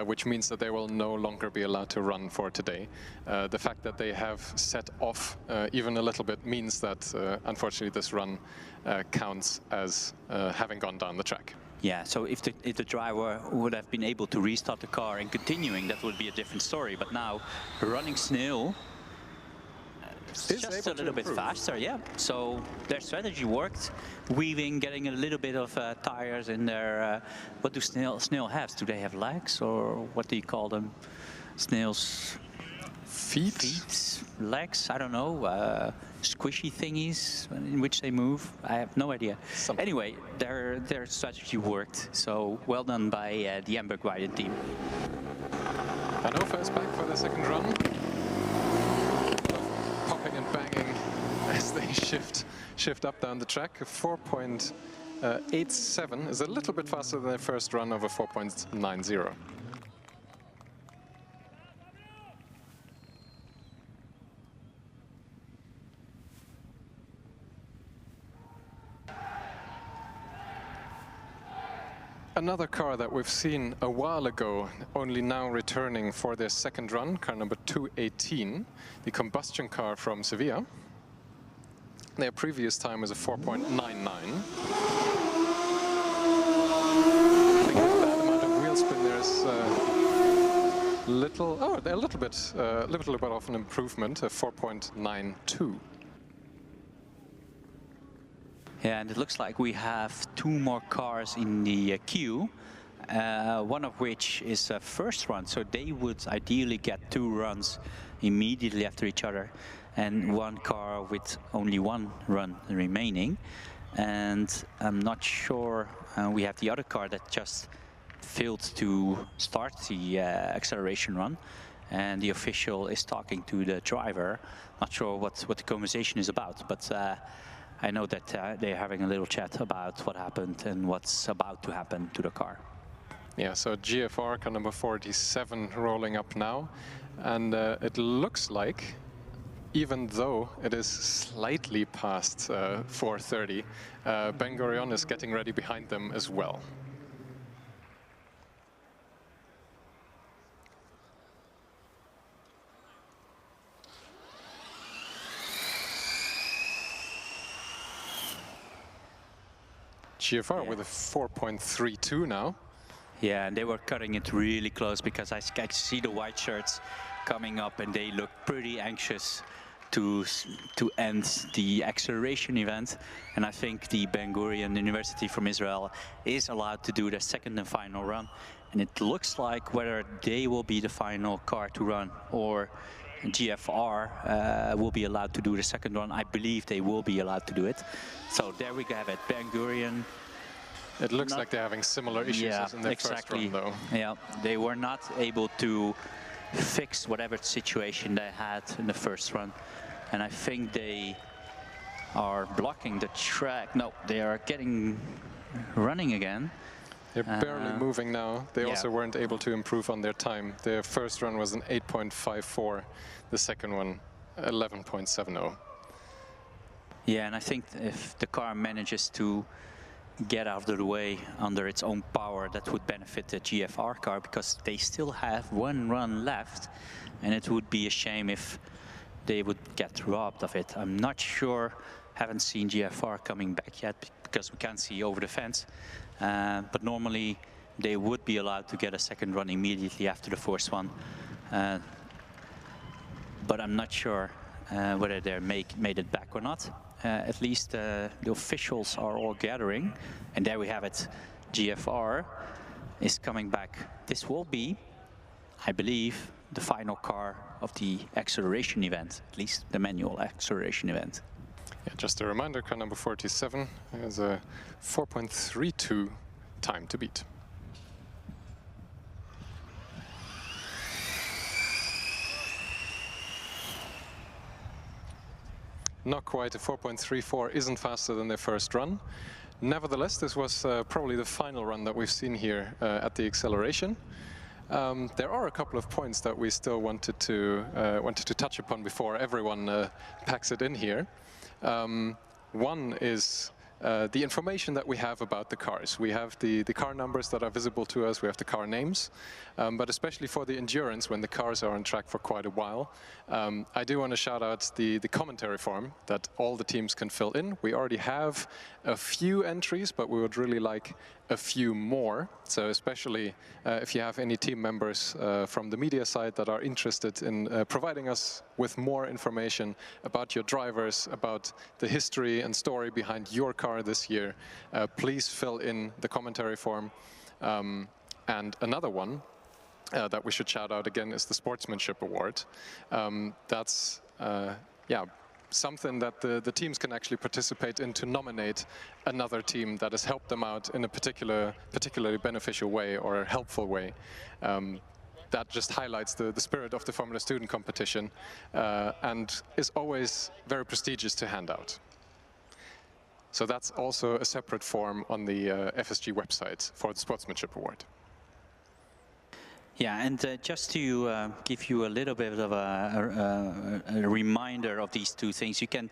which means that they will no longer be allowed to run for today. The fact that they have set off even a little bit means that unfortunately this run counts as having gone down the track. Yeah, so if the driver would have been able to restart the car and continuing, that would be a different story. But now, running snail, just a little bit faster, yeah. So their strategy worked. Weaving, getting a little bit of tires in their. What do snail have? Do they have legs, or what do you call them? Snails. Feet, legs. I don't know. Squishy thingies in which they move. I have no idea. Anyway, their strategy worked. So well done by the Amberg Weiden team. Hannover is back for the second run. Popping and banging as they shift up down the track. 4.87 is a little bit faster than their first run over 4.90. Another car that we've seen a while ago, only now returning for their second run, car number 218, the combustion car from Sevilla. Their previous time was a 4.99. I think with that amount of wheel spin, there's a little bit of an improvement, a 4.92. Yeah, and it looks like we have two more cars in the queue, one of which is a first run, so they would ideally get two runs immediately after each other, and one car with only one run remaining. And I'm not sure, we have the other car that just failed to start the acceleration run, and the official is talking to the driver. Not sure what the conversation is about, but I know that they're having a little chat about what happened and what's about to happen to the car. Yeah, so GFR, car number 47, rolling up now. And it looks like, even though it is slightly past 4:30, Ben Gurion is getting ready behind them as well. GFR with a 4.32 now. Yeah, and they were cutting it really close because I see the white shirts coming up and they look pretty anxious to end the acceleration event. And I think the Ben Gurion University from Israel is allowed to do their second and final run. And it looks like whether they will be the final car to run or GFR will be allowed to do the second run. I believe they will be allowed to do it. So there we have it, Ben Gurion. It looks like they're having similar issues as in their first run, though. Yeah, they were not able to fix whatever situation they had in the first run. And I think they are blocking the track. No, they are running again. They're barely moving now. They also weren't able to improve on their time. Their first run was an 8.54. The second one, 11.70. Yeah, and I think if the car manages to get out of the way under its own power, that would benefit the GFR car, because they still have one run left, and it would be a shame if they would get robbed of it. I'm not sure, haven't seen GFR coming back yet because we can't see over the fence. But normally they would be allowed to get a second run immediately after the first one. But I'm not sure whether they made it back or not. At least the officials are all gathering. And there we have it. GFR is coming back. This will be, I believe, the final car of the acceleration event, at least the manual acceleration event. Yeah, just a reminder, car number 47 has a 4.32 time to beat. Not quite. A 4.34 isn't faster than their first run. Nevertheless, this was probably the final run that we've seen here at the acceleration. There are a couple of points that we still wanted to touch upon before everyone packs it in here. One is the information that we have about the cars. We have the car numbers that are visible to us, we have the car names, but especially for the endurance, when the cars are on track for quite a while, I do want to shout out the commentary form that all the teams can fill in. We already have a few entries, but we would really like a few more. So especially if you have any team members from the media side that are interested in providing us with more information about your drivers, about the history and story behind your car this year, please fill in the commentary form. And another one that we should shout out again is the Sportsmanship Award. That's something that the teams can actually participate in to nominate another team that has helped them out in a particularly beneficial way or a helpful way. That just highlights the spirit of the Formula Student competition and is always very prestigious to hand out. So that's also a separate form on the FSG website for the Sportsmanship Award. Yeah, and just to give you a little bit of a reminder of these two things, you can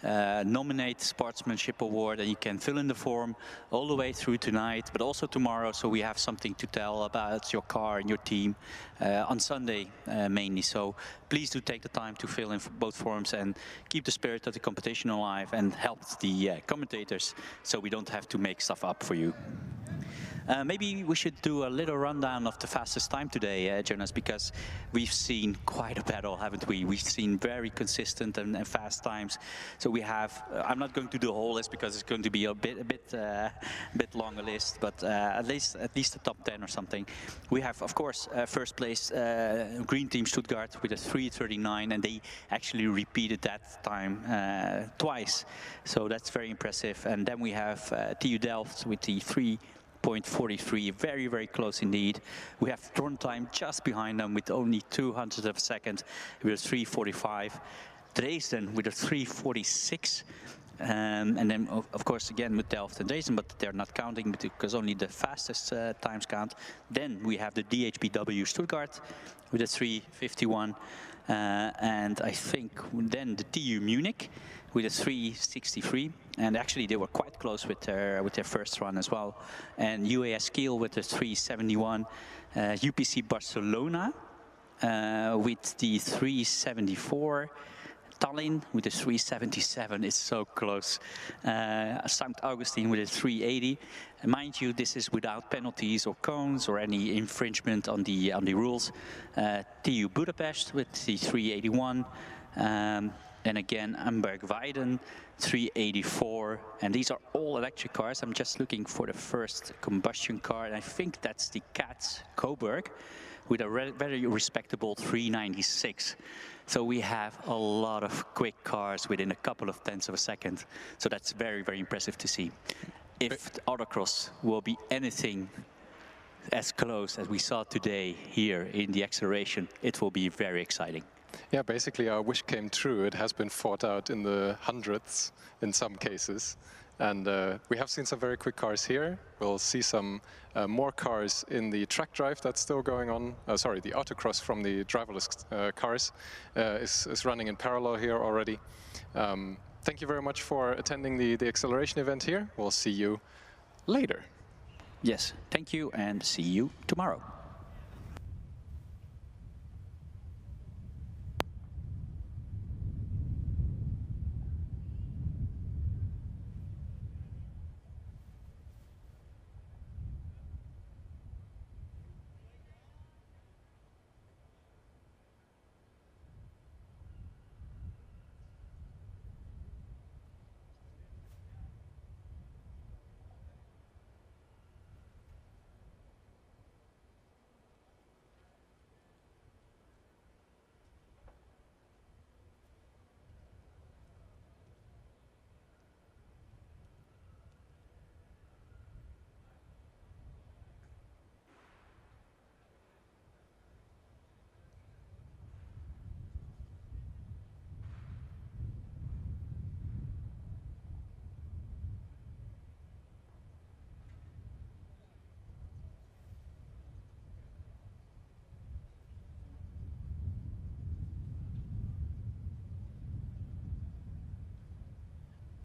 nominate Sportsmanship Award and you can fill in the form all the way through tonight, but also tomorrow, so we have something to tell about your car and your team on Sunday mainly. So please do take the time to fill in both forms and keep the spirit of the competition alive and help the commentators so we don't have to make stuff up for you. Maybe we should do a little rundown of the fastest time today, Jonas, because we've seen quite a battle, haven't we? We've seen very consistent and fast times. So we have, I'm not going to do the whole list because it's going to be a bit longer list, but at least the top 10 or something. We have, of course, first place Green Team Stuttgart with a 3:39, and they actually repeated that time twice. So that's very impressive. And then we have TU Delft with the 3.43, very, very close indeed. We have Trondheim just behind them with only 200 of a second with a 3:45. Dresden with a 3:46. And then, of course, again with Delft and Dresden, but they're not counting because only the fastest times count. Then we have the DHBW Stuttgart with a 3:51. And I think then the TU Munich with a 3:63, and actually they were quite close with their first run as well. And UAS Kiel with a 3:71, UPC Barcelona with the 3:74. Tallinn with a 3:77, it's so close. St. Augustine with a 3:80. And mind you, this is without penalties or cones or any infringement on the rules. TU Budapest with the 3:81. And again, Amberg-Weiden, 3:84. And these are all electric cars. I'm just looking for the first combustion car, and I think that's the CATS Coburg. with a very respectable 396. So we have a lot of quick cars within a couple of tenths of a second. So that's very, very impressive to see. If autocross will be anything as close as we saw today here in the acceleration, it will be very exciting. Yeah, basically our wish came true. It has been fought out in the hundreds in some cases. And we have seen some very quick cars here. We'll see some more cars in the track drive that's still going on. Sorry, the autocross from the driverless cars is running in parallel here already. Thank you very much for attending the acceleration event here. We'll see you later. Yes, thank you and see you tomorrow.